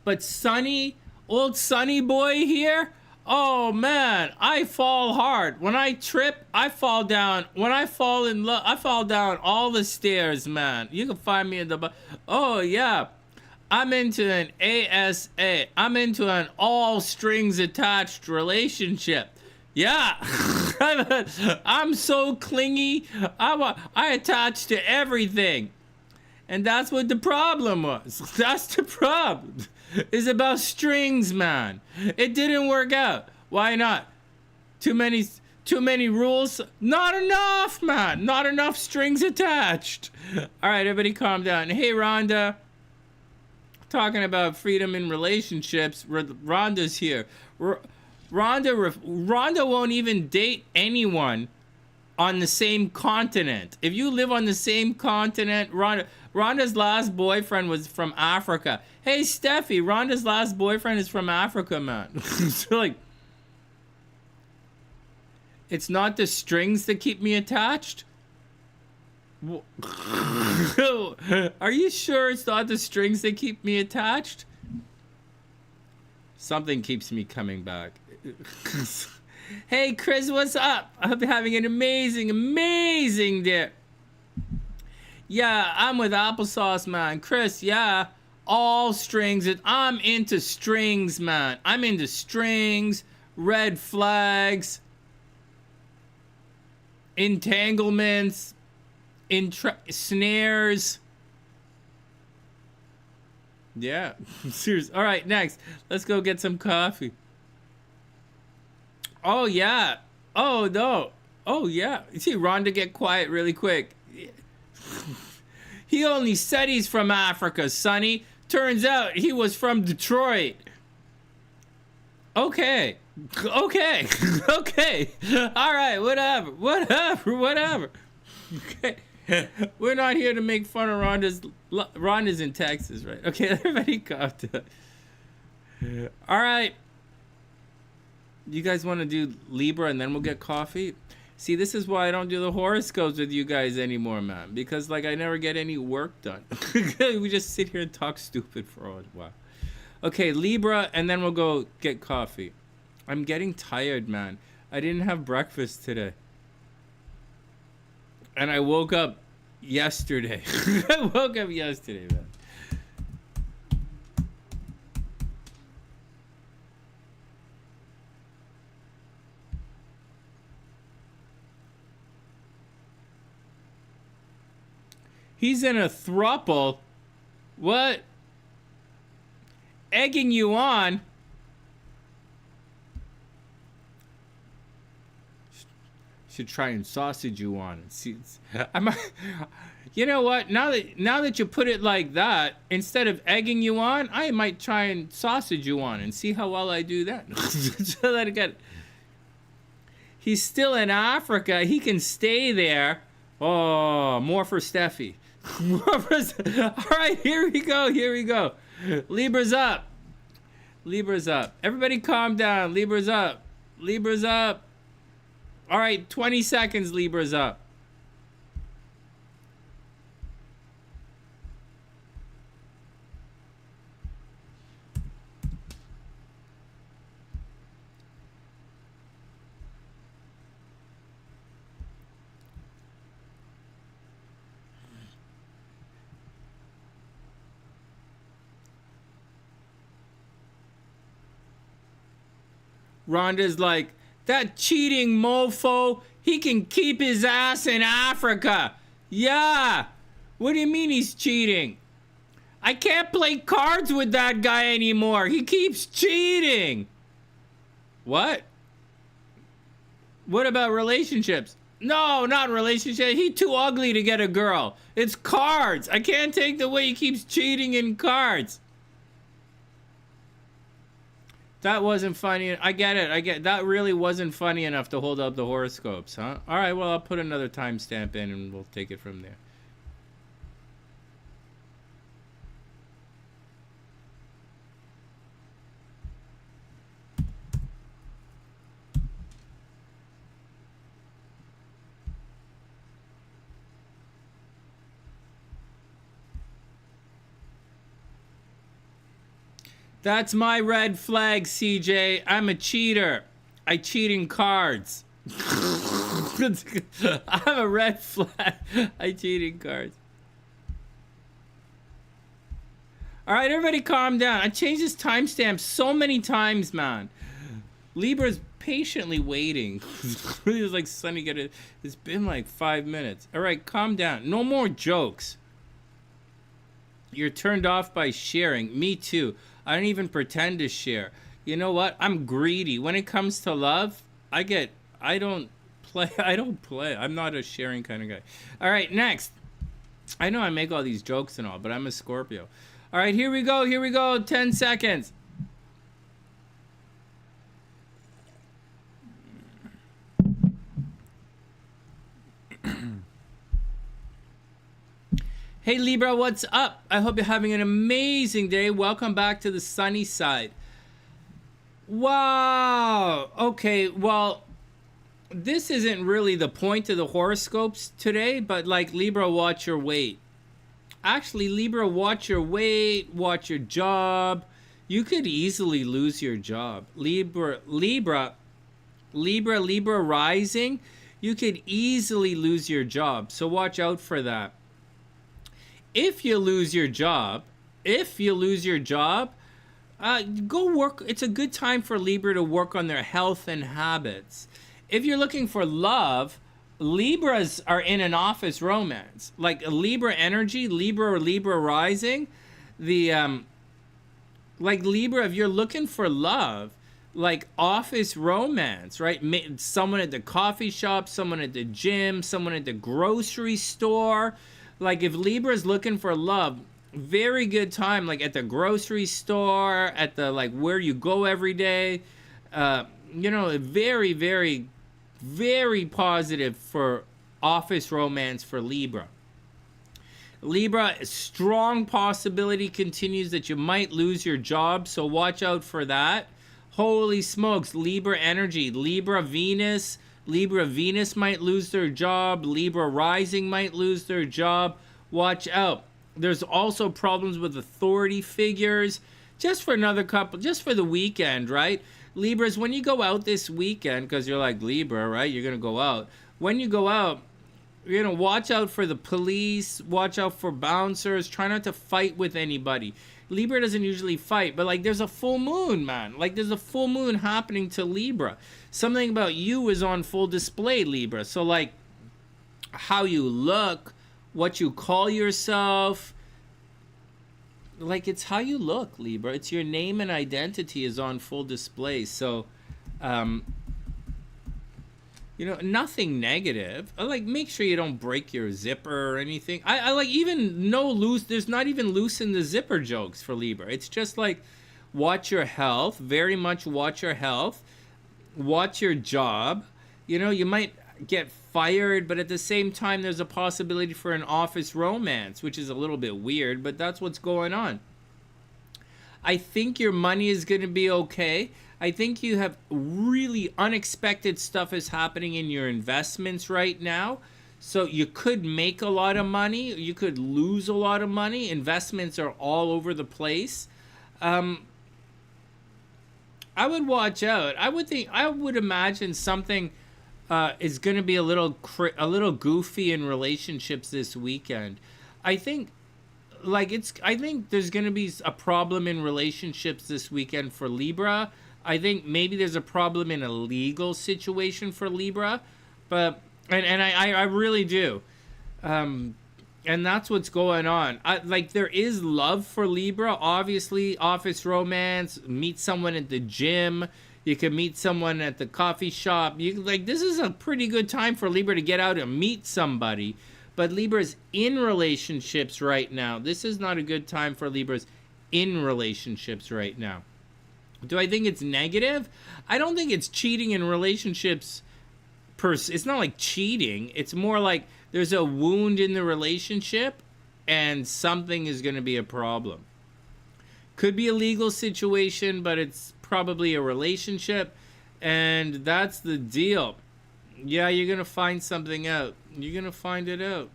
But Sonny, old Sonny boy here, oh man, I fall hard. When I trip, I fall down. When I fall in love, I fall down all the stairs, man. You can find me in the... Oh yeah, I'm into an ASA. I'm into an all strings attached relationship. Yeah, I'm so clingy. I attach to everything. And that's what the problem was. That's the problem. It's about strings, man. It didn't work out. Why not? Too many rules. Not enough, man. Not enough strings attached. All right, everybody calm down. Hey, Rhonda. Talking about freedom in relationships. Rhonda's here. Rhonda won't even date anyone on the same continent. If you live on the same continent, Rhonda's last boyfriend was from Africa. Hey, Steffi, Rhonda's last boyfriend is from Africa, man. So, like, it's not the strings that keep me attached? Are you sure it's not the strings that keep me attached? Something keeps me coming back. Hey, Chris, what's up? I hope you're having an amazing day. Yeah, I'm with applesauce, man. Chris, yeah, all strings. I'm into strings, man. I'm into strings, red flags, entanglements, snares. Yeah, seriously. All right, next. Let's go get some coffee. Oh, yeah. Oh, no. Oh, yeah. You see Rhonda get quiet really quick. He only said he's from Africa, Sonny. Turns out he was from Detroit. Okay. Okay. Okay. All right, whatever. Okay. We're not here to make fun of Rhonda's in Texas, right? Okay, everybody calm down. All right. You guys want to do Libra and then we'll get coffee? See, this is why I don't do the horoscopes with you guys anymore, man. Because, like, I never get any work done. We just sit here and talk stupid for a while. Okay, Libra, and then we'll go get coffee. I'm getting tired, man. I didn't have breakfast today. And I woke up yesterday. Man. He's in a throuple. What? Egging you on? Should try and sausage you on. See, you know what? Now that you put it like that, instead of egging you on, I might try and sausage you on and see how well I do that. So that again, he's still in Africa. He can stay there. Oh, more for Steffi. All right, here we go. Libra's up. Everybody calm down. Libra's up. All right, 20 seconds, Libra's up. Rhonda's like, that cheating mofo, he can keep his ass in Africa. Yeah. What do you mean he's cheating? I can't play cards with that guy anymore. He keeps cheating. What? What about relationships? No, not relationships. He's too ugly to get a girl. It's cards. I can't take the way he keeps cheating in cards. That wasn't funny. I get it. That really wasn't funny enough to hold up the horoscopes, huh? All right, well, I'll put another timestamp in and we'll take it from there. That's my red flag, CJ. I'm a cheater. I cheat in cards. I'm a red flag. I cheat in cards. All right, everybody calm down. I changed this timestamp so many times, man. Libra's patiently waiting. He was like, Sonny, get it. It's been like 5 minutes. All right, calm down. No more jokes. You're turned off by sharing. Me too. I don't even pretend to share. You know what? I'm greedy. When it comes to love, I don't play. I don't play. I'm not a sharing kind of guy. All right, next. I know I make all these jokes and all, but I'm a Scorpio. All right, here we go. Here we go. 10 seconds. Hey Libra, what's up? I hope you're having an amazing day. Welcome back to the sunny side. Wow. Okay, well, this isn't really the point of the horoscopes today, but like Libra, watch your weight. Actually, Libra, watch your weight, watch your job. You could easily lose your job. Libra rising, you could easily lose your job. So watch out for that. If you lose your job, go work. It's a good time for Libra to work on their health and habits. If you're looking for love, Libras are in an office romance. Like a Libra energy, Libra or Libra rising, like Libra, if you're looking for love, like office romance, right? Someone at the coffee shop, someone at the gym, someone at the grocery store. Like if Libra is looking for love, very good time, like at the grocery store, at the like where you go every day. Very, very, very positive for office romance for Libra. Libra, strong possibility continues that you might lose your job, so watch out for that. Holy smokes, Libra energy, Libra Venus might lose their job. Libra rising might lose their job. Watch out. There's also problems with authority figures. Just for the weekend, right? Libras, when you go out this weekend, because you're like Libra, right? You're going to go out. When you go out, you're going to watch out for the police. Watch out for bouncers. Try not to fight with anybody. Libra doesn't usually fight, but like there's a full moon, man. Like there's a full moon happening to Libra. Something about you is on full display, Libra. So like how you look, what you call yourself, like it's how you look, Libra. It's your name and identity is on full display. So, nothing negative. Like make sure you don't break your zipper or anything. I like even no loose. There's not even loose in the zipper jokes for Libra. It's just like watch your health. Very much watch your health. Watch your job. You might get fired, but at the same time there's a possibility for an office romance, which is a little bit weird, but that's what's going on. I think your money is going to be okay. I think you have really unexpected stuff is happening in your investments right now. So you could make a lot of money, you could lose a lot of money. Investments are all over the place. I would watch out. I would imagine something is going to be a little goofy in relationships this weekend. I think there's going to be a problem in relationships this weekend for Libra. I think maybe there's a problem in a legal situation for Libra, but I really do. And that's what's going on. There is love for Libra, obviously, office romance, meet someone at the gym. You can meet someone at the coffee shop. This is a pretty good time for Libra to get out and meet somebody. But Libra's in relationships right now. This is not a good time for Libra's in relationships right now. Do I think it's negative? I don't think it's cheating in relationships. It's not like cheating. It's more like there's a wound in the relationship and something is going to be a problem. Could be a legal situation, but it's probably a relationship, and that's the deal. Yeah, you're gonna find something out. You're gonna find it out.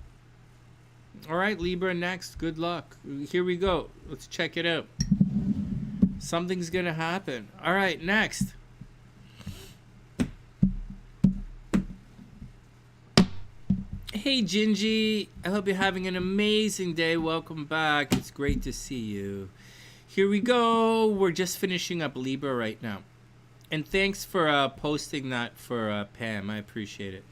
All right, Libra, next. Good luck. Here we go. Let's check it out. Something's gonna happen. All right, next. Hey, Gingie. I hope you're having an amazing day. Welcome back. It's great to see you. Here we go. We're just finishing up Libra right now. And thanks for posting that for Pam. I appreciate it.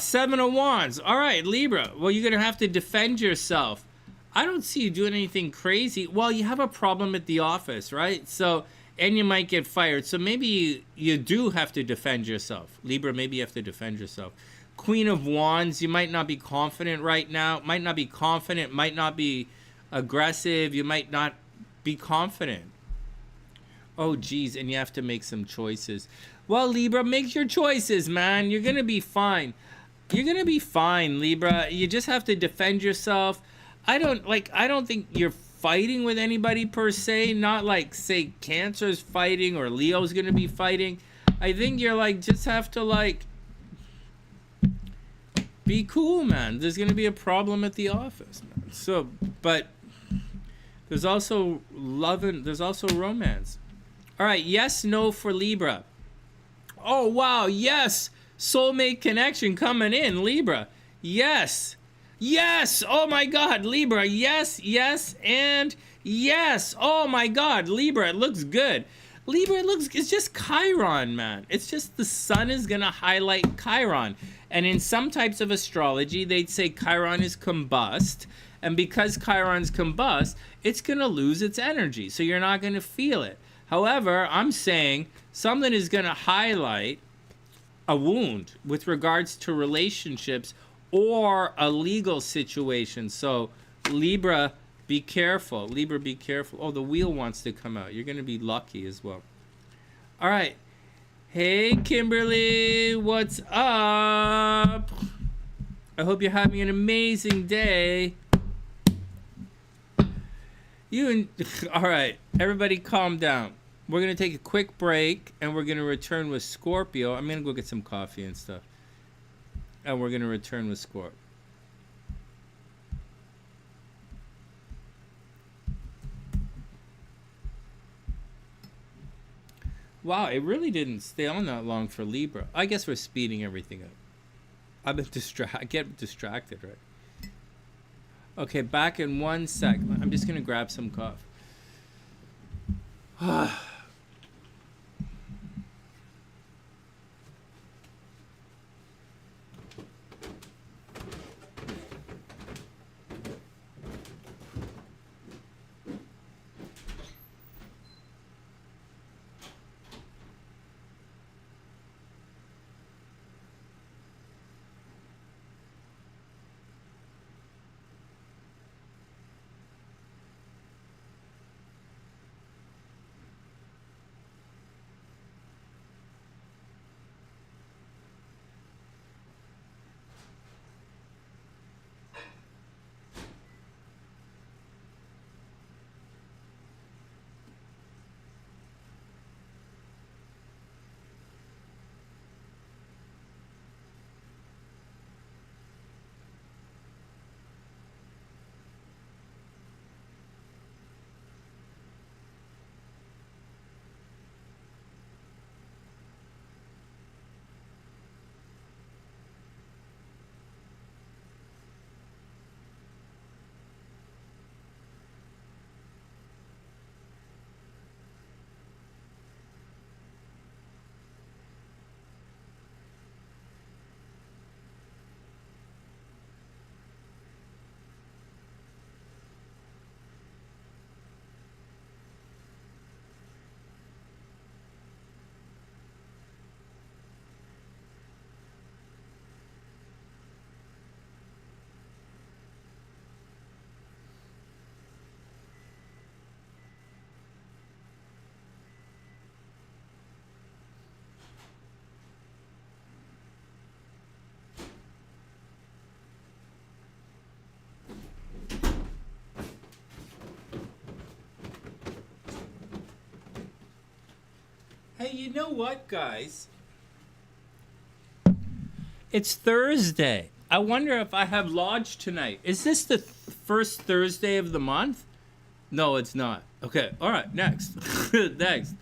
Seven of Wands. All right, Libra. Well, you're going to have to defend yourself. I don't see you doing anything crazy. Well, you have a problem at the office, right? So and you might get fired. So maybe you do have to defend yourself. Libra, maybe you have to defend yourself. Queen of Wands, you might not be confident right now. Might not be confident, might not be aggressive. You might not be confident. Oh, geez, and you have to make some choices. Well, Libra, make your choices, man. You're going to be fine. You're going to be fine, Libra. You just have to defend yourself. I don't think you're fighting with anybody per se. Not like, say, Cancer's fighting or Leo's going to be fighting. I think you're like, just have to like, be cool, man. There's going to be a problem at the office, man. So, but there's also love and there's also romance. All right, yes, no for Libra. Oh, wow, yes. Soulmate connection coming in, Libra. Yes. Yes. Oh, my God, Libra. Yes, yes, and yes. Oh, my God, Libra, it looks good. Libra, it's just Chiron, man. It's just the sun is going to highlight Chiron. And in some types of astrology, they'd say Chiron is combust. And because Chiron's combust, it's going to lose its energy. So you're not going to feel it. However, I'm saying something is going to highlight a wound with regards to relationships or a legal situation. So Libra, be careful. Libra, be careful. Oh, the wheel wants to come out. You're going to be lucky as well. All right. Hey, Kimberly, what's up? I hope you're having an amazing day. All right, everybody calm down. We're going to take a quick break, and we're going to return with Scorpio. I'm going to go get some coffee and stuff. And we're going to return with Scorpio. Wow, it really didn't stay on that long for Libra. I guess we're speeding everything up. I've been get distracted, right? Okay, back in 1 sec. I'm just going to grab some coffee. Hey, you know what, guys? It's Thursday. I wonder if I have lodge tonight. Is this the first Thursday of the month? No, it's not. Okay, all right, next. Next.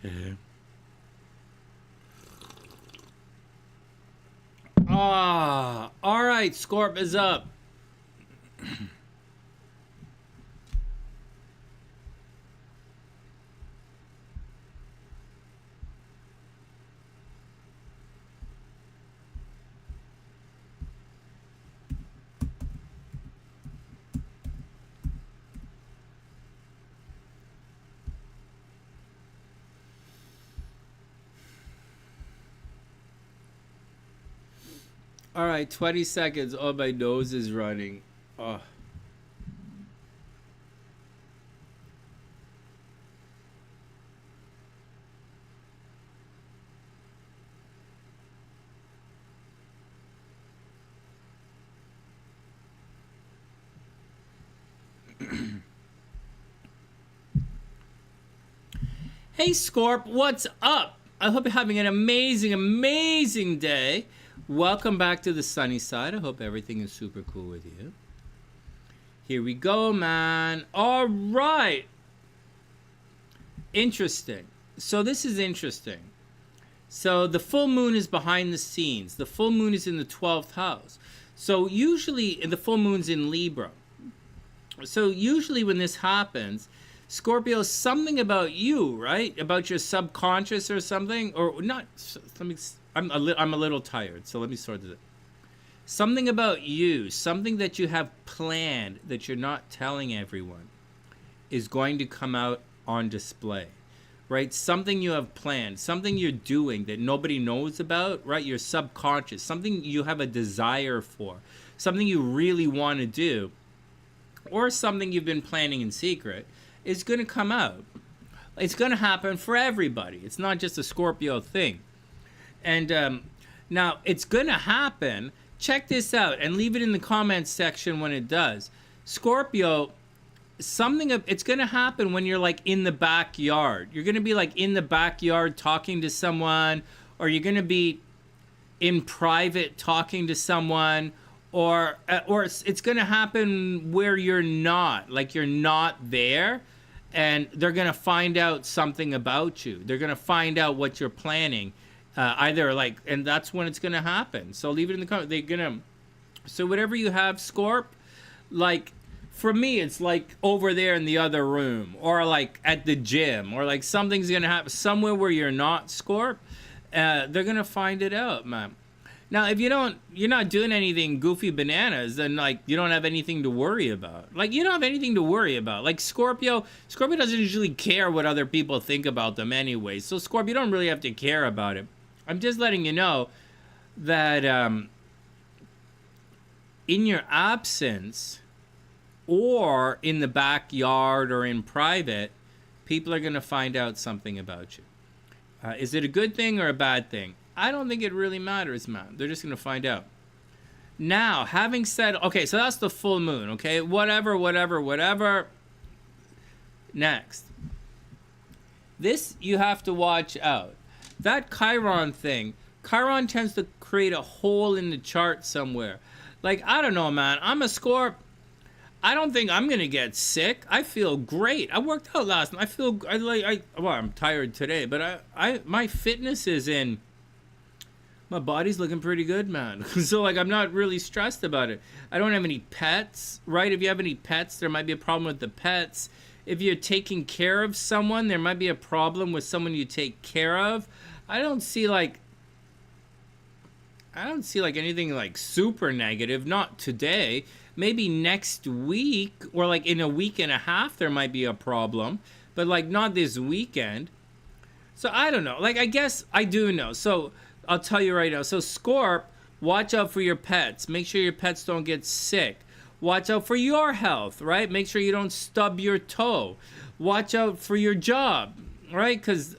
All right, Scorp is up. All right, 20 seconds. Oh, my nose is running. Oh. Hey, Scorp, what's up? I hope you're having an amazing, amazing day. Welcome back to the sunny side. I hope everything is super cool with you. Here we go, man. All right. Interesting. So this is interesting. So the full moon is behind the scenes. The full moon is in the 12th house. So usually the full moon's in Libra. So usually when this happens, Scorpio, something about you, right? About your subconscious or something, or not. Let me. I'm a little tired, so let me sort it. Something about you, something that you have planned that you're not telling everyone, is going to come out on display, right? Something you have planned, something you're doing that nobody knows about, right? Your subconscious, something you have a desire for, something you really want to do, or something you've been planning in secret, is going to come out. It's going to happen for everybody. It's not just a Scorpio thing. And now it's going to happen. Check this out and leave it in the comments section when it does. Scorpio, it's going to happen when you're like in the backyard. You're going to be like in the backyard talking to someone, or you're going to be in private talking to someone, or it's going to happen where you're not, like you're not there. And they're going to find out something about you. They're going to find out what you're planning. And that's when it's going to happen. So leave it in the comments. So whatever you have, Scorp, like, for me, it's like over there in the other room, or like at the gym, or like something's going to happen somewhere where you're not, Scorp. They're going to find it out, man. Now, if you're not doing anything goofy bananas, then like you don't have anything to worry about. Like you don't have anything to worry about. Like Scorpio doesn't usually care what other people think about them anyway. So Scorpio, you don't really have to care about it. I'm just letting you know that in your absence, or in the backyard or in private, people are going to find out something about you. Is it a good thing or a bad thing? I don't think it really matters, man. They're just going to find out. Now, having said, okay, so that's the full moon, okay? Whatever. Next. This, you have to watch out. That Chiron thing, Chiron tends to create a hole in the chart somewhere. Like, I don't know, man. I'm a Scorp. I don't think I'm going to get sick. I feel great. I worked out last night. I'm tired today, but my fitness is in. My body's looking pretty good, man. So, like, I'm not really stressed about it. I don't have any pets, right? If you have any pets, there might be a problem with the pets. If you're taking care of someone, there might be a problem with someone you take care of. I don't see, like, anything, like, super negative. Not today. Maybe next week, or, like, in a week and a half, there might be a problem. But, like, not this weekend. So, I don't know. Like, I guess I do know. So I'll tell you right now. So, Scorp, watch out for your pets. Make sure your pets don't get sick. Watch out for your health, right? Make sure you don't stub your toe. Watch out for your job, right? Because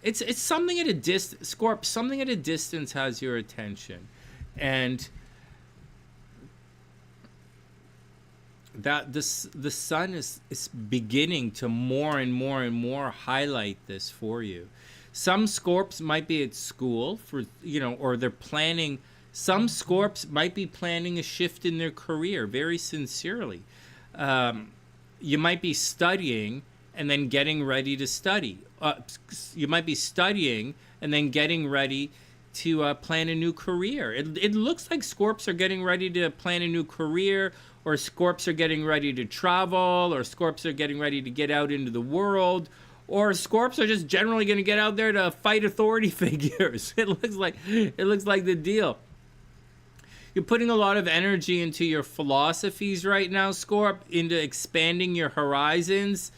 it's something at a distance. Scorp, something at a distance has your attention. And that the sun is beginning to more and more highlight this for you. Some Scorps might be at school or they're planning. Some Scorps might be planning a shift in their career very sincerely. You might be studying and then getting ready to study. You might be studying and then getting ready to plan a new career. It looks like Scorps are getting ready to plan a new career, or Scorps are getting ready to travel, or Scorps are getting ready to get out into the world, or Scorps are just generally going to get out there to fight authority figures. It looks like the deal. You're putting a lot of energy into your philosophies right now, Scorp, into expanding your horizons.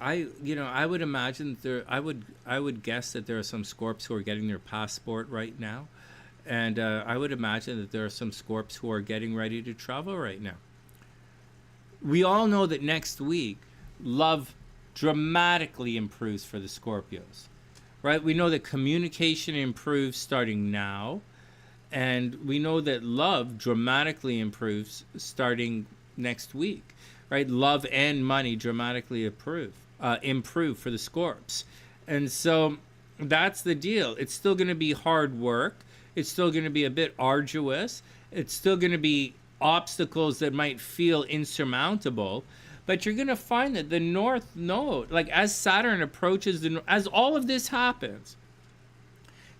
I would imagine I would guess that there are some Scorps who are getting their passport right now, and I would imagine that there are some Scorps who are getting ready to travel right now. We all know that next week, love dramatically improves for the Scorpios, right? We know that communication improves starting now, and we know that love dramatically improves starting next week, right? Love and money dramatically improve for the Scorps. And so that's the deal. It's still going to be hard work. It's still going to be a bit arduous. It's still going to be obstacles that might feel insurmountable. But you're going to find that the North Node, like as Saturn approaches as all of this happens,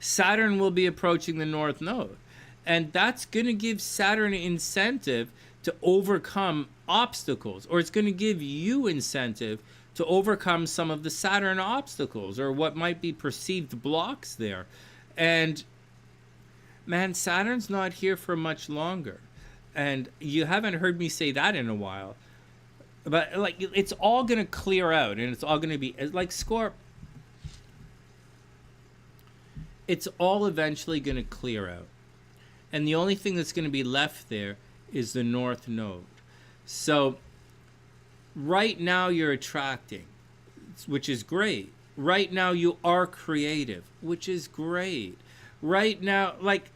Saturn will be approaching the North Node. And that's going to give Saturn incentive to overcome obstacles, or it's going to give you incentive to overcome some of the Saturn obstacles or what might be perceived blocks there. And man, Saturn's not here for much longer. And you haven't heard me say that in a while. But like, it's all going to clear out, and it's all going to be like Scorp. It's all eventually going to clear out. And the only thing that's going to be left there is the North Node. So right now you're attracting, which is great. Right now you are creative, which is great. Right now, like,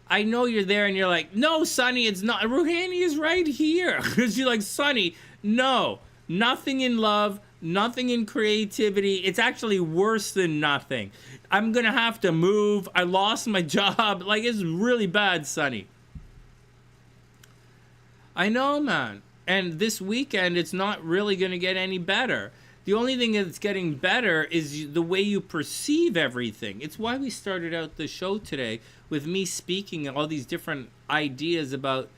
I know you're there and you're like, no, Sonny, it's not. Rouhani is right here. Because you're like, Sonny, no, nothing in love, nothing in creativity. It's actually worse than nothing. I'm going to have to move. I lost my job. Like, it's really bad, Sonny. I know, man. And this weekend, it's not really going to get any better. The only thing that's getting better is the way you perceive everything. It's why we started out the show today with me speaking all these different ideas about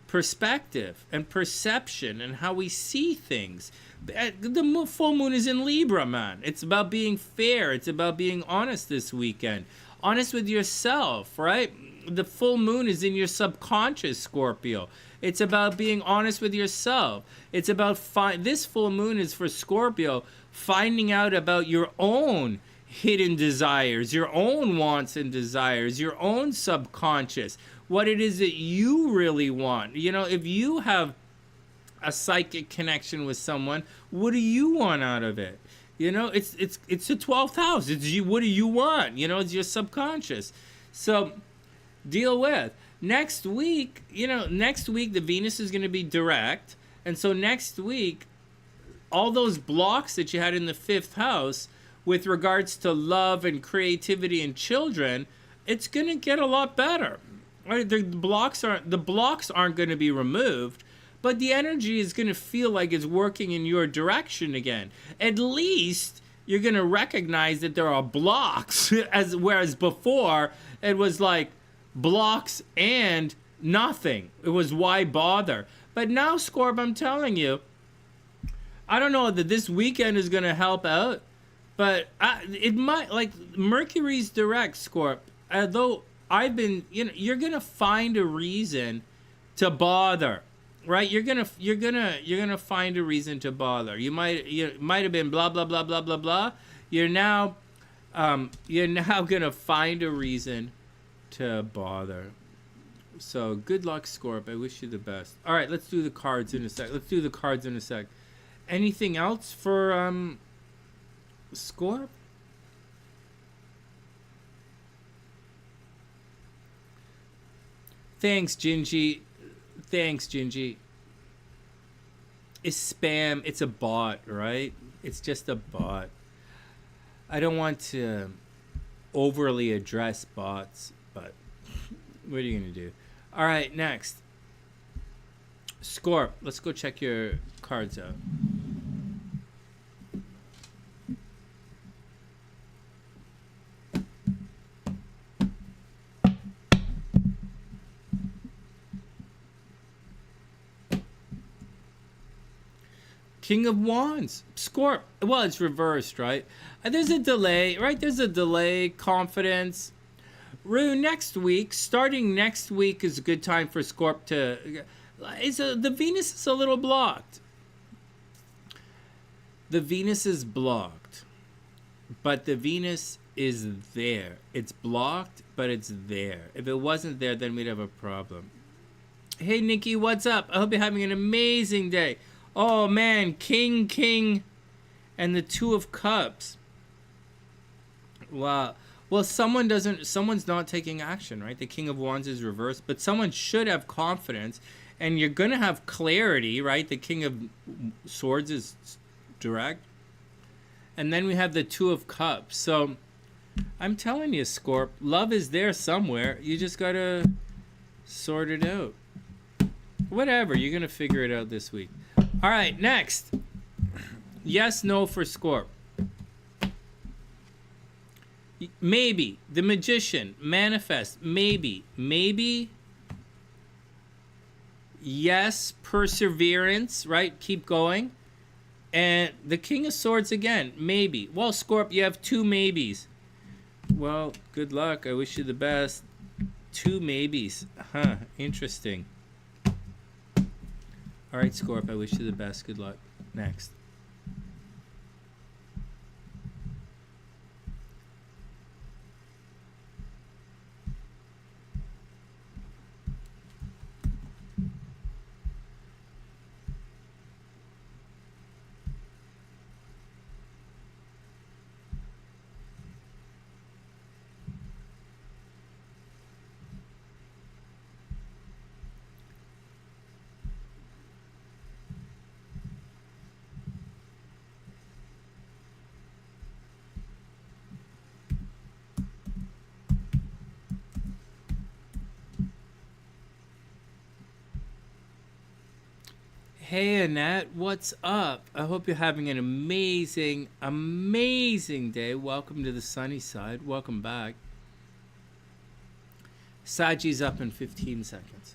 perspective and perception and how we see things. The full moon is in Libra, man. It's about being fair. It's about being honest this weekend. Honest with yourself, right? The full moon is in your subconscious, Scorpio. It's about being honest with yourself. It's about this full moon is for Scorpio, finding out about your own hidden desires, your own wants and desires, your own subconscious, what it is that you really want. You know, if you have a psychic connection with someone, what do you want out of it? You know, it's the 12th house. It's you. What do you want? You know, it's your subconscious. So deal with. Next week, the Venus is going to be direct. And so next week, all those blocks that you had in the 5th house with regards to love and creativity and children, it's going to get a lot better. Right? The blocks aren't going to be removed, but the energy is going to feel like it's working in your direction again. At least you're going to recognize that there are blocks, whereas before it was like blocks and nothing. It was why bother. But now, Scorp, I'm telling you, I don't know that this weekend is going to help out, but it might. Like Mercury's direct, Scorp. Although I've been, you're going to find a reason to bother, right? You're gonna find a reason to bother. You might have been blah blah blah blah blah blah. You're now gonna find a reason to bother. So good luck, Scorp. I wish you the best. All right, let's do the cards in a sec. Anything else for Scorp? Thanks, Gingie. It's spam. It's a bot, right? It's just a bot. I don't want to overly address bots, but what are you going to do? All right, next. Scorp, let's go check your cards out. King of Wands. Scorp. Well, it's reversed, right? There's a delay, right? There's a delay, confidence. Starting next week is a good time for Scorp to... the Venus is a little blocked. The Venus is blocked, but the Venus is there. It's blocked, but it's there. If it wasn't there, then we'd have a problem. Hey, Nikki, what's up? I hope you're having an amazing day. Oh, man, King, and the Two of Cups. Wow. Well, someone's not taking action, right? The King of Wands is reversed, but someone should have confidence, and you're going to have clarity, right? The King of Swords is direct. And then we have the Two of Cups. So I'm telling you, Scorp, love is there somewhere. You just got to sort it out. Whatever, you're going to figure it out this week. All right, next. Yes, no for Scorp. Maybe. The Magician. Manifest. Maybe. Yes, perseverance, right? Keep going. And the King of Swords again. Maybe. Well, Scorp, you have 2 maybes. Well, good luck. I wish you the best. 2 maybes. Huh. Interesting. All right, Scorp, I wish you the best. Good luck. Next. Hey, Annette, what's up? I hope you're having an amazing day. Welcome to the sunny side. Welcome back. Sagi's up in 15 seconds.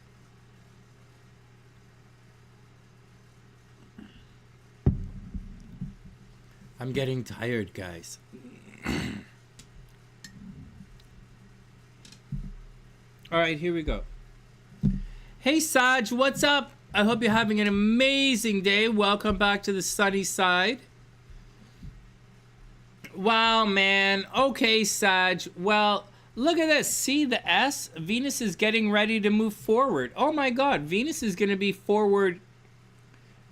I'm getting tired, guys. All right, here we go. Hey, Sag, what's up? I hope you're having an amazing day. Welcome back to the sunny side. Wow, man. Okay, Sag. Well, look at this. See the S? Venus is getting ready to move forward. Oh, my God. Venus is going to be forward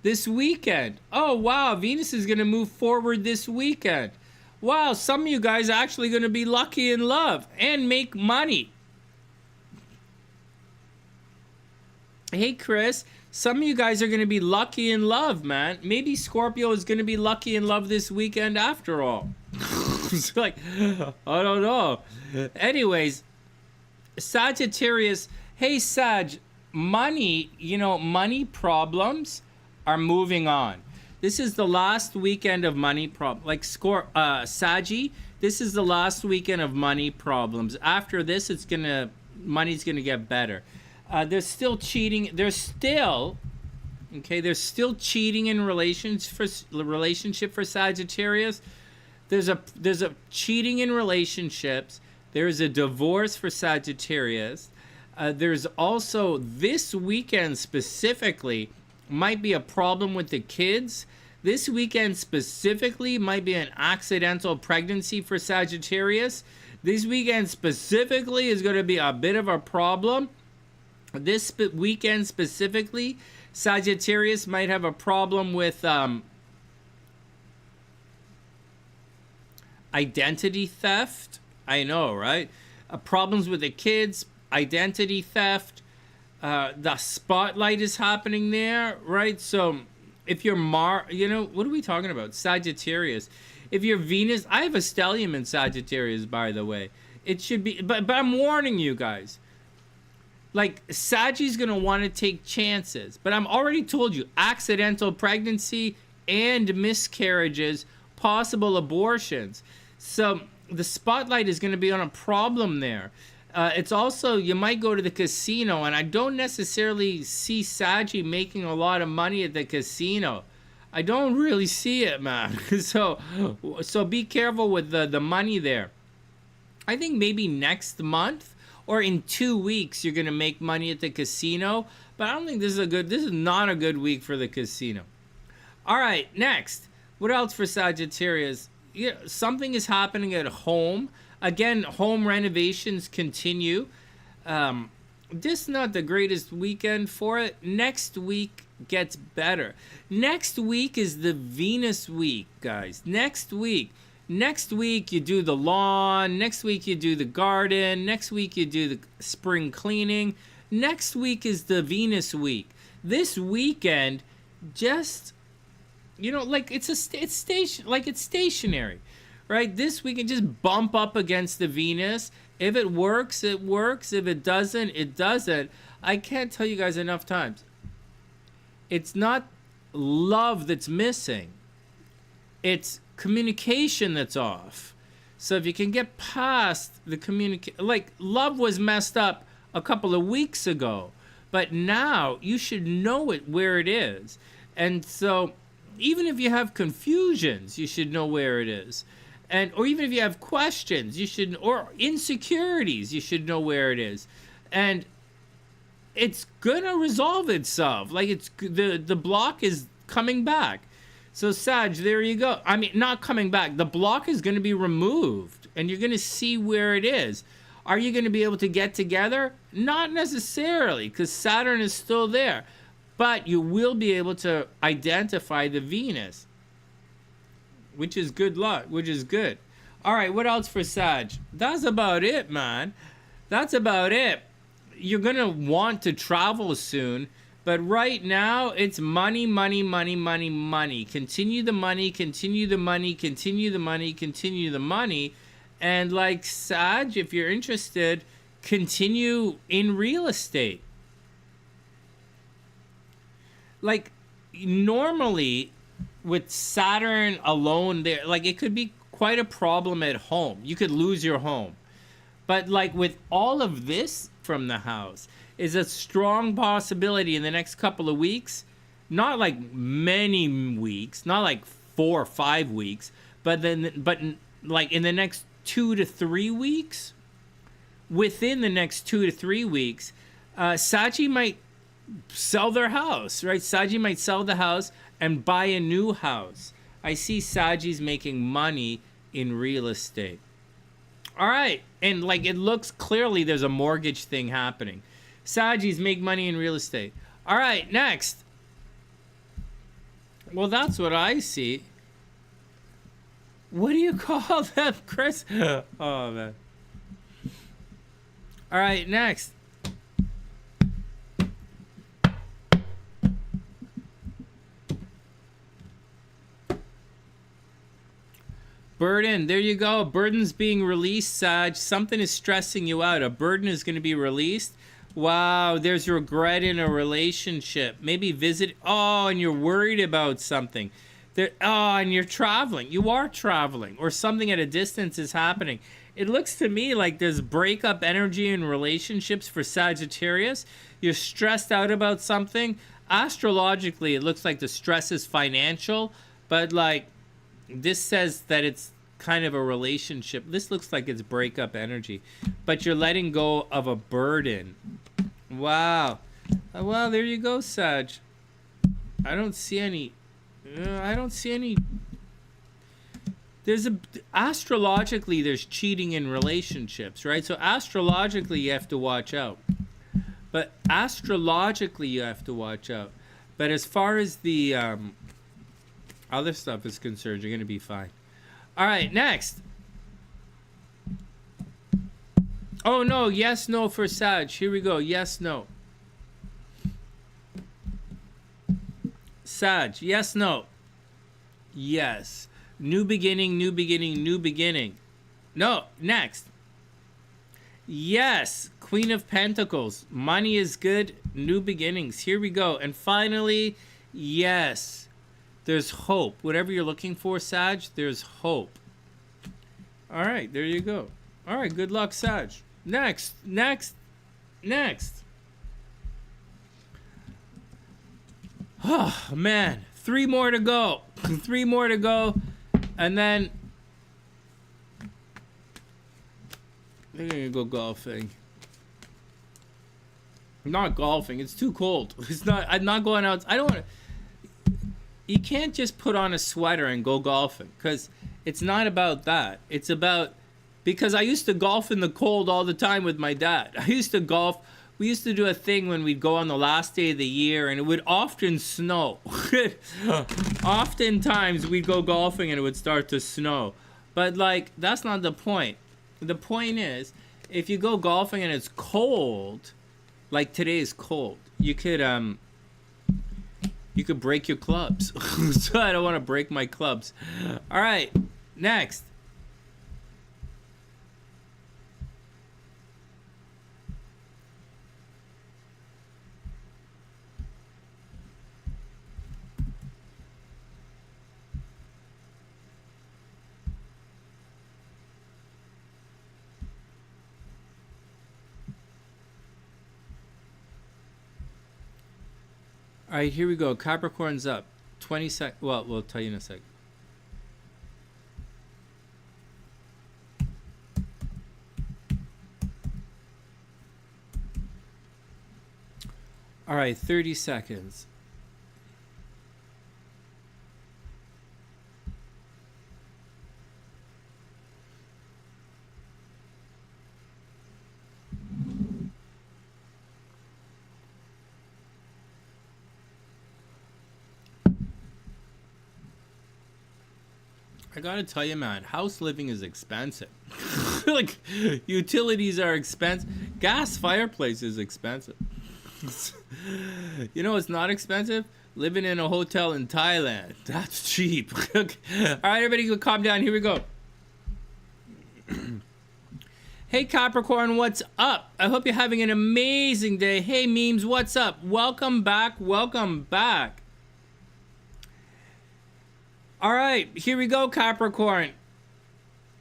this weekend. Oh, wow. Venus is going to move forward this weekend. Wow, some of you guys are actually going to be lucky in love and make money. Hey, Chris. Some of you guys are going to be lucky in love, man. Maybe Scorpio is going to be lucky in love this weekend after all. It's like, I don't know. Anyways, Sagittarius. Hey, Sag, money, money problems are moving on. This is the last weekend of money problems. Like Saggy, this is the last weekend of money problems. After this, money's going to get better. There's still cheating. There's still cheating in relationship for Sagittarius. There's a cheating in relationships. There's a divorce for Sagittarius. There's also this weekend specifically might be a problem with the kids. This weekend specifically might be an accidental pregnancy for Sagittarius. This weekend specifically is going to be a bit of a problem. This weekend specifically, Sagittarius might have a problem with identity theft. I know, right? Problems with the kids, identity theft. The spotlight is happening there, right? So if you're what are we talking about? Sagittarius. If you're Venus, I have a stellium in Sagittarius, by the way. It should be, but I'm warning you guys. Like, Saggy's going to want to take chances. But I'm already told you, accidental pregnancy and miscarriages, possible abortions. So the spotlight is going to be on a problem there. It's also, you might go to the casino, and I don't necessarily see Saggy making a lot of money at the casino. I don't really see it, man. So be careful with the money there. I think maybe next month, or in 2 weeks, you're going to make money at the casino. But I don't think this is not a good week for the casino. All right, next. What else for Sagittarius? Yeah, something is happening at home. Again, home renovations continue. This is not the greatest weekend for it. Next week gets better. Next week is the Venus week, guys. Next week you do the lawn. Next week you do the garden. Next week you do the spring cleaning. Next week is the Venus week. This weekend, just, you know, like it's stationary, right? This weekend, just bump up against the Venus. If it works, it works. If it doesn't, it doesn't. I can't tell you guys enough times. It's not love that's missing. It's communication that's off. So if you can get past the communication, like love was messed up a couple of weeks ago, but now you should know it where it is. And so even if you have confusions, you should know where it is. And or even if you have questions, you should, or insecurities, you should know where it is. And it's gonna resolve itself. Like it's the block is coming back. So Sag, there you go. I mean, not coming back. The block is going to be removed, and you're going to see where it is. Are you going to be able to get together? Not necessarily, because Saturn is still there. But you will be able to identify the Venus, which is good luck, which is good. All right, what else for Sag? That's about it, man. That's about it. You're going to want to travel soon. But right now, it's money, money, money, money, money. Continue the money, continue the money, continue the money, continue the money. And like Sag, if you're interested, continue in real estate. Like normally with Saturn alone there, like it could be quite a problem at home. You could lose your home. But like with all of this from the house, is a strong possibility in the next couple of weeks, not like many weeks, not like 4 or 5 weeks, but like in the next 2 to 3 weeks, within the next 2 to 3 weeks, Saggy might sell their house, right? Saggy might sell the house and buy a new house. I see Saggy's making money in real estate. All right, and like it looks clearly there's a mortgage thing happening. Saggies make money in real estate. All right, next. Well, that's what I see. What do you call them, Chris? Oh, man. All right, next. Burden, there you go. Burden's being released, Sag. Something is stressing you out. A burden is going to be released. Wow, there's regret in a relationship. Maybe visit. Oh, and you're worried about something. And you're traveling. You are traveling, or something at a distance is happening. It looks to me like there's breakup energy in relationships for Sagittarius. You're stressed out about something. Astrologically, it looks like the stress is financial, but like this says that it's kind of a relationship. This looks like it's breakup energy, but you're letting go of a burden. Wow. Well, there you go, Sag. I don't see any. Astrologically, there's cheating in relationships, right? So astrologically, you have to watch out. But as far as the other stuff is concerned, you're gonna be fine. All right, next. Oh, no. Yes, no for Sag. Here we go. Yes, no. Sag. Yes, no. Yes. New beginning, new beginning, new beginning. No. Next. Yes. Queen of Pentacles. Money is good. New beginnings. Here we go. And finally, yes. There's hope. Whatever you're looking for, Sag, there's hope. All right, there you go. All right, good luck, Sag. Next. Oh, man. 3 more to go. 3 more to go. And then they're going to go golfing. I'm not golfing. It's too cold. I'm not going out. I don't want to. you can't just put on a sweater and go golfing, because it's not about that. It's about, because I used to golf in the cold all the time with my dad. I used to golf. We used to do a thing when we'd go on the last day of the year, and it would often snow. Oftentimes we'd go golfing and it would start to snow. But like, that's not the point. The point is, if you go golfing and it's cold, like today is cold, you could break your clubs. So I don't want to break my clubs. All right, next. All right, here we go. Capricorn's up. 20 sec. Well, we'll tell you in a sec. All right, 30 seconds. I gotta tell you, man, house living is expensive. Like, utilities are expensive. Gas fireplace is expensive. You know what's not expensive? Living in a hotel in Thailand. That's cheap. All right, everybody, go calm down. Here we go. Hey, Capricorn, what's up? I hope you're having an amazing day. Hey, memes, what's up? Welcome back. Welcome back. All right, here we go, Capricorn.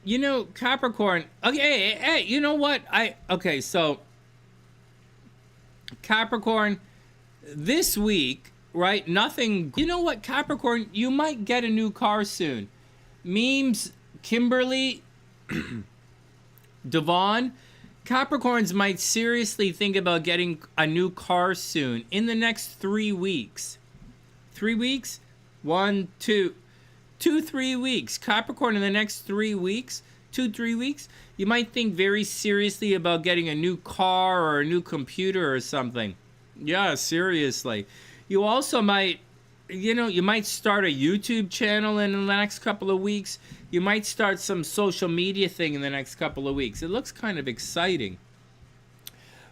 You know, Capricorn. Okay, hey, you know what? Okay, so Capricorn, this week, right? Nothing. You know what, Capricorn? You might get a new car soon. Memes, Kimberly, Devon, Capricorns might seriously think about getting a new car soon in the next 3 weeks. 3 weeks? 1, 2. 2-3 weeks. Capricorn, in the next 3 weeks, 2-3 weeks, you might think very seriously about getting a new car or a new computer or something. Yeah, seriously. You also might, you might start a YouTube channel in the next couple of weeks. You might start some social media thing in the next couple of weeks. It looks kind of exciting.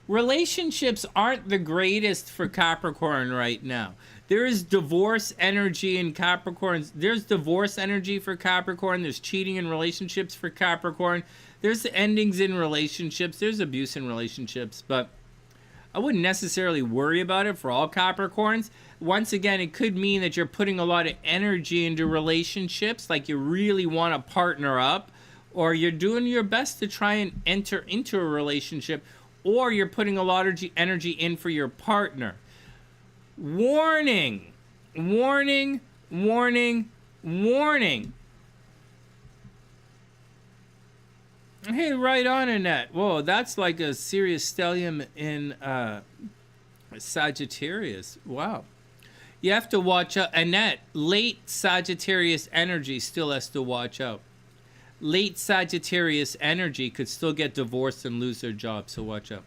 Relationships aren't the greatest for Capricorn right now. There is divorce energy in Capricorn. There's divorce energy for Capricorn. There's cheating in relationships for Capricorn. There's endings in relationships. There's abuse in relationships. But I wouldn't necessarily worry about it for all Capricorns. Once again, it could mean that you're putting a lot of energy into relationships, like you really want to partner up, or you're doing your best to try and enter into a relationship, or you're putting a lot of energy in for your partner. Warning, warning, warning, warning. Hey, right on, Annette. Whoa, that's like a serious stellium in Sagittarius. Wow. You have to watch out. Annette, late Sagittarius energy still has to watch out. Late Sagittarius energy could still get divorced and lose their job, so watch out.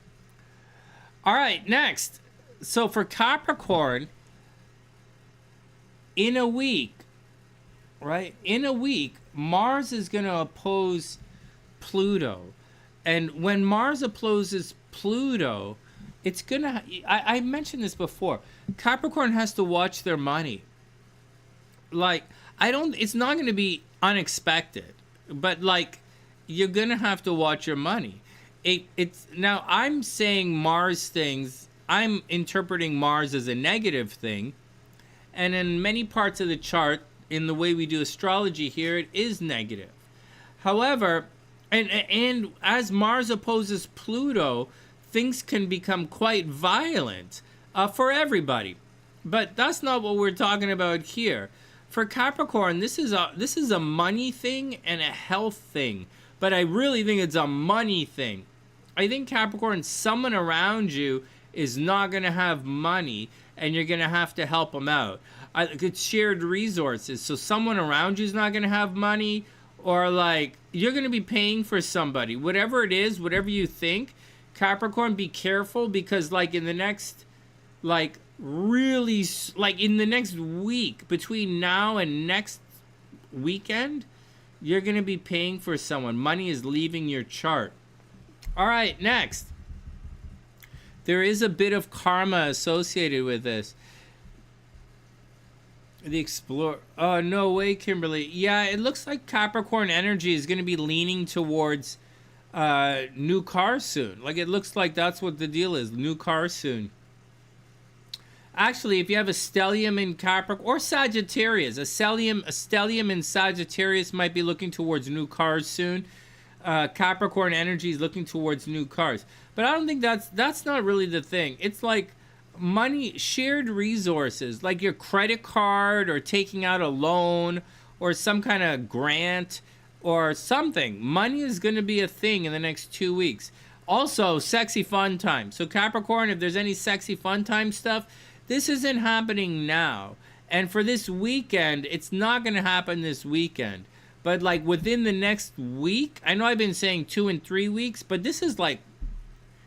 All right, next. So for Capricorn, in a week, right? In a week, Mars is going to oppose Pluto. And when Mars opposes Pluto, it's going to... I mentioned this before. Capricorn has to watch their money. Like, it's not going to be unexpected. But, like, you're going to have to watch your money. Now, I'm saying Mars things... I'm interpreting Mars as a negative thing, and in many parts of the chart, in the way we do astrology here, it is negative. However, and as Mars opposes Pluto, things can become quite violent for everybody. But that's not what we're talking about here. For Capricorn, this is a money thing and a health thing, but I really think it's a money thing. I think Capricorn, someone around you is not going to have money, and you're going to have to help them out. It's shared resources. So someone around you is not going to have money, or like you're going to be paying for somebody. Whatever it is, whatever you think, Capricorn, be careful, because like in the next, like really, like in the next week, between now and next weekend, you're going to be paying for someone. Money is leaving your chart. All right, next. There is a bit of karma associated with this. The Explorer. Oh, no way, Kimberly. Yeah, it looks like Capricorn energy is going to be leaning towards new cars soon. Like, it looks like that's what the deal is. New cars soon. Actually, if you have a stellium in Capricorn or Sagittarius, a stellium in Sagittarius might be looking towards new cars soon. Capricorn energy is looking towards new cars. But I don't think that's not really the thing. It's like money, shared resources, like your credit card or taking out a loan or some kind of grant or something. Money is going to be a thing in the next 2 weeks. Also, sexy fun time. So Capricorn, if there's any sexy fun time stuff, this isn't happening now. And for this weekend, it's not going to happen this weekend. But like within the next week, I know I've been saying 2 and 3 weeks, but this is like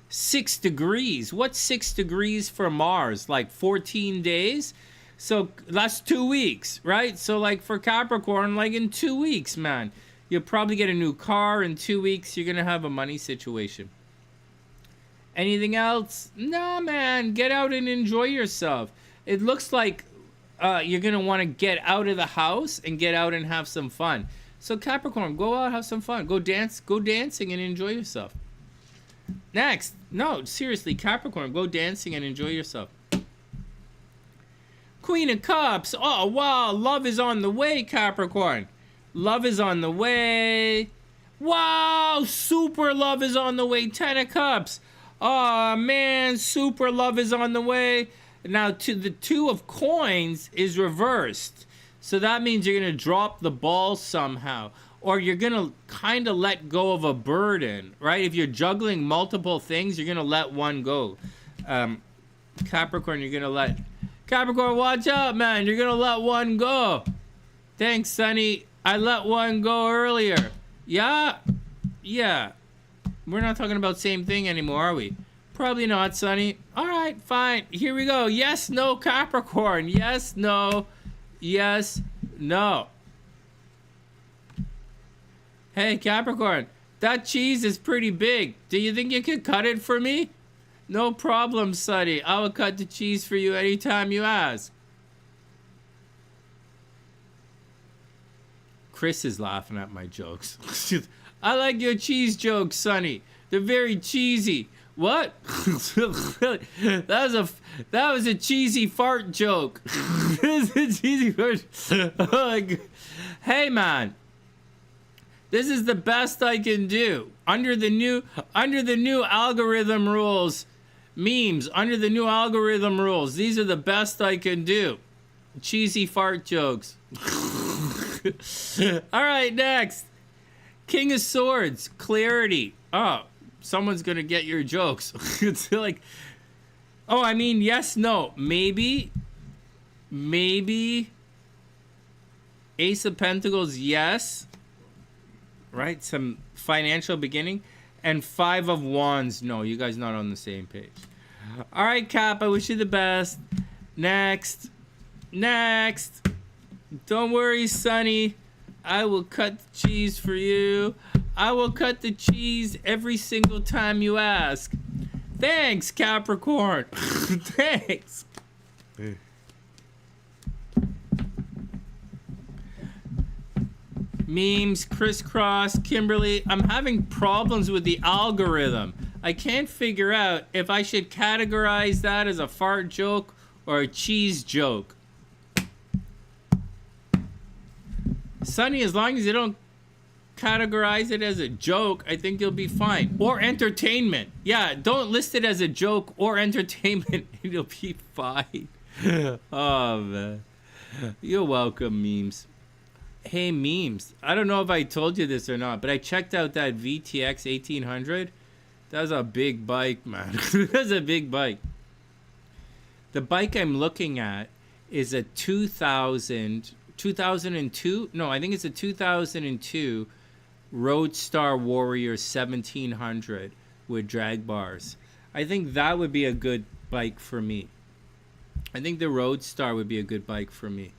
6 degrees. What's 6 degrees for Mars? Like 14 days? So that's 2 weeks, right? So like for Capricorn, like in 2 weeks, man, you'll probably get a new car. In 2 weeks, you're going to have a money situation. Anything else? No, man. Get out and enjoy yourself. It looks like you're going to want to get out of the house and get out and have some fun. So Capricorn, go out, have some fun. Go dancing and enjoy yourself. Next. No, seriously, Capricorn, go dancing and enjoy yourself. Queen of Cups. Oh, wow. Love is on the way, Capricorn. Love is on the way. Wow. Super love is on the way. 10 of Cups. Oh, man. Super love is on the way. Now, to the 2 of Coins is reversed. So that means you're going to drop the ball somehow. Or you're going to kind of let go of a burden, right? If you're juggling multiple things, you're going to let one go. Capricorn, you're going to let... Capricorn, watch out, man. You're going to let one go. Thanks, Sonny. I let one go earlier. Yeah? Yeah. We're not talking about same thing anymore, are we? Probably not, Sonny. All right, fine. Here we go. Yes, no, Capricorn. Yes, no. Yes, no. Hey, Capricorn, that cheese is pretty big. Do you think you could cut it for me? No problem, Sonny. I will cut the cheese for you anytime you ask. Chris is laughing at my jokes. I like your cheese jokes, Sonny. They're very cheesy. What? That was a cheesy fart joke. This is a cheesy fart. Hey, man. This is the best I can do. Under the new algorithm rules, memes, under the new algorithm rules, these are the best I can do. Cheesy fart jokes. All right, next. King of Swords, clarity. Oh, someone's going to get your jokes. It's like, oh, I mean, yes, no, maybe. Ace of Pentacles, yes. Right? Some financial beginning. And 5 of Wands. No, you guys not on the same page. All right, Cap. I wish you the best. Next. Don't worry, Sonny. I will cut the cheese for you. I will cut the cheese every single time you ask. Thanks, Capricorn. Thanks. Memes, crisscross, Kimberly. I'm having problems with the algorithm. I can't figure out if I should categorize that as a fart joke or a cheese joke. Sonny, as long as you don't categorize it as a joke, I think you'll be fine. Or entertainment. Yeah, don't list it as a joke or entertainment and you'll be fine. Oh, man. You're welcome, memes. Hey, memes. I don't know if I told you this or not, but I checked out that VTX 1800. That was a big bike, man. That's a big bike. The bike I'm looking at is a 2002. No, I think it's a 2002 Roadstar Warrior 1700 with drag bars. I think that would be a good bike for me. I think the Roadstar would be a good bike for me.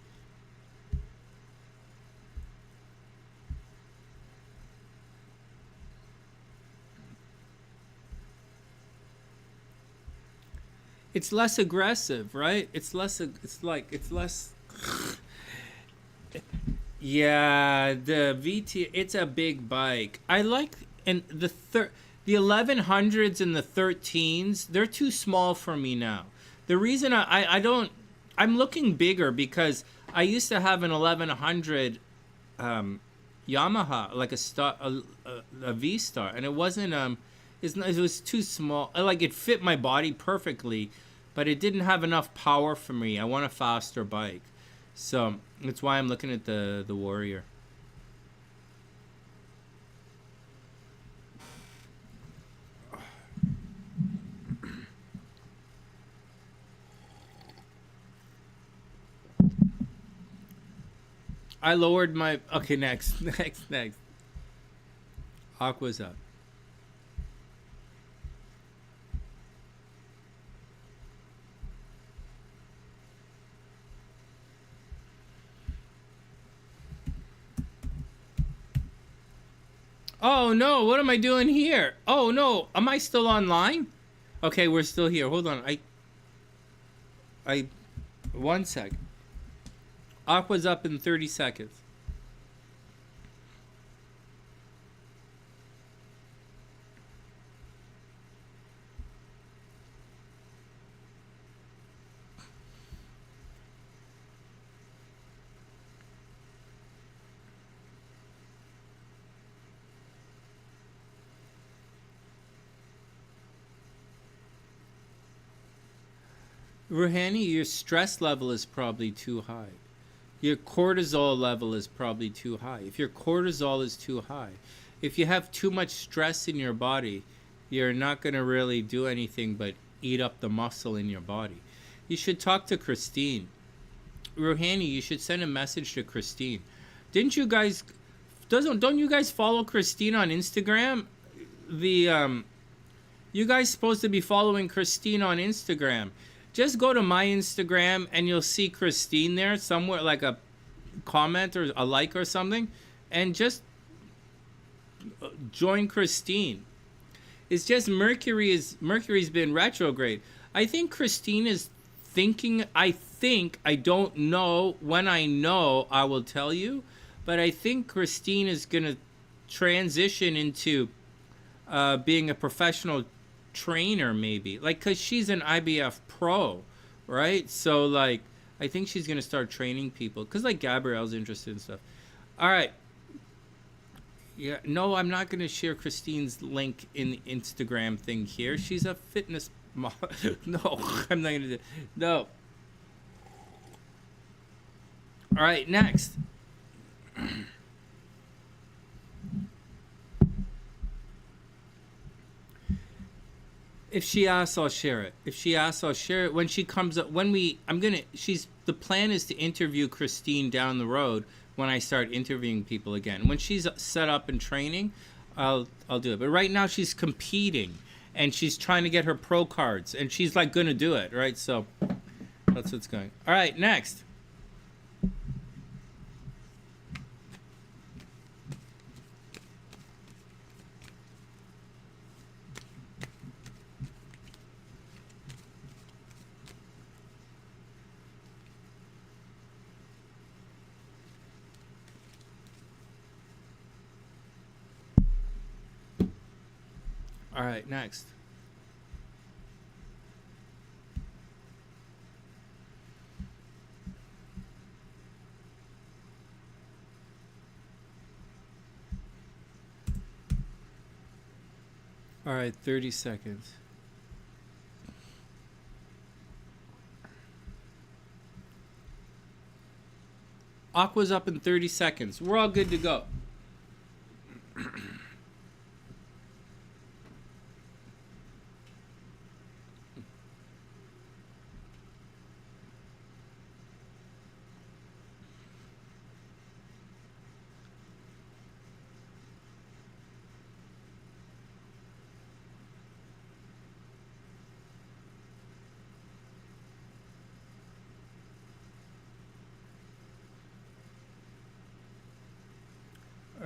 It's less aggressive, right? It's less. It's like it's less. Yeah, the VT. It's a big bike. I like and the 1100s and the 13s. They're too small for me now. The reason I don't. I'm looking bigger because I used to have an 1100 Yamaha, like a V Star, and it wasn't it was too small. Like it fit my body perfectly, but it didn't have enough power for me. I want a faster bike, so that's why I'm looking at the Warrior. I lowered my. Okay, next. Aqua's up. Oh no, what am I doing here? Oh no, am I still online? Okay, we're still here. Hold on. I 1 sec. Aqua's up in 30 seconds. Ruhani, your stress level is probably too high. Your cortisol level is probably too high. If your cortisol is too high, if you have too much stress in your body, you're not going to really do anything but eat up the muscle in your body. You should talk to Christine. Ruhani, you should send a message to Christine. Didn't you guys don't you guys follow Christine on Instagram? You guys supposed to be following Christine on Instagram. Just go to my Instagram and you'll see Christine there somewhere, like a comment or a like or something, and just join Christine. It's just Mercury's been retrograde. I think Christine is thinking. I don't know. When I know, I will tell you. But I think Christine is gonna transition into being a professional trainer, maybe, like, because she's an IBF pro, right? So like I think she's gonna start training people, because like Gabrielle's interested in stuff. All right. Yeah, no, I'm not gonna share Christine's link in the Instagram thing here. She's a fitness model. No, I'm not gonna do. No. All right, next. If she asks, I'll share it. If she asks, I'll share it when she comes up. The plan is to interview Christine down the road when I start interviewing people again. When she's set up and training, I'll do it. But right now she's competing and she's trying to get her pro cards and she's like gonna do it, right? So that's what's going. All right, next. All right, next. All right, 30 seconds. Aqua's up in 30 seconds. We're all good to go.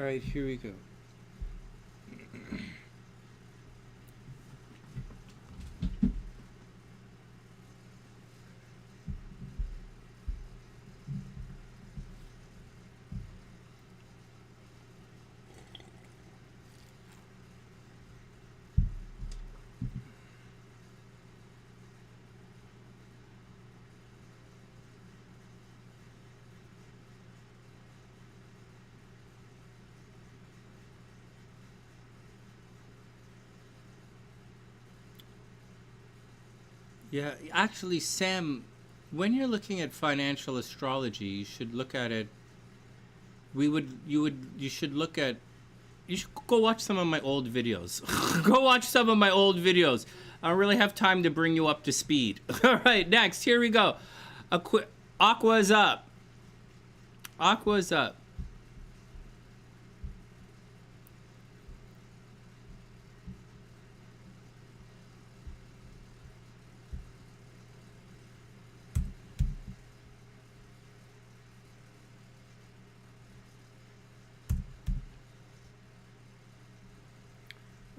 All right, here we go. Yeah, actually, Sam, when you're looking at financial astrology, you should look at it. You should look at. You should go watch some of my old videos. Go watch some of my old videos. I don't really have time to bring you up to speed. All right, next, here we go. Aqua's up. Aqua's up.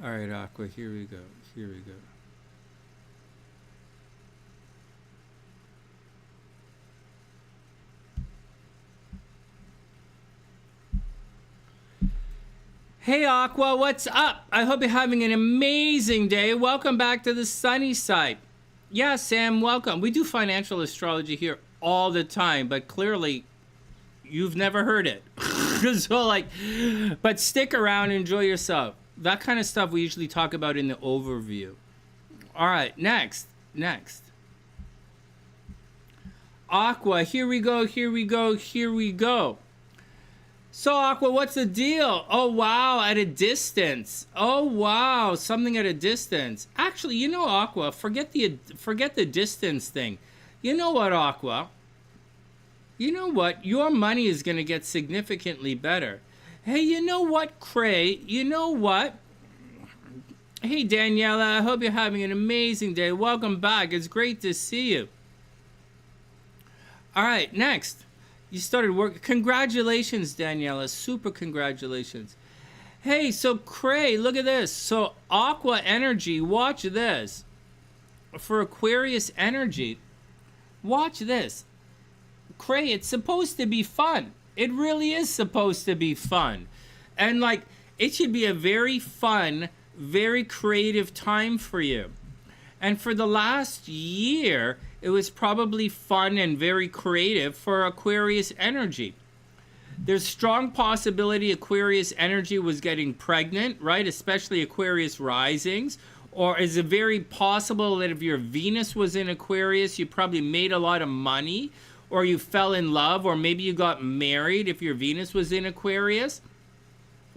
All right, Aqua, here we go. Here we go. Hey, Aqua, what's up? I hope you're having an amazing day. Welcome back to the sunny side. Yeah, Sam, welcome. We do financial astrology here all the time, but clearly you've never heard it. So, like, but stick around and enjoy yourself. That kind of stuff we usually talk about in the overview. All right, next. Aqua, here we go. So, Aqua, what's the deal? Oh, wow, at a distance. Oh, wow, something at a distance. Actually, you know, Aqua, forget the distance thing. You know what, Aqua? You know what? Your money is going to get significantly better. Hey, you know what, Cray? You know what? Hey, Daniela, I hope you're having an amazing day. Welcome back. It's great to see you. All right, next. You started work. Congratulations, Daniela. Super congratulations. Hey, so Cray, look at this. So Aqua Energy, watch this. For Aquarius Energy, watch this. Cray, it's supposed to be fun. It really is supposed to be fun. And like, it should be a very fun, very creative time for you. And for the last year, it was probably fun and very creative for Aquarius Energy. There's strong possibility Aquarius Energy was getting pregnant, right? Especially Aquarius risings. Or is it very possible that if your Venus was in Aquarius, you probably made a lot of money? Or you fell in love, or maybe you got married if your Venus was in Aquarius.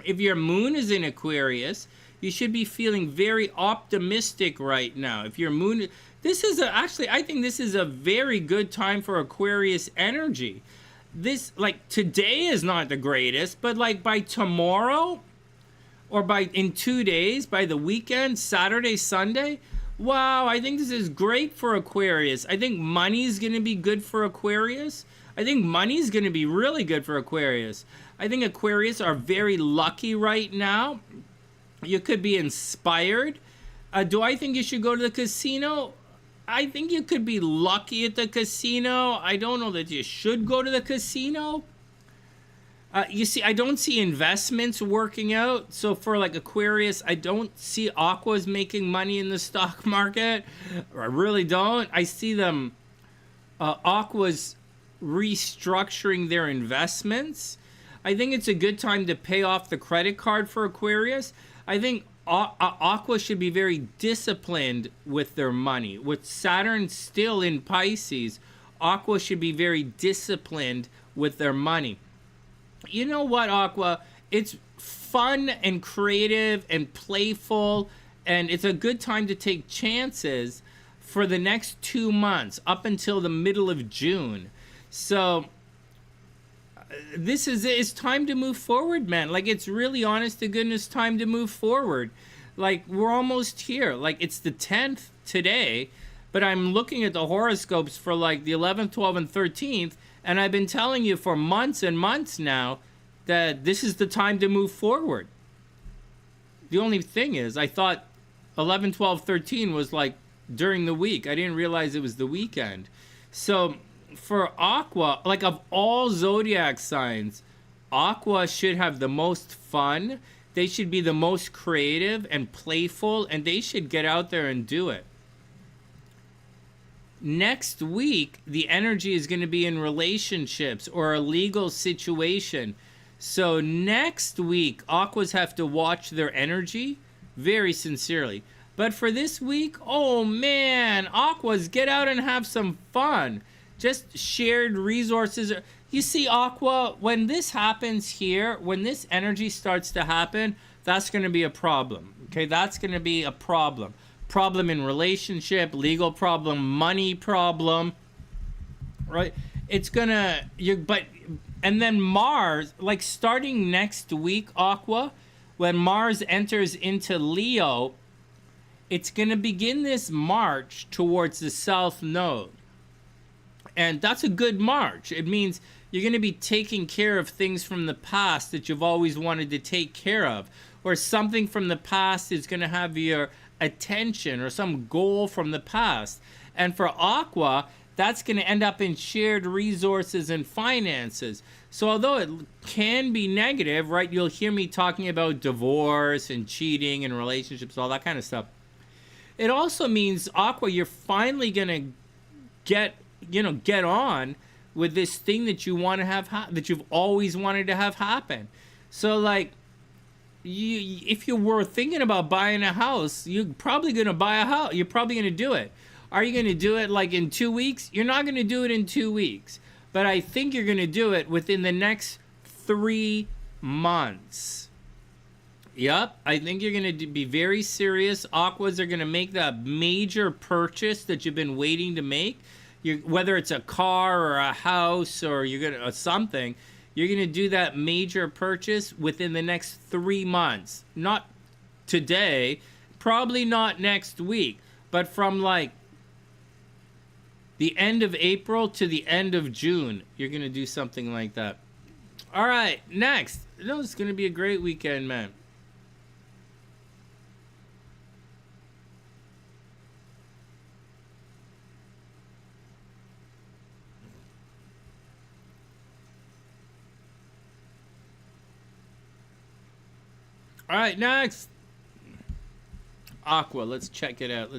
If your moon is in Aquarius, you should be feeling very optimistic right now. If your moon, actually, I think this is a very good time for Aquarius energy. This, like, today is not the greatest, but like by tomorrow, or in 2 days, by the weekend, Saturday, Sunday, wow, I think this is great for Aquarius. I think money is going to be good for Aquarius. I think money is going to be really good for Aquarius. I think Aquarius are very lucky right now. You could be inspired. Do I think you should go to the casino? I think you could be lucky at the casino. I don't know that you should go to the casino. You see, I don't see investments working out. So for like Aquarius, I don't see Aquas making money in the stock market. I really don't. I see them, Aquas restructuring their investments. I think it's a good time to pay off the credit card for Aquarius. I think Aqua should be very disciplined with their money. With Saturn still in Pisces, Aqua should be very disciplined with their money. You know what, Aqua? It's fun and creative and playful, and it's a good time to take chances for the next 2 months, up until the middle of June. So it's time to move forward, man. Like, it's really honest to goodness time to move forward. Like, we're almost here. Like, it's the 10th today, but I'm looking at the horoscopes for like the 11th, 12th, and 13th, and I've been telling you for months and months now, that this is the time to move forward. The only thing is, I thought 11, 12, 13 was like during the week. I didn't realize it was the weekend. So for Aqua, like of all zodiac signs, Aqua should have the most fun. They should be the most creative and playful, and they should get out there and do it. Next week, the energy is going to be in relationships or a legal situation. So next week, Aquas have to watch their energy very sincerely. But for this week, oh man, Aquas, get out and have some fun. Just shared resources. You see, Aqua, when this happens here, when this energy starts to happen, that's going to be a problem. Okay, that's going to be a problem. Problem in relationship, legal problem, money problem, right? It's gonna, and then Mars, like starting next week, Aqua, when Mars enters into Leo, it's gonna begin this march towards the South Node. And that's a good march. It means you're gonna be taking care of things from the past that you've always wanted to take care of, or something from the past is gonna have your attention, or some goal from the past. And for Aqua, that's going to end up in shared resources and finances. So although it can be negative, right, you'll hear me talking about divorce and cheating and relationships, all that kind of stuff. It also means, Aqua, you're finally going to get on with this thing that you want to have that you've always wanted to have happen. So like, if you were thinking about buying a house, you're probably going to buy a house. You're probably going to do it. Are you going to do it like in 2 weeks? You're not going to do it in 2 weeks. But I think you're going to do it within the next 3 months. Yep, I think you're going to be very serious. Aquas are going to make that major purchase that you've been waiting to make. Whether it's a car or a house or you're going to something. You're going to do that major purchase within the next 3 months. Not today, probably not next week, but from like the end of April to the end of June, you're going to do something like that. All right, next. No, it's going to be a great weekend, man. All right, next. Aqua, let's check it out.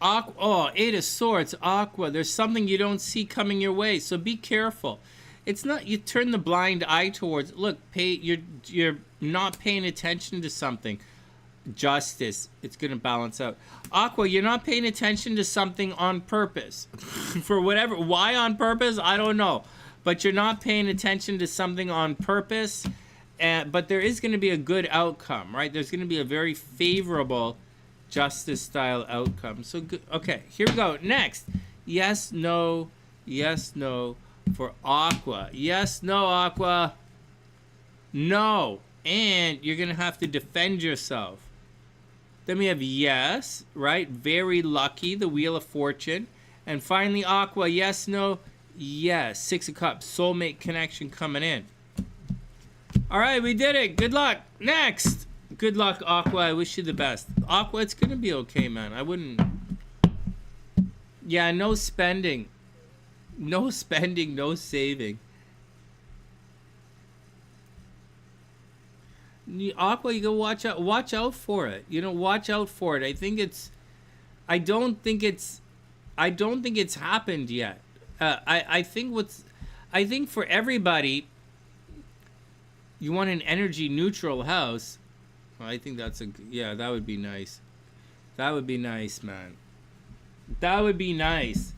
Aqua, oh, 8 of Swords, Aqua. There's something you don't see coming your way, so be careful. It's not you turn the blind eye towards. Look, you're not paying attention to something. Justice, it's gonna balance out. Aqua, you're not paying attention to something on purpose. For whatever, why on purpose, I don't know. But you're not paying attention to something on purpose. But there is gonna be a good outcome, right? There's gonna be a very favorable justice style outcome. So good. Okay, here we go. Next. Yes, no for Aqua. Yes, no, Aqua. No. And you're gonna have to defend yourself. Then we have yes, right? Very lucky, the Wheel of Fortune. And finally, Aqua, yes, no, yes. 6 of Cups, soulmate connection coming in. All right, we did it. Good luck. Next. Good luck, Aqua. I wish you the best. Aqua, it's going to be okay, man. I wouldn't... Yeah, no spending. No spending, no saving. Aqua, you go watch out for it. Watch out for it. I don't think it's happened yet. I think for everybody, you want an energy neutral house. I think that would be nice. That would be nice, man. That would be nice.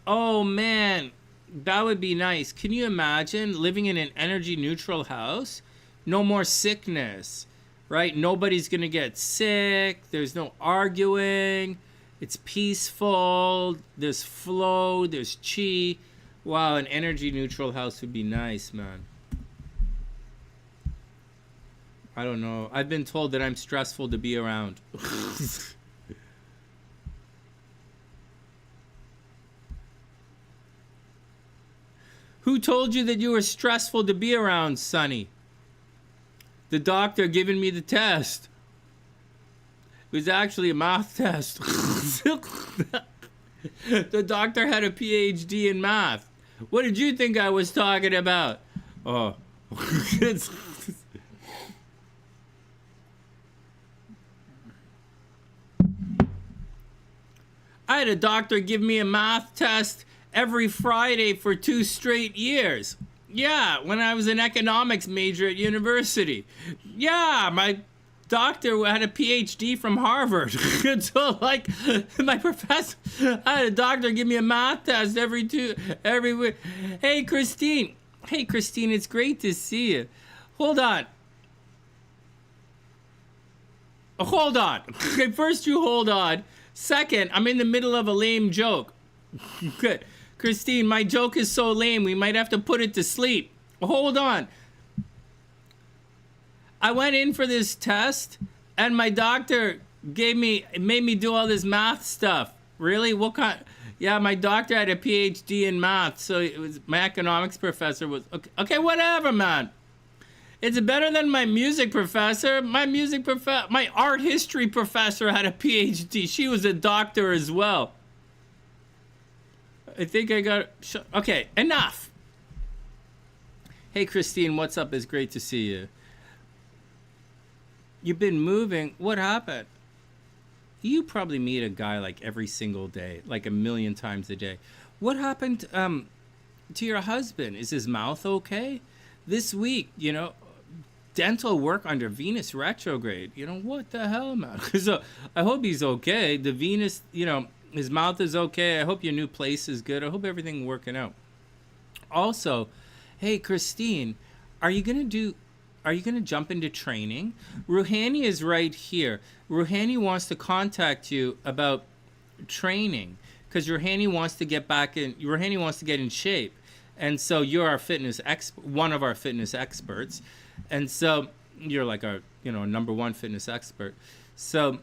Oh man. That would be nice. Can you imagine living in an energy neutral house? No more sickness, right? Nobody's going to get sick. There's no arguing. It's peaceful. There's flow. There's chi. Wow, an energy neutral house would be nice, man. I don't know. I've been told that I'm stressful to be around. Who told you that you were stressful to be around, Sonny? The doctor giving me the test. It was actually a math test. The doctor had a PhD in math. What did you think I was talking about? Oh. I had a doctor give me a math test every Friday for 2 straight years. Yeah, when I was an economics major at university. Yeah, my doctor had a PhD from Harvard. So, like, my professor, I had a doctor give me a math test every week. Hey, Christine. Hey, Christine, it's great to see you. Hold on. Hold on. Okay, first you hold on. Second, I'm in the middle of a lame joke. Good. Christine, my joke is so lame, we might have to put it to sleep. Hold on. I went in for this test, and my doctor made me do all this math stuff. Really? What kind? Yeah, my doctor had a PhD in math, so it was my economics professor was okay. Whatever, man. It's better than my music professor. My art history professor had a PhD. She was a doctor as well. I think I got... Okay, enough. Hey, Christine, what's up? It's great to see you. You've been moving. What happened? You probably meet a guy like every single day, like 1,000,000 times a day. What happened to your husband? Is his mouth okay? This week, dental work under Venus retrograde. What the hell, man? So I hope he's okay. The Venus, his mouth is okay. I hope your new place is good. I hope everything working out. Also, hey, Christine, are you gonna jump into training? Ruhani is right here. Ruhani wants to contact you about training because Ruhani wants to get in shape. And so you're our one of our fitness experts. And so you're like our, number one fitness expert. So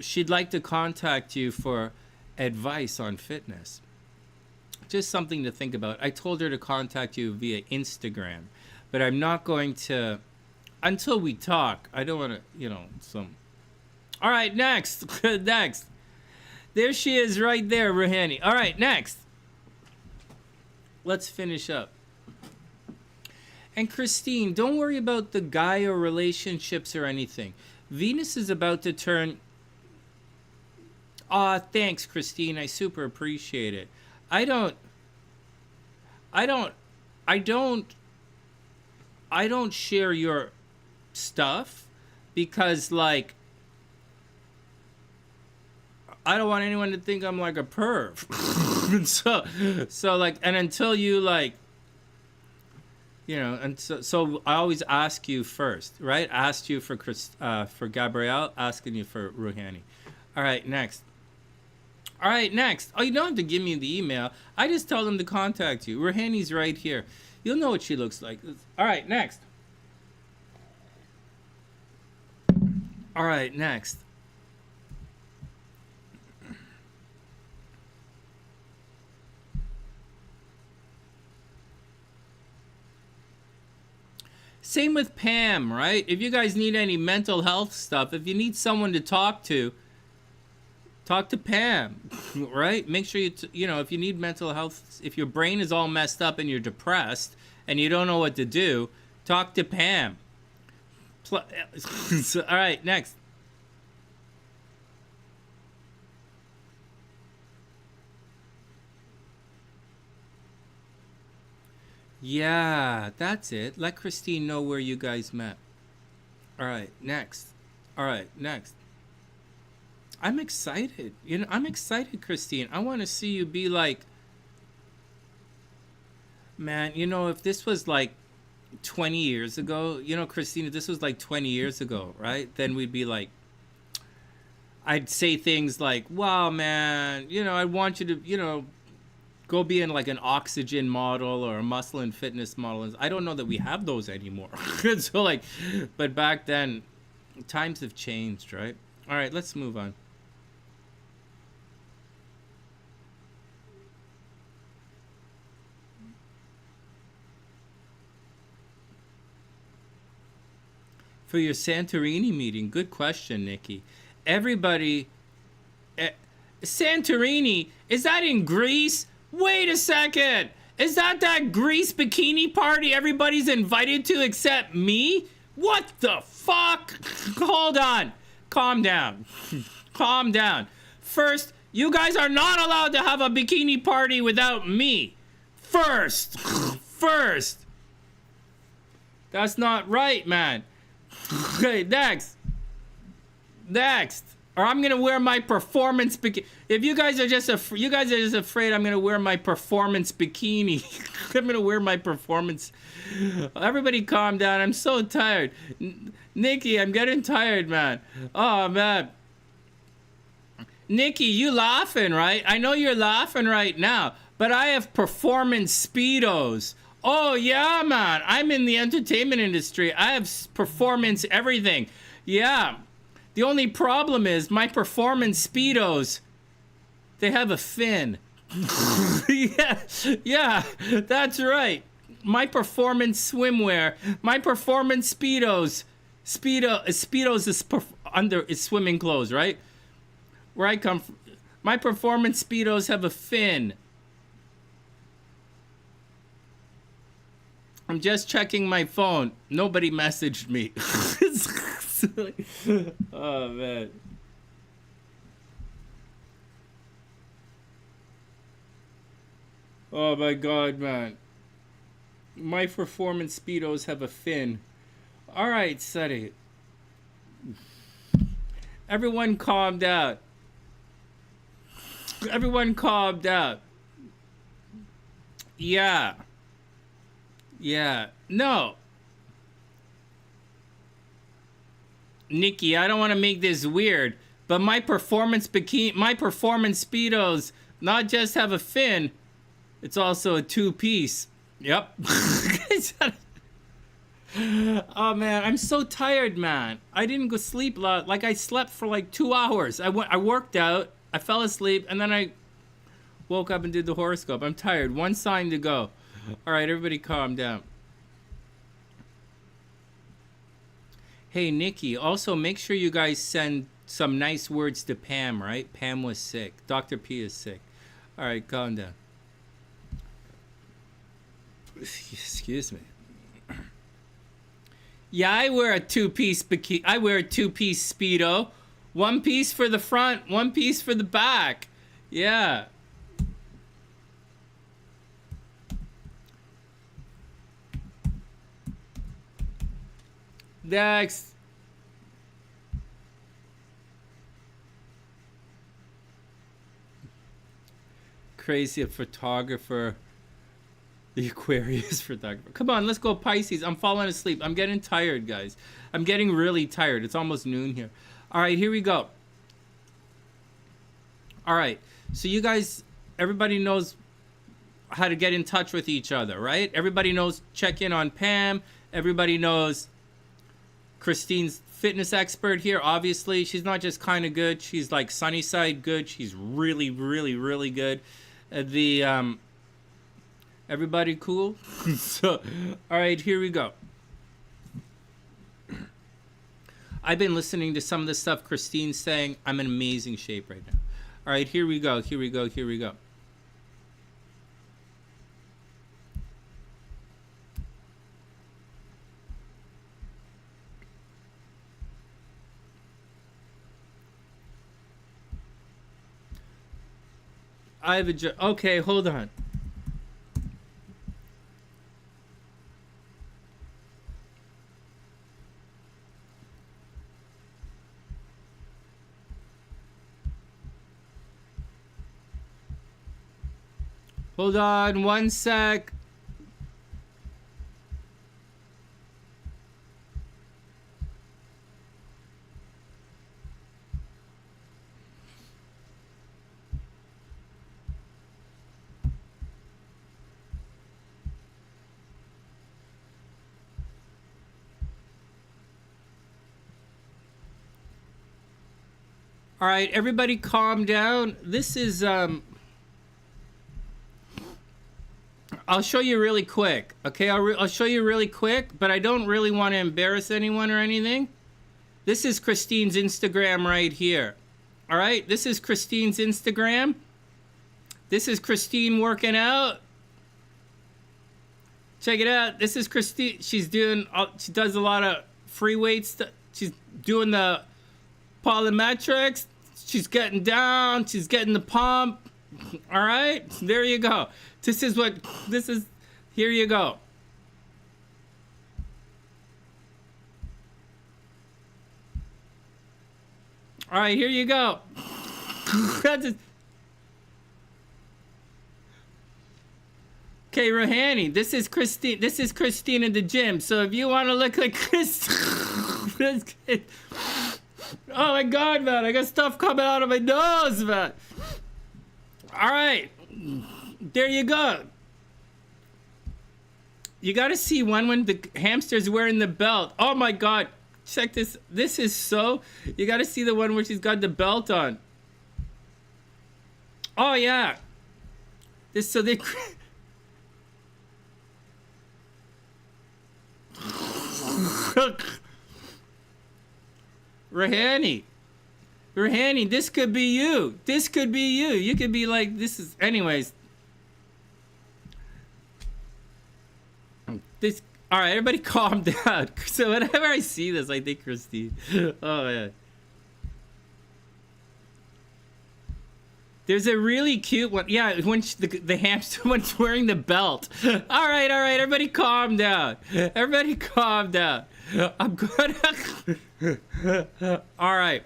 she'd like to contact you for advice on fitness. Just something to think about. I told her to contact you via Instagram, but I'm not going to until we talk. I don't want to, All right, next. Next. There she is right there, Ruhani. All right, next. Let's finish up. And Christine, don't worry about the guy or relationships or anything. Venus is about to turn... thanks, Christine. I super appreciate it. I don't share your stuff because, like, I don't want anyone to think I'm like a perv. so like, and until you like, and so I always ask you first, right? Asked you for Gabrielle, asking you for Ruhani. All right, next. Oh, you don't have to give me the email. I just tell them to contact you. Ruhani's right here. You'll know what she looks like. All right, next. All right, next. Same with Pam, right? If you guys need any mental health stuff, if you need someone to talk to Pam, right? Make sure if you need mental health, if your brain is all messed up and you're depressed and you don't know what to do, talk to Pam. All right, next. Yeah, that's it. Let Christine know where you guys met. All right, next. I'm excited. I'm excited, Christine. I want to see you be like, man, if this was like 20 years ago, Christine, if this was like 20 years ago, right? Then we'd be like, I'd say things like, wow, man, I want you to, go be in like an oxygen model or a muscle and fitness model. I don't know that we have those anymore. So like, but back then, times have changed, right? All right, let's move on. For your Santorini meeting. Good question, Nikki. Everybody... Santorini? Is that in Greece? Wait a second! Is that Greece bikini party everybody's invited to except me? What the fuck? Hold on. Calm down. Calm down. First, you guys are not allowed to have a bikini party without me. First. First. That's not right, man. Okay, next. Next. Or I'm gonna wear my performance bikini. If you guys are just afraid I'm gonna wear my performance bikini. I'm gonna wear my performance. Everybody calm down. I'm so tired. Nikki, I'm getting tired, man. Oh, man. Nikki, you laughing, right? I know you're laughing right now, but I have performance Speedos. Oh, yeah, man. I'm in the entertainment industry. I have performance everything. Yeah. The only problem is my performance Speedos, they have a fin. Yeah, that's right. My performance swimwear, my performance Speedos. Speedos is swimming clothes, right? Where I come from, my performance Speedos have a fin. I'm just checking my phone. Nobody messaged me. Oh, man. Oh, my God, man. My performance Speedos have a fin. All right, Sonny. Everyone calm down. Everyone calm down. Yeah. Yeah. No. Nikki, I don't want to make this weird, but my performance Speedos not just have a fin, it's also a two-piece. Yep. Oh, man, I'm so tired, man. I didn't go sleep. Like, I slept for like 2 hours. I worked out, I fell asleep, and then I woke up and did the horoscope. I'm tired. One sign to go. All right, everybody calm down. Hey, Nikki, also make sure you guys send some nice words to Pam, right? Pam was sick. Dr. P is sick. All right, calm down. Excuse me. Yeah, I wear a two-piece bikini. I wear a two-piece Speedo. One piece for the front, one piece for the back. Yeah. Next. Crazy a photographer. The Aquarius photographer. Come on, let's go Pisces. I'm falling asleep. I'm getting tired, guys. I'm getting really tired. It's almost noon here. All right, here we go. All right. So you guys, everybody knows how to get in touch with each other, right? Everybody knows check in on Pam. Everybody knows Christine's fitness expert here. Obviously, she's not just kind of good. She's like SunnySide good. She's really, really, really good. Everybody cool? So, all right, here we go. I've been listening to some of the stuff Christine's saying. I'm in amazing shape right now. All right, here we go. Here we go. Here we go. I have a okay, hold on. Hold on one sec. All right, everybody calm down. This is I'll show you really quick. Okay, I'll show you really quick, but I don't really want to embarrass anyone or anything. This is Christine's Instagram right here. All right, this is Christine's Instagram. This is Christine working out. Check it out. This is Christine. She does a lot of free weights. She's doing the polymetrics. She's getting down. She's getting the pump. All right, there you go. This is. Here you go. All right, here you go. Okay, Rohani, this is Christine. This is Christine in the gym. So if you want to look like Christine, oh my God, man, I got stuff coming out of my nose, man. All right, there you go. You got to see one when the hamster's wearing the belt. Oh my God, check this. This is so. You got to see the one where she's got the belt on. Oh yeah. This so they. Rohani, this could be you. This could be you. You could be like, this is, anyways. This, all right, everybody calm down. So whenever I see this, I think Christine. Oh, man. There's a really cute one. Yeah, when the hamster one's wearing the belt. All right, everybody calm down. Everybody calm down. I'm gonna... All right.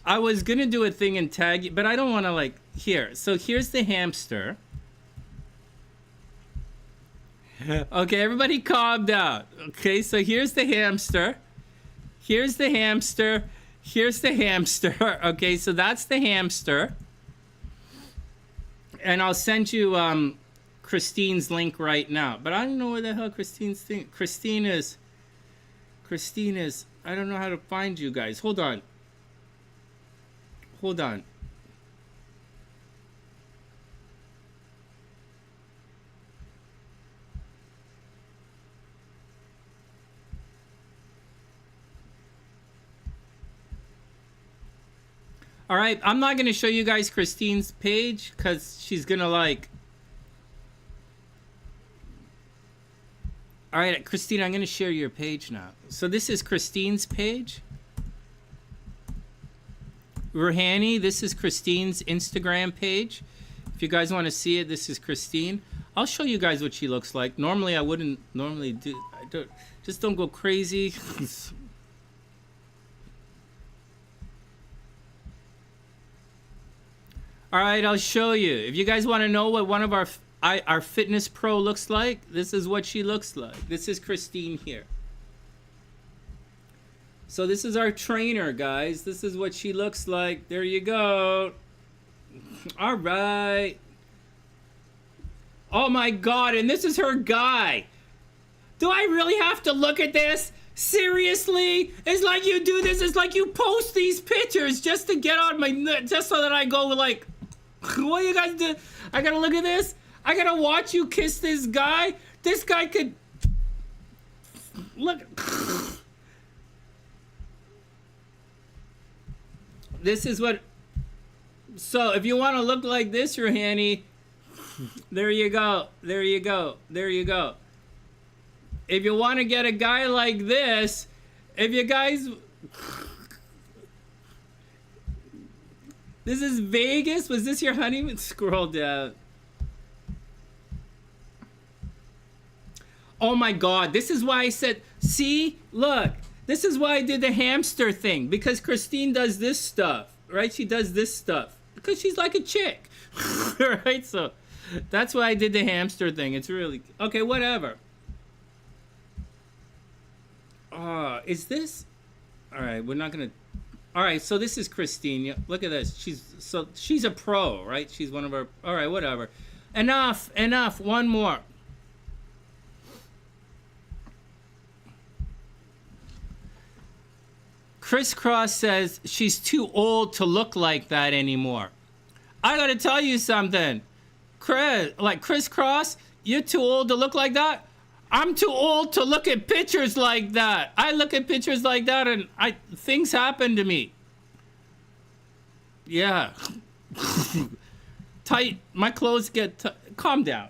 I was gonna do a thing and tag you, but I don't want to, like, here. So here's the hamster. Okay, everybody calm down. Okay, so here's the hamster. Here's the hamster. Here's the hamster. Okay, so that's the hamster. And I'll send you Christine's link right now. But I don't know where the hell Christine's thing. Christine is. I don't know how to find you guys. Hold on. All right, I'm not going to show you guys Christine's page because she's going to like... All right, Christine, I'm going to share your page now. So this is Christine's page. Rohani, this is Christine's Instagram page. If you guys want to see it, this is Christine. I'll show you guys what she looks like. Normally, I wouldn't normally do... Just don't go crazy. All right, I'll show you. If you guys want to know what one of our fitness pro looks like, this is what she looks like. This is Christine here. So this is our trainer, guys. This is what she looks like. There you go. All right. Oh my God, and this is her guy. Do I really have to look at this? Seriously? It's like you do this. It's like you post these pictures just to get on my, just so that I go like, what you guys do? I gotta look at this. I gotta watch you kiss this guy. This guy could look. This is what. So if you want to look like this, Rohani, there you go. There you go. There you go. If you want to get a guy like this, if you guys... This is Vegas? Was this your honeymoon? Scroll down. Oh my God, this is why I said, see, look, this is why I did the hamster thing, because Christine does this stuff, right? She does this stuff because she's like a chick, right? So that's why I did the hamster thing. It's really, okay, whatever. Is this, all right, we're not gonna, all right, so this is Christine. Look at this. She's a pro, right? She's one of our, all right, whatever. Enough, one more. Crisscross says she's too old to look like that anymore. I gotta tell you something. Crisscross, You're too old to look like that? I'm too old to look at pictures like that. I look at pictures like that and things happen to me. Yeah. Tight. My clothes get calm down.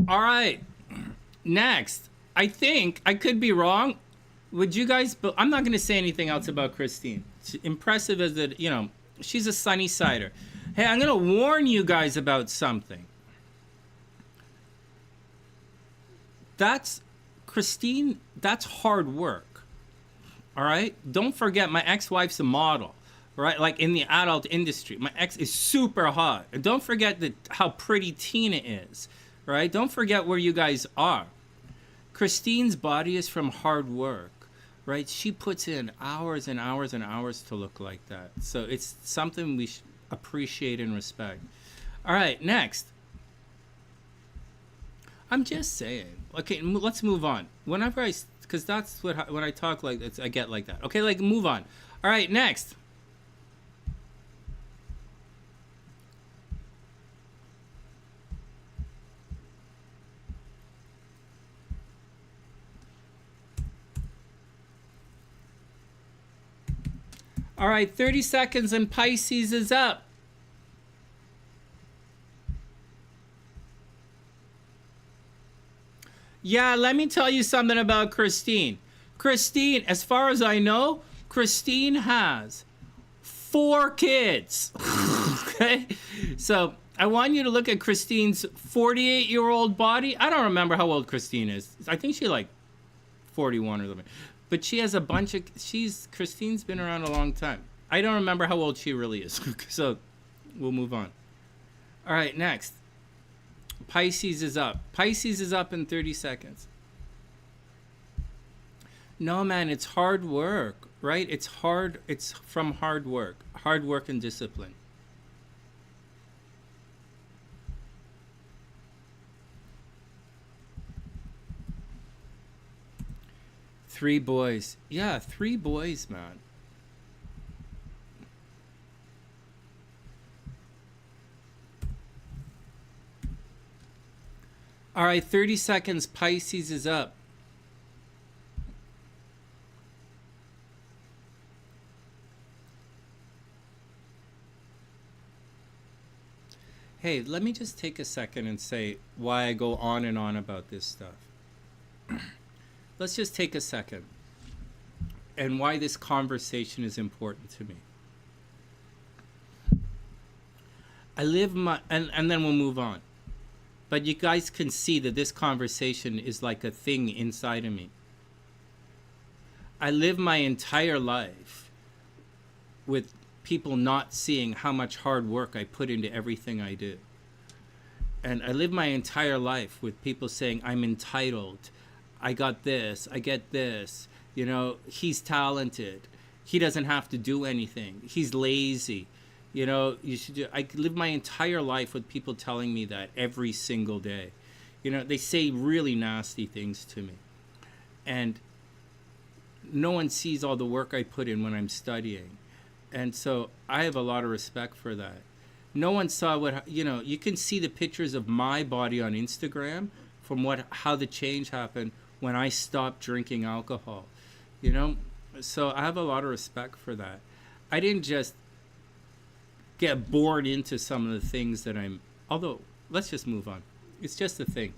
All right. Next. I think, I could be wrong. Would you guys, I'm not going to say anything else about Christine. Impressive as it, she's a sunny sider. Hey, I'm going to warn you guys about something. That's, Christine, that's hard work. All right? Don't forget, my ex-wife's a model, right? Like in the adult industry. My ex is super hot. And don't forget how pretty Tina is, right? Don't forget where you guys are. Christine's body is from hard work, right? She puts in hours and hours and hours to look like that. So it's something we should appreciate and respect. All right, next. I'm just saying. Okay, let's move on. Whenever because that's what, when I talk like this, I get like that. Okay, like move on. All right, next. All right, 30 seconds and Pisces is up. Yeah, let me tell you something about Christine. Christine, as far as I know, Christine has 4 kids. Okay? So I want you to look at Christine's 48-year-old body. I don't remember how old Christine is. I think she's like 41 or something. But she has a bunch of, Christine's been around a long time. I don't remember how old she really is. So we'll move on. All right, next. Pisces is up. Pisces is up in 30 seconds. No, man, it's hard work, right? It's hard. It's from hard work and discipline. Three boys. Yeah, 3 boys, man. All right, 30 seconds. Pisces is up. Hey, let me just take a second and say why I go on and on about this stuff. Let's just take a second and why this conversation is important to me. I live my, and then we'll move on. But you guys can see that this conversation is like a thing inside of me. I live my entire life with people not seeing how much hard work I put into everything I do. And I live my entire life with people saying, I'm entitled. I got this, I get this, he's talented. He doesn't have to do anything. He's lazy. You should do. I live my entire life with people telling me that every single day. They say really nasty things to me. And no one sees all the work I put in when I'm studying. And so I have a lot of respect for that. No one saw you can see the pictures of my body on Instagram from how the change happened when I stopped drinking alcohol, So I have a lot of respect for that. I didn't just get born into some of the things that although, let's just move on. It's just a thing.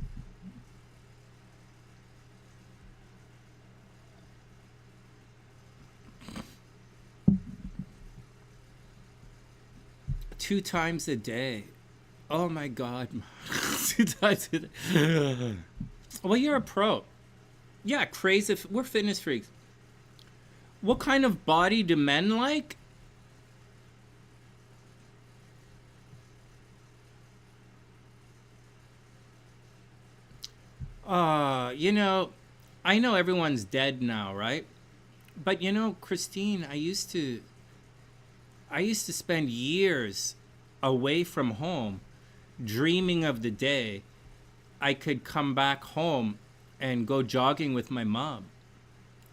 Two times a day. Oh my God. 2 times a day. Well, you're a pro. Yeah, crazy. We're fitness freaks. What kind of body do men like? I know everyone's dead now, right? But Christine, I used to spend years away from home dreaming of the day I could come back home and go jogging with my mom,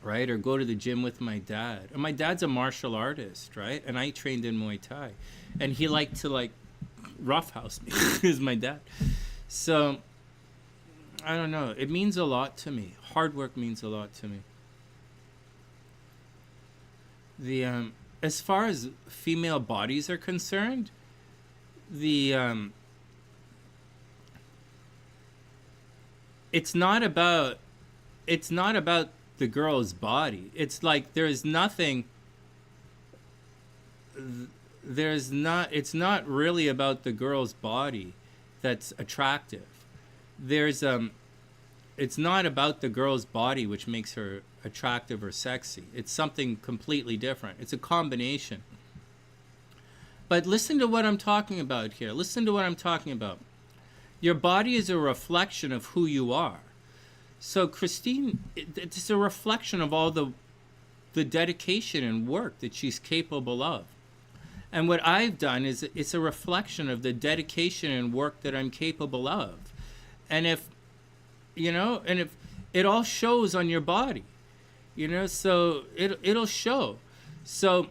right? Or go to the gym with my dad. And my dad's a martial artist, right? And I trained in Muay Thai. And he liked to roughhouse me is my dad. So I don't know. It means a lot to me. Hard work means a lot to me. The as far as female bodies are concerned, the it's not about the girl's body. It's like it's not really about the girl's body that's attractive. It's not about the girl's body which makes her attractive or sexy. It's something completely different. It's a combination. But listen to what I'm talking about here. Listen to what I'm talking about. Your body is a reflection of who you are. So Christine, it's a reflection of all the dedication and work that she's capable of. And what I've done is it's a reflection of the dedication and work that I'm capable of. And if it all shows on your body, so it'll show. So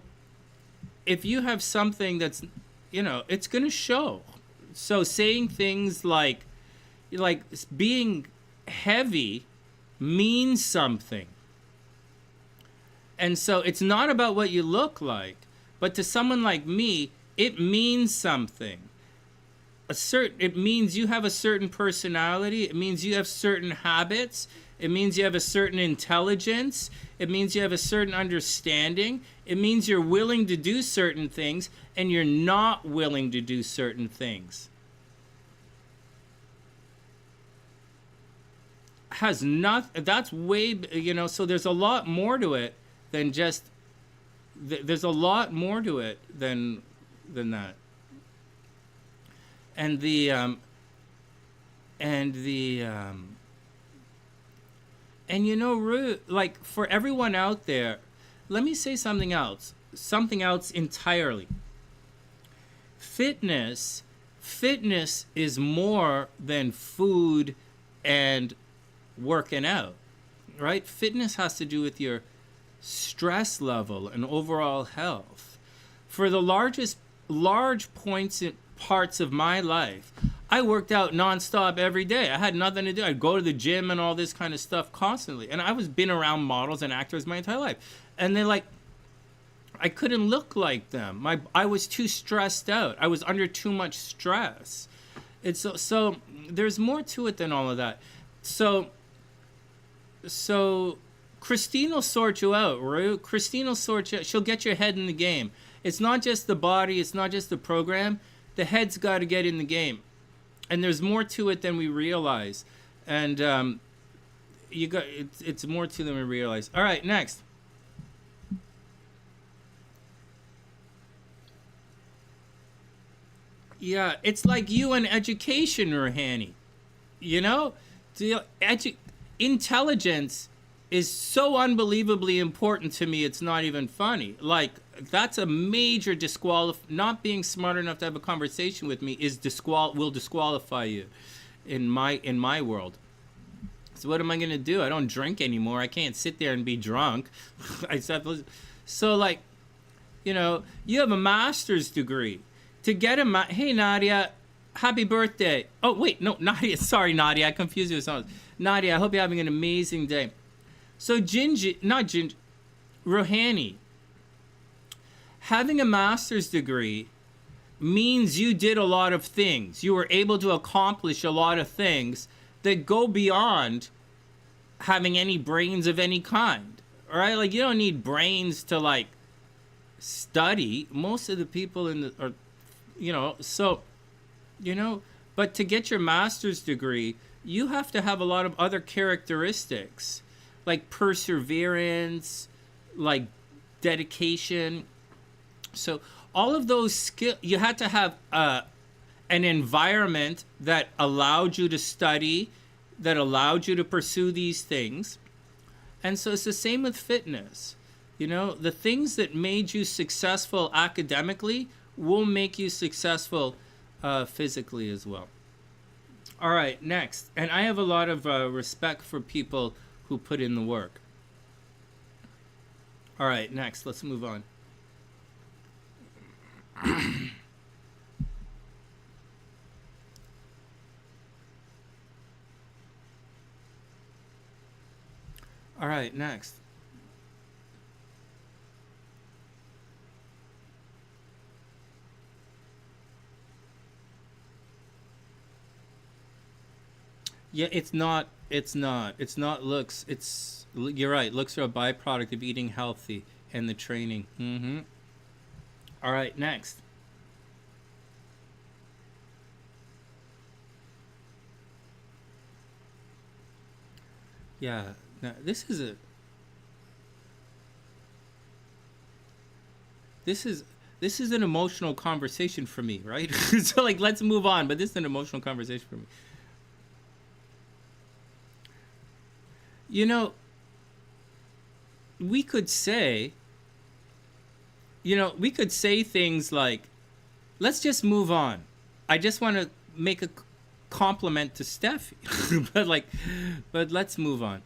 if you have something that's, it's going to show. So saying things like being heavy means something. And so it's not about what you look like, but to someone like me, it means something. It means you have a certain personality. It means you have certain habits. It means you have a certain intelligence. It means you have a certain understanding. It means you're willing to do certain things and you're not willing to do certain things. That's way, so there's a lot more to it than just, there's a lot more to it than that. And like for everyone out there, let me say something else entirely. Fitness is more than food and working out, right? Fitness has to do with your stress level and overall health. For the large parts of my life, I worked out nonstop every day. I had nothing to do. I'd go to the gym and all this kind of stuff constantly. And I was been around models and actors my entire life. And they're like, I couldn't look like them. I was too stressed out. I was under too much stress. So there's more to it than all of that. So Christine will sort you out, right? Christine will sort you out. She'll get your head in the game. It's not just the body. It's not just the program. The head's got to get in the game. And there's more to it than we realize. And it's more to it than we realize. All right, next. Yeah, it's like you and education, Rohani. Intelligence is so unbelievably important to me, it's not even funny. Like, that's a major not being smart enough to have a conversation with me will disqualify you in my world. So what am I going to do? I don't drink anymore. I can't sit there and be drunk. So like, you have a master's degree. To get hey, Nadia, happy birthday. Oh, wait, no, Nadia. Sorry, Nadia. I confused you with someone else. Nadia, I hope you're having an amazing day. So Rohani, having a master's degree means you did a lot of things. You were able to accomplish a lot of things that go beyond having any brains of any kind. All right? Like, you don't need brains to, like, study. Most of the people but to get your master's degree, you have to have a lot of other characteristics, like perseverance, like dedication. So all of those skills, you had to have an environment that allowed you to study, that allowed you to pursue these things. And so it's the same with fitness. The things that made you successful academically will make you successful physically as well. All right, next. And I have a lot of respect for people who put in the work. All right, next. Let's move on. All right, next. Yeah, it's not. It's not. It's not looks. It's. You're right. Looks are a byproduct of eating healthy and the training. Mm-hmm. All right, next. Yeah. Now this is a. This is. This is an emotional conversation for me, right? So like, let's move on. But this is an emotional conversation for me. You know, we could say, we could say things like, let's just move on. I just want to make a compliment to Steffi. but let's move on.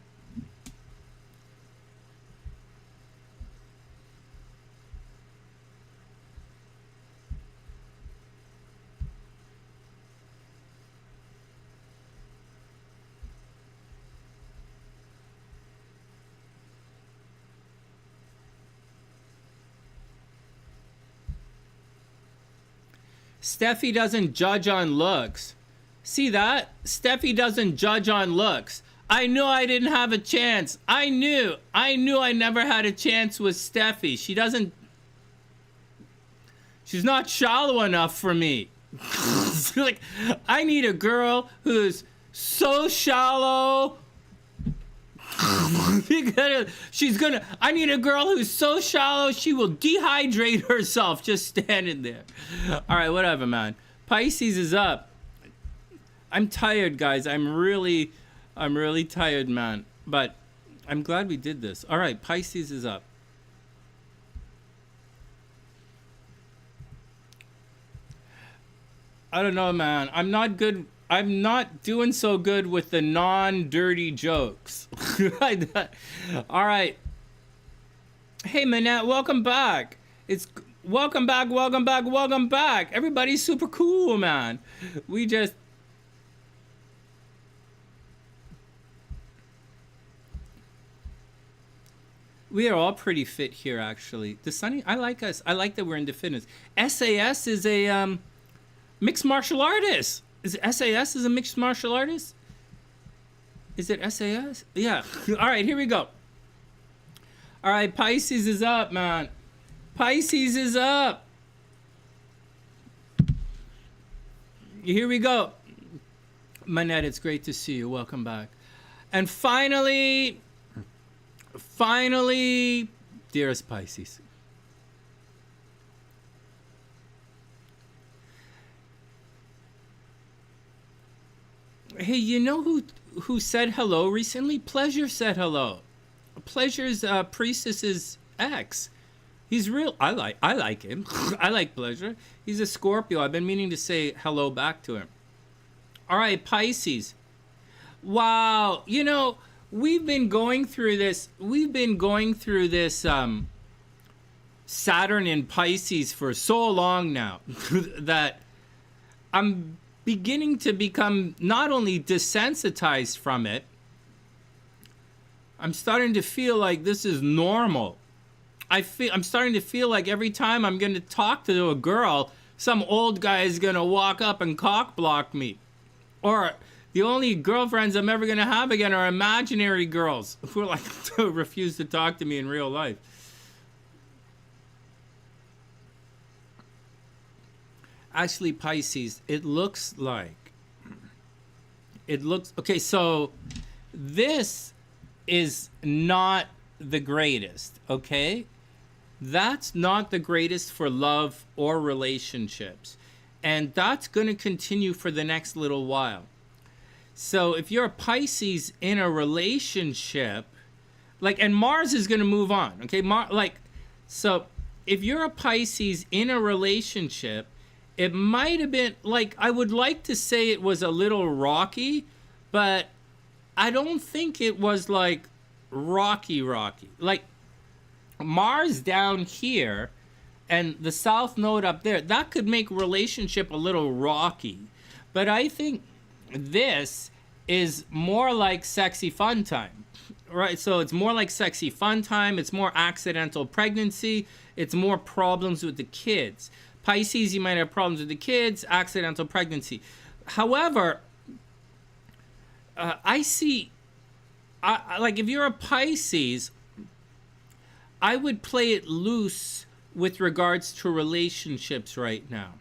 Steffi doesn't judge on looks. See that? Steffi doesn't judge on looks. I knew I didn't have a chance. I knew I never had a chance with Steffi. She's not shallow enough for me. Like, I need a girl who's so shallow. I need a girl who's so shallow she will dehydrate herself just standing there. All right, whatever, man. Pisces is up. I'm tired, guys. I'm really tired, man. But I'm glad we did this. All right, Pisces is up. I don't know, man. I'm not doing so good with the non-dirty jokes. All right. Hey, Manette, welcome back. Welcome back. Everybody's super cool, man. We are all pretty fit here, actually. The Sunny, I like us. I like that we're into fitness. SAS is a mixed martial artist. Is it SAS is a mixed martial artist? Is it SAS? Yeah. All right, here we go. All right, Pisces is up, man. Pisces is up. Here we go. Manette, it's great to see you. Welcome back. And finally, dearest Pisces. Hey, you know who said hello recently? Pleasure said hello. Pleasure's Priestess's ex. He's real. I like him. I like Pleasure. He's a Scorpio. I've been meaning to say hello back to him. All right, Pisces. Wow. We've been going through this Saturn in Pisces for so long now that I'm beginning to become not only desensitized from it, I'm starting to feel like this is normal. I'm starting to feel like every time I'm going to talk to a girl, some old guy is going to walk up and cock block me. Or the only girlfriends I'm ever going to have again are imaginary girls who refuse to talk to me in real life. Actually, Pisces, okay, so this is not the greatest, okay? That's not the greatest for love or relationships. And that's going to continue for the next little while. So if you're a Pisces in a relationship, and Mars is going to move on, okay? So if you're a Pisces in a relationship, it might have been, I would like to say it was a little rocky, but I don't think it was, rocky. Mars down here and the South Node up there, that could make relationship a little rocky. But I think this is more like sexy fun time. right? So it's more like sexy fun time. It's more accidental pregnancy. It's more problems with the kids. Pisces, you might have problems with the kids, accidental pregnancy. However, I see, like if you're a Pisces, I would play it loose with regards to relationships right now.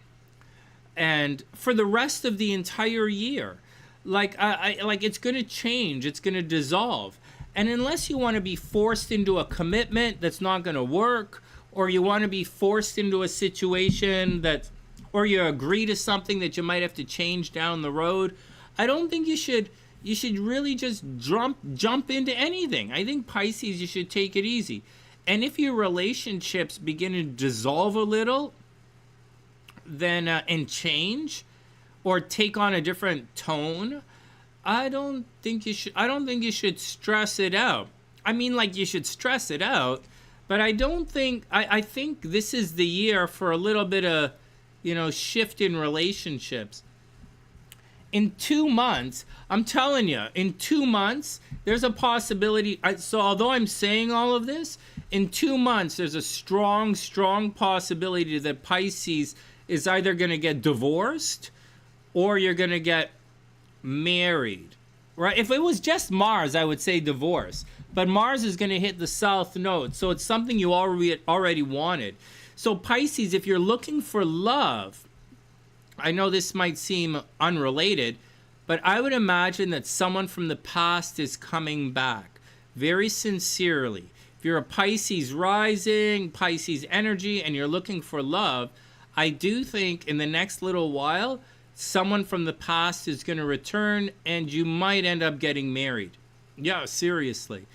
And for the rest of the entire year, like like it's going to change, it's going to dissolve. And unless you want to be forced into a commitment that's not going to work, or you want to be forced into a situation that, or you agree to something that you might have to change down the road, I don't think you should really just jump into anything. I think Pisces, you should take it easy. And if your relationships begin to dissolve a little, then and change or take on a different tone, I don't think you should stress it out. I mean, like, you should stress it out, but I don't think, I think this is the year for a little bit of, shift in relationships. In 2 months, I'm telling you, in 2 months, there's a possibility. So although I'm saying all of this, in 2 months, there's a strong, strong possibility that Pisces is either going to get divorced or you're going to get married, right? If it was just Mars, I would say divorce. But Mars is going to hit the South Node, so it's something you already wanted. So Pisces, if you're looking for love, I know this might seem unrelated, but I would imagine that someone from the past is coming back very sincerely. If you're a Pisces rising, Pisces energy, and you're looking for love, I do think in the next little while, someone from the past is going to return and you might end up getting married. Yeah, seriously.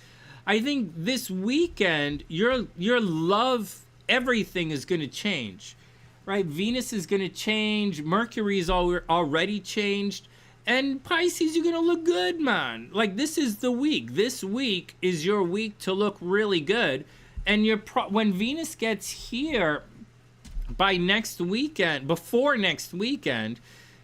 I think this weekend, your love, everything is going to change, right? Venus is going to change. Mercury is already changed. And Pisces, you're going to look good, man. Like, this is the week. This week is your week to look really good. And when Venus gets here by next weekend, before next weekend,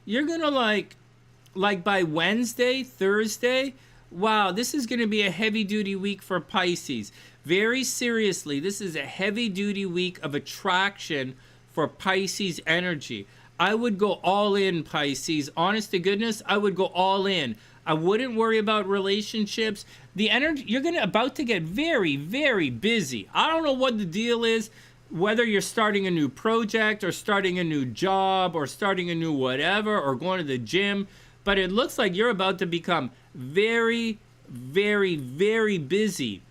you're going to like by Wednesday, Thursday, wow, this is going to be a heavy-duty week for Pisces. Very seriously, this is a heavy-duty week of attraction for Pisces energy. I would go all in, Pisces. Honest to goodness, I would go all in. I wouldn't worry about relationships. The energy, you're about to get very, very busy. I don't know what the deal is, whether you're starting a new project or starting a new job or starting a new whatever or going to the gym, but it looks like you're about to become very, very, very busy.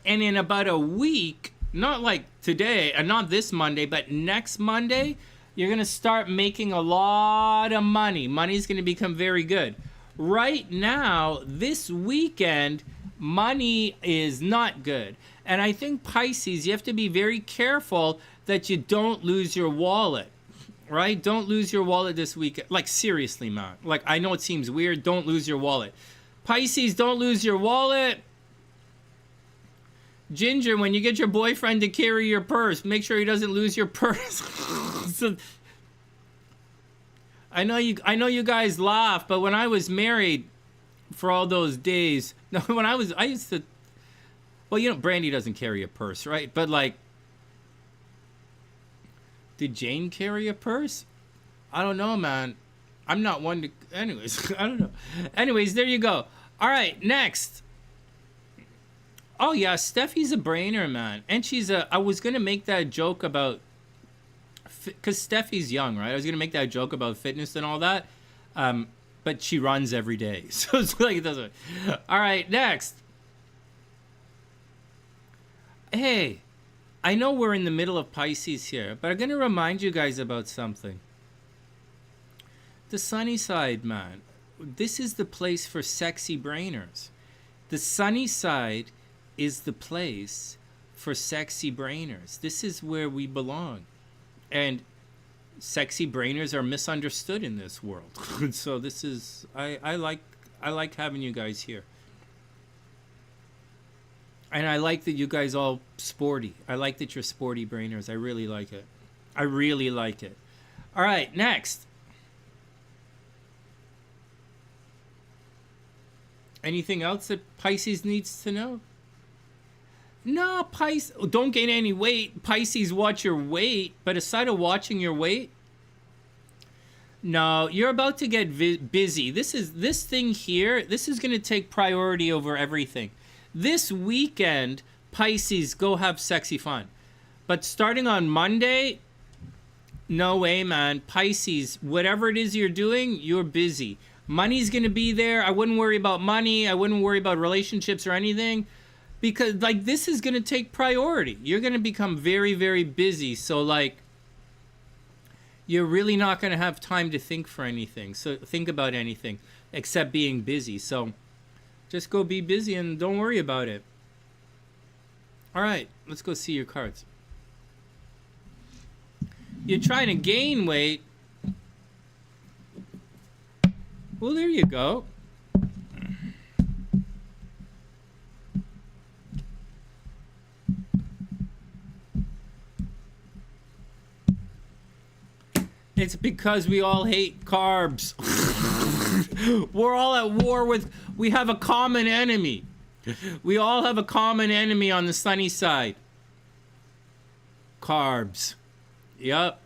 And in about a week, not like today and not this Monday, but next Monday, you're going to start making a lot of money. Money's going to become very good. Right now, this weekend, money is not good. And I think Pisces, you have to be very careful that you don't lose your wallet, right? Don't lose your wallet this weekend. Like, seriously, man. Like, I know it seems weird. Don't lose your wallet. Pisces, don't lose your wallet. Ginger, when you get your boyfriend to carry your purse, make sure he doesn't lose your purse. So, I know you guys laugh, but when I was married for all those days, no, I used to, well, Brandy doesn't carry a purse, right? But like, did Jane carry a purse? I don't know, man. I'm not one to, anyways, I don't know. Anyways, there you go. All right, next. Oh yeah, Steffi's a brainer, man. And I was going to make that joke about, because Steffi's young, right? I was going to make that joke about fitness and all that. But she runs every day. So it's like, it doesn't. All right, next. Hey, I know we're in the middle of Pisces here, but I'm going to remind you guys about something. The SunnySide, man. This is the place for sexy brainers. The SunnySide is the place for sexy brainers. This is where we belong. And sexy brainers are misunderstood in this world. So this is, I like having you guys here. And I like that you guys all sporty. I like that you're sporty brainers. I really like it. I really like it. All right, next. Anything else that Pisces needs to know? No, Pisces, don't gain any weight. Pisces, watch your weight. But aside of watching your weight, no, you're about to get busy. This thing here, this is going to take priority over everything. This weekend, Pisces, go have sexy fun. But starting on Monday, no way, man. Pisces, whatever it is you're doing, you're busy. Money's going to be there. I wouldn't worry about money. I wouldn't worry about relationships or anything. Because, like, this is going to take priority. You're going to become very, very busy. So, like, you're really not going to have time to think for anything. So, think about anything except being busy. So, just go be busy and don't worry about it. All right, let's go see your cards. You're trying to gain weight. Well, there you go. It's because we all hate carbs. We're all at war with, we have a common enemy. We all have a common enemy on the sunny side. Carbs. Yep.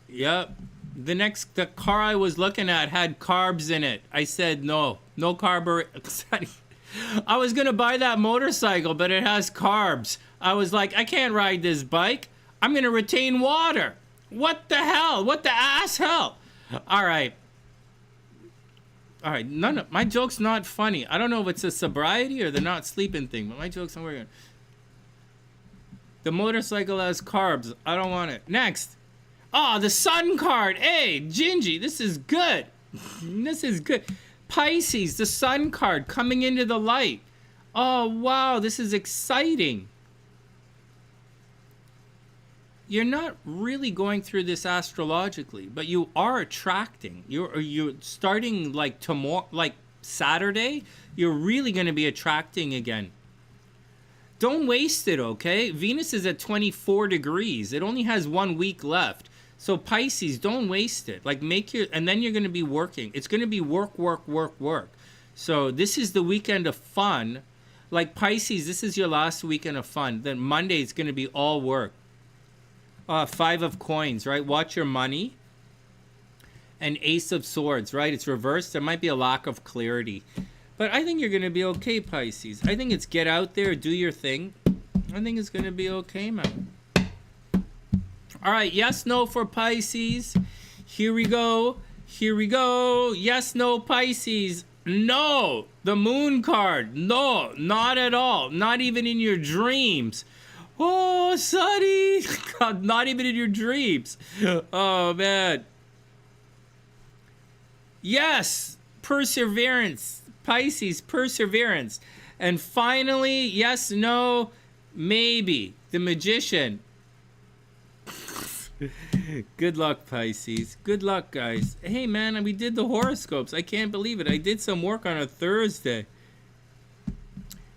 The car I was looking at had carbs in it. I said no carb. I was gonna buy that motorcycle, but it has carbs. I was like, I can't ride this bike. I'm gonna retain water. What the hell? What the ass hell? All right. None of my joke's not funny. I don't know if it's a sobriety or the not sleeping thing, but my joke's not working. The motorcycle has carbs. I don't want it. Next. Oh, the sun card. Hey, Gingie, this is good. This is good. Pisces, the sun card coming into the light. Oh, wow, this is exciting. You're not really going through this astrologically, but you are attracting. You're starting like tomorrow, like Saturday, you're really going to be attracting again. Don't waste it, okay? Venus is at 24 degrees. It only has 1 week left. So Pisces, don't waste it. Like and then you're going to be working. It's going to be work. So this is the weekend of fun. Like Pisces, this is your last weekend of fun. Then Monday is going to be all work. 5 of coins, right? Watch your money. And Ace of swords, right? It's reversed. There might be a lack of clarity. But I think you're going to be okay, Pisces. I think it's get out there, do your thing. I think it's going to be okay, man. All right, yes, no for Pisces. Here we go. Yes, no, Pisces. No. The moon card. No, not at all. Not even in your dreams. Oh, Sonny. God, not even in your dreams. Oh, man. Yes, perseverance. Pisces, perseverance. And finally, yes, no, maybe. The Magician. Good luck, Pisces. Good luck, guys. Hey, man, we did the horoscopes. I can't believe it. I did some work on a Thursday.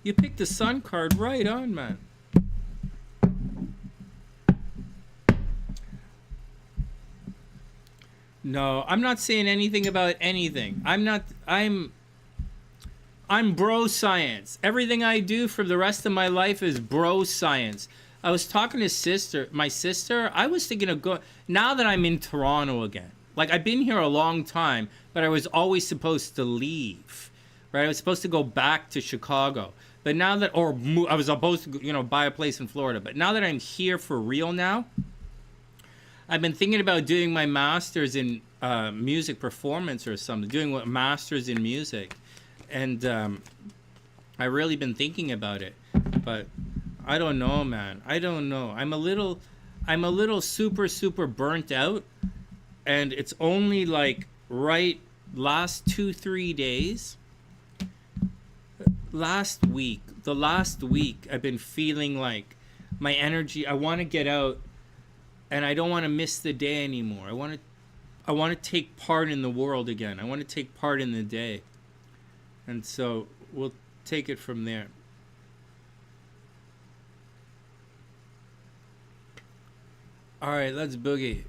You picked the sun card right on, man. No, I'm not saying anything about anything. I'm bro science. Everything I do for the rest of my life is bro science. I was talking to my sister. I was thinking of going, now that I'm in Toronto again. Like, I've been here a long time, but I was always supposed to leave, right? I was supposed to go back to Chicago. But now that, I was supposed to, buy a place in Florida. But now that I'm here for real now, I've been thinking about doing my master's in music performance or something, doing a master's in music. And I've really been thinking about it. But I don't know, man. I don't know. I'm a little super burnt out. And it's only like last 2-3 days. The last week, I've been feeling like my energy, I want to get out. And I don't want to miss the day anymore. I want to take part in the world again. I want to take part in the day. And so we'll take it from there. All right, let's boogie.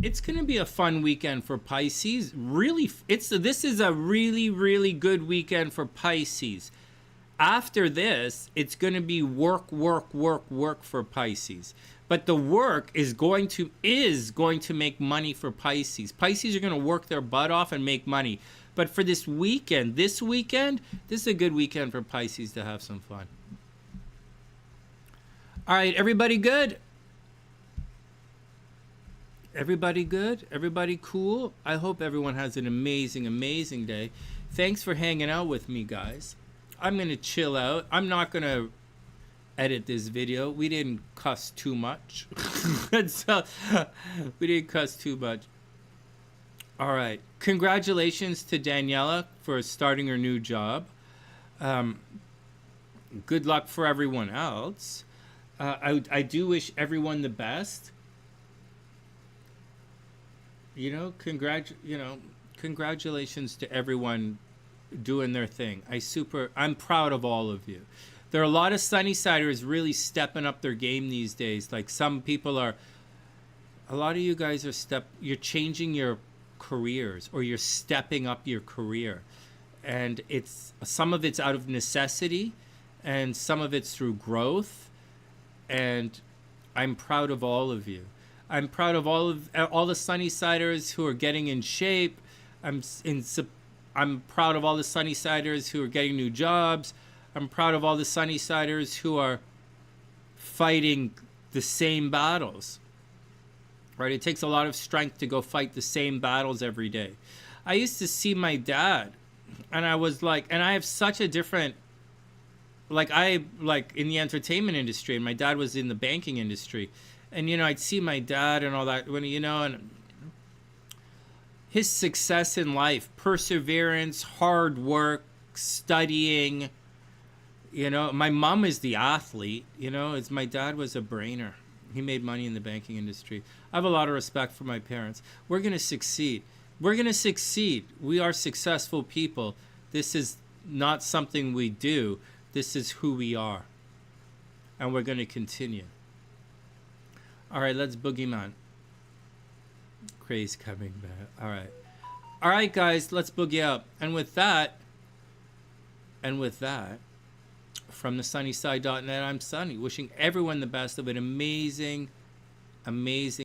it's going to be a fun weekend for Pisces. Really, this is a really, really good weekend for Pisces. After this, it's going to be work, work, work, work for Pisces. But the work is going to make money for Pisces. Pisces are going to work their butt off and make money. But for this weekend, this is a good weekend for Pisces to have some fun. All right, everybody good? Everybody good? Everybody cool? I hope everyone has an amazing, amazing day. Thanks for hanging out with me, guys. I'm going to chill out. I'm not going to edit this video. We didn't cuss too much. So, we didn't cuss too much. All right. Congratulations to Daniela for starting her new job. Good luck for everyone else. I do wish everyone the best. Congratulations to everyone doing their thing. I'm proud of all of you. There are a lot of SunnySiders really stepping up their game these days. Like some people are, a lot of you guys you're changing your careers, or you're stepping up your career. And some of it's out of necessity, and some of it's through growth. And I'm proud of all of you. I'm proud of all the SunnySiders who are getting in shape. I'm proud of all the SunnySiders who are getting new jobs. I'm proud of all the SunnySiders who are fighting the same battles. Right? It takes a lot of strength to go fight the same battles every day. I used to see my dad, and I was like, and I have such a different, in the entertainment industry, and my dad was in the banking industry. And, I'd see my dad and all that, and his success in life, perseverance, hard work, studying. My mom is the athlete. My dad was a brainer. He made money in the banking industry. I have a lot of respect for my parents. We're going to succeed. We're going to succeed. We are successful people. This is not something we do. This is who we are. And we're going to continue. All right, let's boogie, man. Craze coming back. All right. All right, guys, let's boogie up. And with that, from TheSunnySide.net, I'm Sonny, wishing everyone the best of an amazing, amazing